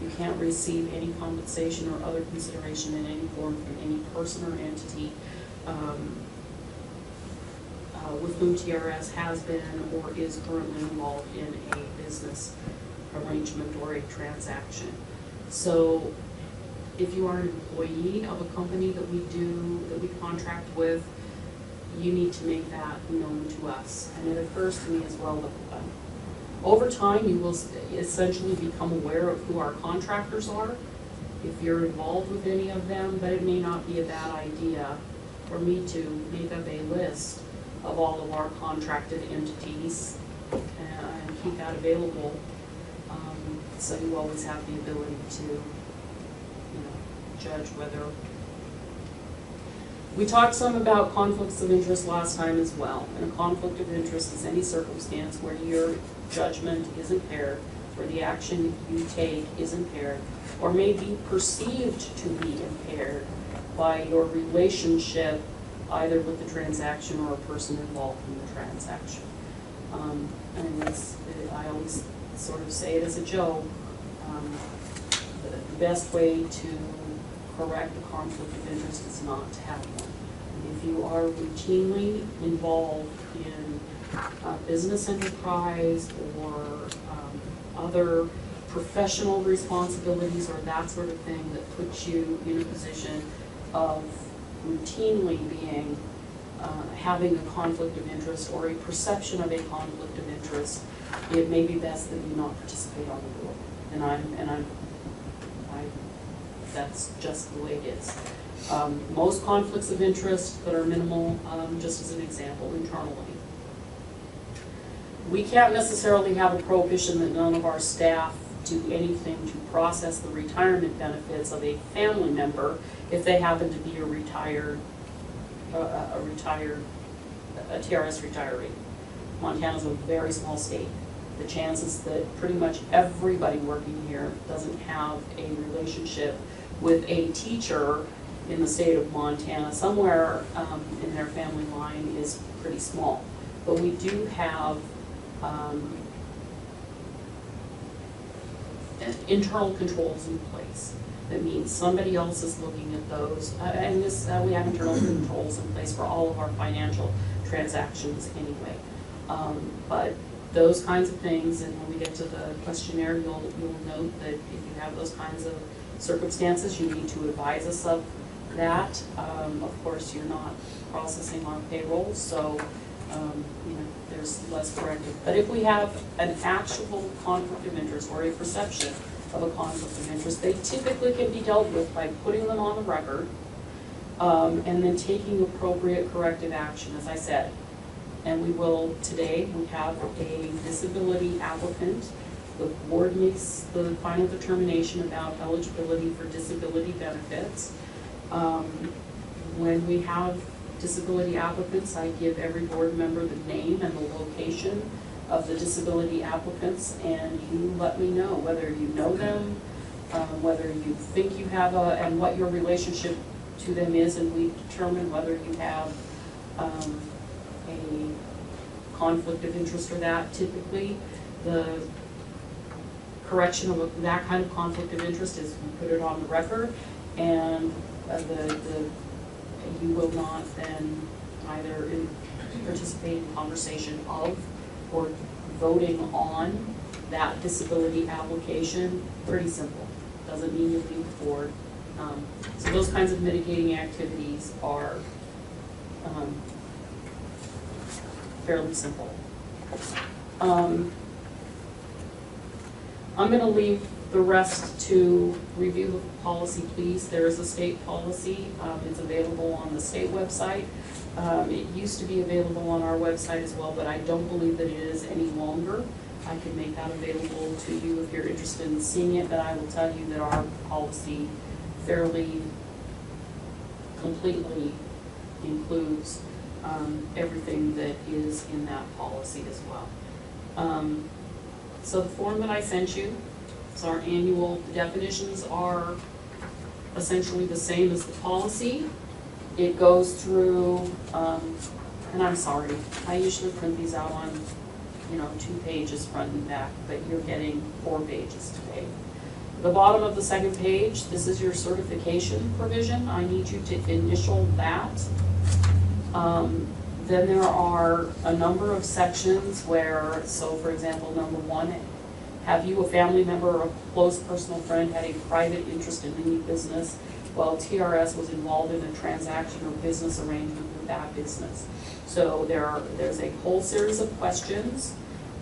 You can't receive any compensation or other consideration in any form from any person or entity with whom TRS has been or is currently involved in a business arrangement or a transaction. So if you are an employee of a company that we contract with, you need to make that known to us. And it occurs to me as well that over time, you will essentially become aware of who our contractors are, if you're involved with any of them, but it may not be a bad idea for me to make up a list of all of our contracted entities and keep that available, so you always have the ability to, you know, judge whether. We talked some about conflicts of interest last time as well, and a conflict of interest is any circumstance where your judgment is impaired, or the action you take is impaired, or may be perceived to be impaired by your relationship either with the transaction or a person involved in the transaction. And I always sort of say it as a joke, the best way to correct a conflict of interest is not to have one. If you are routinely involved in business enterprise or other professional responsibilities or that sort of thing that puts you in a position of routinely being having a conflict of interest or a perception of a conflict of interest, it may be best that you not participate on the board. And that's just the way it is. Most conflicts of interest that are minimal, just as an example, internally. We can't necessarily have a prohibition that none of our staff do anything to process the retirement benefits of a family member if they happen to be a TRS retiree. Montana's a very small state. The chances that pretty much everybody working here doesn't have a relationship with a teacher in the state of Montana somewhere in their family line is pretty small. But we do have internal controls in place. That means somebody else is looking at those, and this we have internal controls in place for all of our financial transactions anyway. But those kinds of things, and when we get to the questionnaire, you'll note that if you have those kinds of circumstances, you need to advise us of that. Of course, you're not processing our payroll, so you know, there's less corrective. But if we have an actual conflict of interest or a perception of a conflict of interest, they typically can be dealt with by putting them on the record and then taking appropriate corrective action, as I said. And we will, today, we have a disability applicant. The board makes the final determination about eligibility for disability benefits. When we have disability applicants, I give every board member the name and the location of the disability applicants, and you let me know whether you know them, whether you think you have and what your relationship to them is, and we determine whether you have a conflict of interest or that. Typically, the correction of that kind of conflict of interest is we put it on the record, and you will not then either participate in conversation of or voting on that disability application. Pretty simple. Doesn't mean you leave the board. So those kinds of mitigating activities are Fairly simple. I'm gonna leave the rest to review the policy, please. There is a state policy, it's available on the state website. It used to be available on our website as well, but I don't believe that it is any longer. I can make that available to you if you're interested in seeing it, but I will tell you that our policy fairly completely includes everything that is in that policy as well. So the form that I sent you is our annual, the definitions are essentially the same as the policy. It goes through, and I'm sorry, I usually print these out on, 2 pages front and back, but you're getting 4 pages today. The bottom of the second page, this is your certification provision. I need you to initial that. Then there are a number of sections where, so for example, number 1, have you, a family member or a close personal friend, had a private interest in any business while TRS was involved in a transaction or business arrangement with that business? So there's a whole series of questions,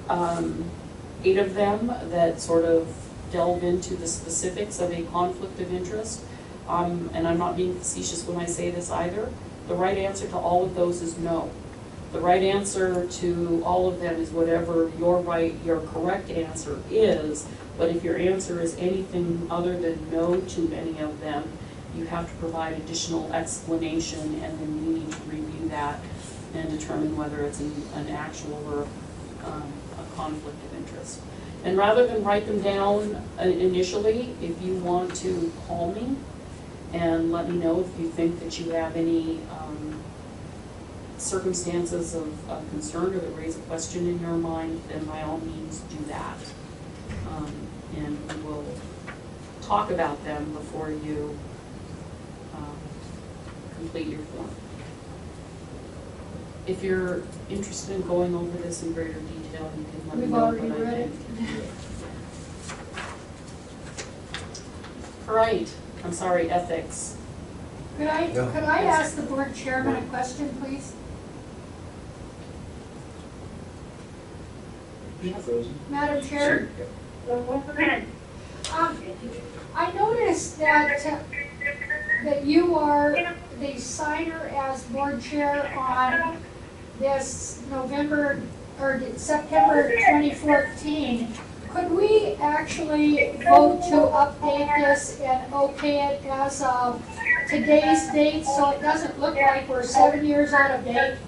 8 of them that sort of delve into the specifics of a conflict of interest. And I'm not being facetious when I say this either. The right answer to all of those is no. The right answer to all of them is whatever your correct answer is, but if your answer is anything other than no to any of them, you have to provide additional explanation, and then we need to review that and determine whether it's an actual or a conflict of interest. And rather than write them down initially, if you want to call me and let me know if you think that you have any circumstances of concern or that raise a question in your mind, then by all means do that. And we will talk about them before you complete your form. If you're interested in going over this in greater detail, you can let me We've know. already but I read it. think- All right, I'm sorry, ethics. Could I ask the board chairman a question, please? Madam Chair? Go ahead. I noticed that you are the signer as board chair on this September 2014. Could we actually vote to update this and okay it as of today's date so it doesn't look like we're 7 years out of date?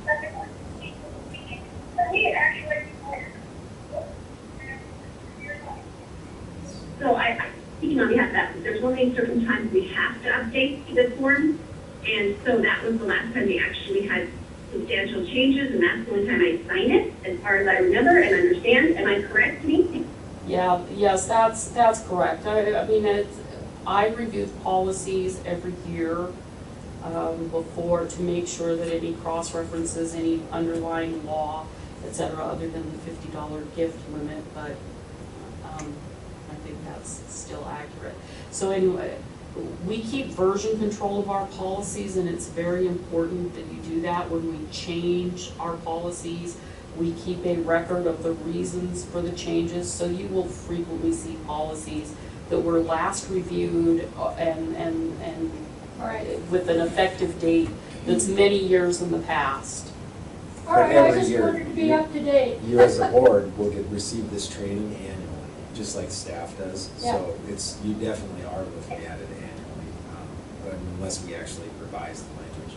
So speaking on behalf of that, there's only certain times we have to update this form, and so that was the last time we actually had substantial changes, and that's the only time I sign it, as far as I remember and understand. Am I correct, me? Yeah, yes, that's correct. I mean, I review the policies every year before to make sure that any cross-references, any underlying law, et cetera, other than the $50 gift limit, but I think that's still accurate. So anyway, we keep version control of our policies, and it's very important that you do that when we change our policies. We keep a record of the reasons for the changes, so you will frequently see policies that were last reviewed and with an effective date that's many years in the past. All right, I just wanted to be up to date. You as a board will receive this training annually, just like staff does. Yeah. So you definitely are looking at it annually, but unless we actually revise the language,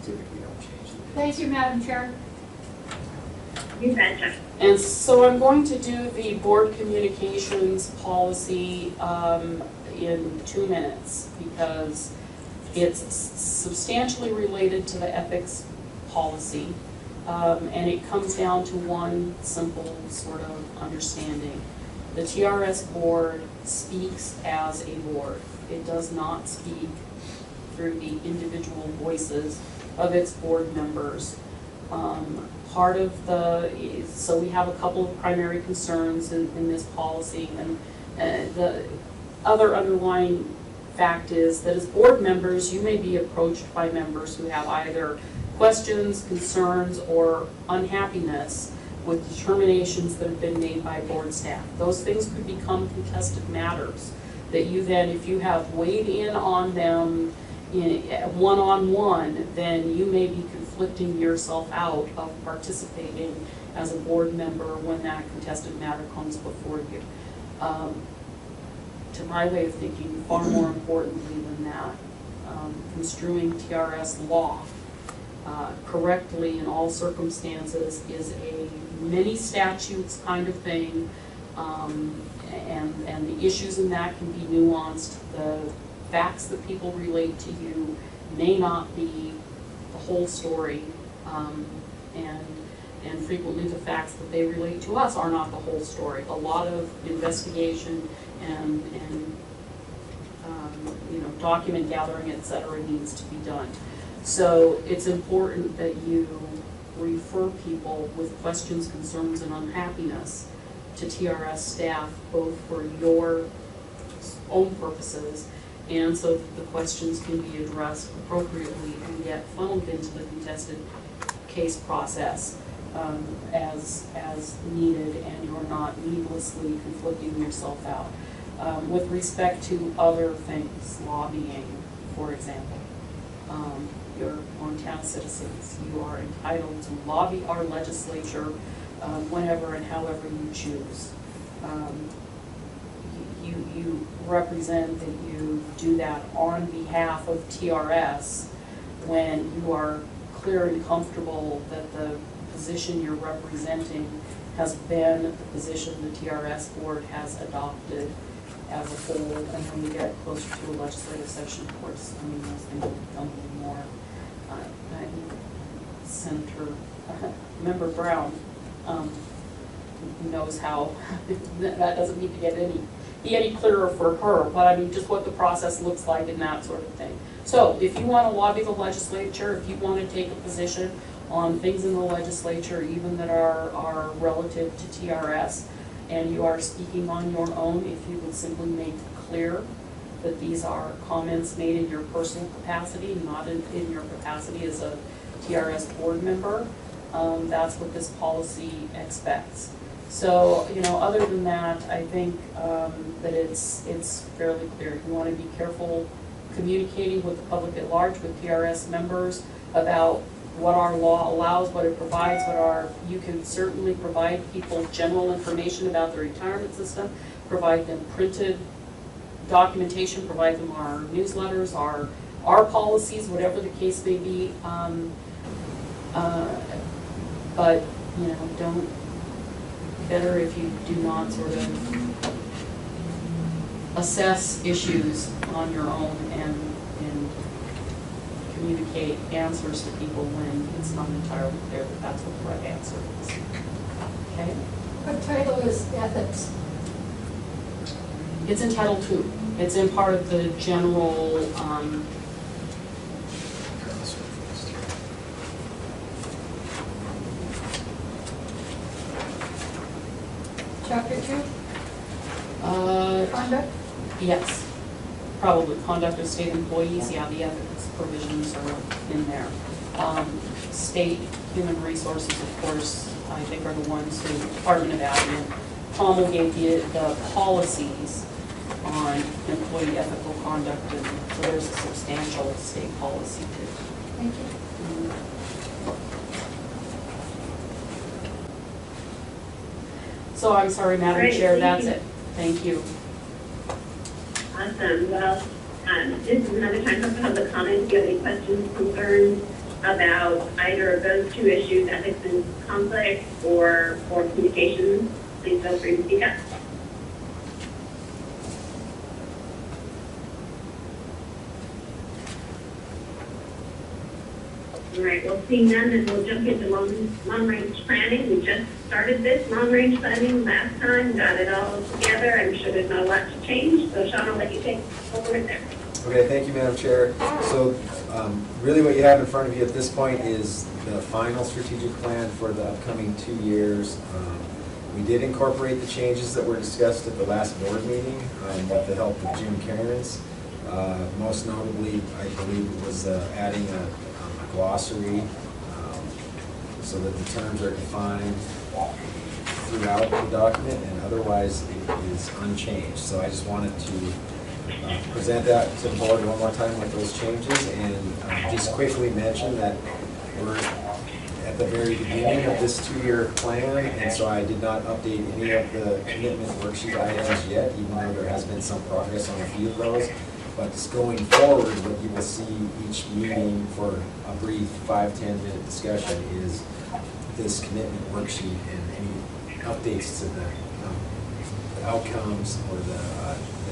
typically don't change the dates. Thank you, Madam Chair. You betcha. And so I'm going to do the board communications policy in 2 minutes because it's substantially related to the ethics policy. And it comes down to one simple sort of understanding. The TRS board speaks as a board. It does not speak through the individual voices of its board members. Part of so we have a couple of primary concerns in this policy, and the other underlying fact is that as board members, you may be approached by members who have either questions, concerns, or unhappiness with determinations that have been made by board staff. Those things could become contested matters that you then, if you have weighed in on them in one-on-one, then you may be conflicting yourself out of participating as a board member when that contested matter comes before you. To my way of thinking, far more importantly than that, construing TRS law correctly in all circumstances is a many statutes kind of thing, and the issues in that can be nuanced. The facts that people relate to you may not be the whole story, and frequently the facts that they relate to us are not the whole story. A lot of investigation and document gathering, et cetera, needs to be done. So it's important that you refer people with questions, concerns, and unhappiness to TRS staff, both for your own purposes and so that the questions can be addressed appropriately and get funneled into the contested case process as needed, and you're not needlessly conflicting yourself out. With respect to other things, lobbying, for example, you're Montana citizens. You are entitled to lobby our legislature whenever and however you choose. You represent that you do that on behalf of TRS when you are clear and comfortable that the position you're representing has been the position the TRS board has adopted as a whole. And when you get closer to a legislative session, of course, I mean, those things will become a little more. Senator Member Brown knows how that doesn't need to get any clearer for her, but I mean, just what the process looks like and that sort of thing. So if you want to lobby the legislature, if you want to take a position on things in the legislature, even that are relative to TRS, and you are speaking on your own, if you would simply make clear that these are comments made in your personal capacity, not in your capacity as a TRS board member, that's what this policy expects. So, other than that, I think that it's fairly clear. You want to be careful communicating with the public at large, with TRS members, about what our law allows, what it provides, you can certainly provide people general information about the retirement system, provide them printed documentation, provide them our newsletters, our policies, whatever the case may be. But, better if you do not sort of assess issues on your own and communicate answers to people when it's not entirely clear that that's what the right answer is. Okay? What title is ethics? It's in Title II. It's in part of the general, Chapter 2? Conduct? Yes, probably. Conduct of state employees, yeah, the ethics provisions are in there. State human resources, of course, I think are the ones who, Department of Admin, promulgate the policies on employee ethical conduct, and so there's a substantial state policy too. Thank you. So I'm sorry, Madam Great, Chair, thank that's you. it. Thank you. Awesome. Well, this is another time for public comment. If you have any questions, concerns about either of those two issues, ethics and conflict, or communication, please feel free to speak up. All right, well, seeing none, then we'll jump into long-range planning. We just started this long-range planning last time, got it all together. I'm sure there's not a lot to change, so Sean, I'll let you take over there. Okay, thank you, Madam Chair. So really what you have in front of you at this point is the final strategic plan for the upcoming 2 years. We did incorporate the changes that were discussed at the last board meeting with the help of Jim Cairns. Most notably, I believe it was adding a glossary so that the terms are defined throughout the document, and otherwise it is unchanged. So I just wanted to present that to the board one more time with those changes, and just quickly mention that we're at the very beginning of this 2-year plan, and so I did not update any of the commitment worksheet items yet, even though there has been some progress on a few of those. But just going forward, what you will see each meeting for a brief 5-10 minute discussion is this commitment worksheet, and any updates to the outcomes or the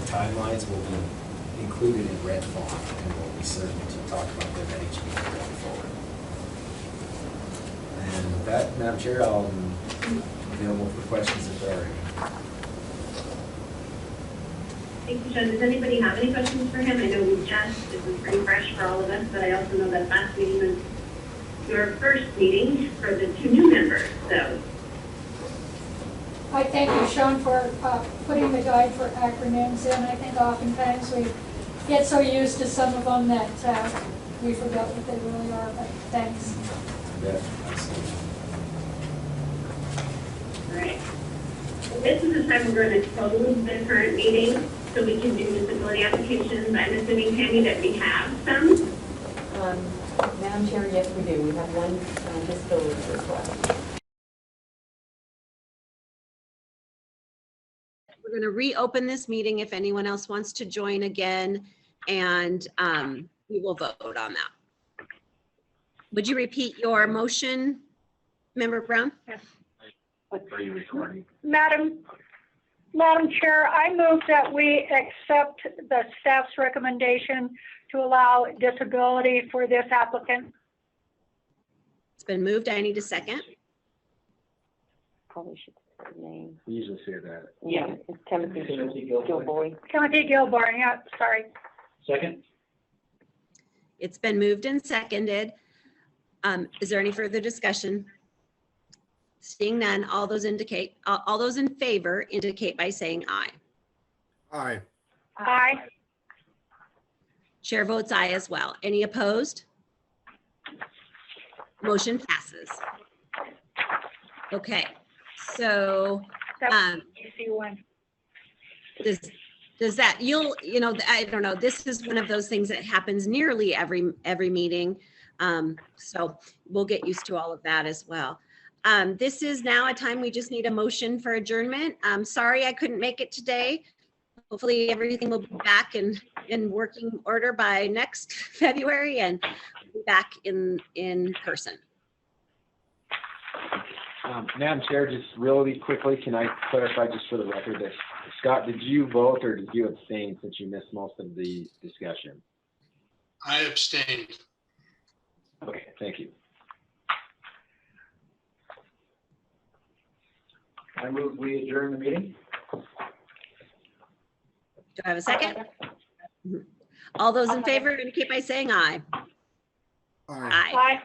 timelines will be included in red font, and we'll be certain to talk about them at each meeting going forward. And with that, Madam Chair, I'll be available for questions if there are any. Thank you, Sean. Does anybody have any questions for him? I know this is pretty fresh for all of us, but I also know that last meeting was your first meeting for the 2 new members, so. I thank you, Sean, for putting the guide for acronyms in. I think oftentimes we get so used to some of them that we forget what they really are, but thanks. Yeah, absolutely. All right. Well, this is the time we're going to close the current meeting so we can do disability applications. I'm assuming, Tammy, that we have some. Madam Chair, yes, we do. We have one disability request. We're going to reopen this meeting if anyone else wants to join again, and we will vote on that. Would you repeat your motion, Member Brown? Yes. Are you recording? Madam Chair, I move that we accept the staff's recommendation to allow disability for this applicant. It's been moved. I need a second. Probably should say her name. We usually say that. Yeah, it's Timothy Gilboy. Timothy Gilborn, yeah, sorry. Second? It's been moved and seconded. Is there any further discussion? Seeing none, all those in favor indicate by saying aye. Aye. Aye. Chair votes aye as well. Any opposed? Motion passes. Okay, so That's easy one. does that, I don't know, this is one of those things that happens nearly every meeting. So we'll get used to all of that as well. This is now a time we just need a motion for adjournment. I'm sorry I couldn't make it today. Hopefully everything will be back in working order by next February and be back in person. Madam Chair, just really quickly, can I clarify just for the record that, Scott, did you vote or did you abstain since you missed most of the discussion? I abstained. Okay, thank you. I move we adjourn the meeting. Do I have a second? All those in favor indicate by saying aye. Aye. Aye. Aye.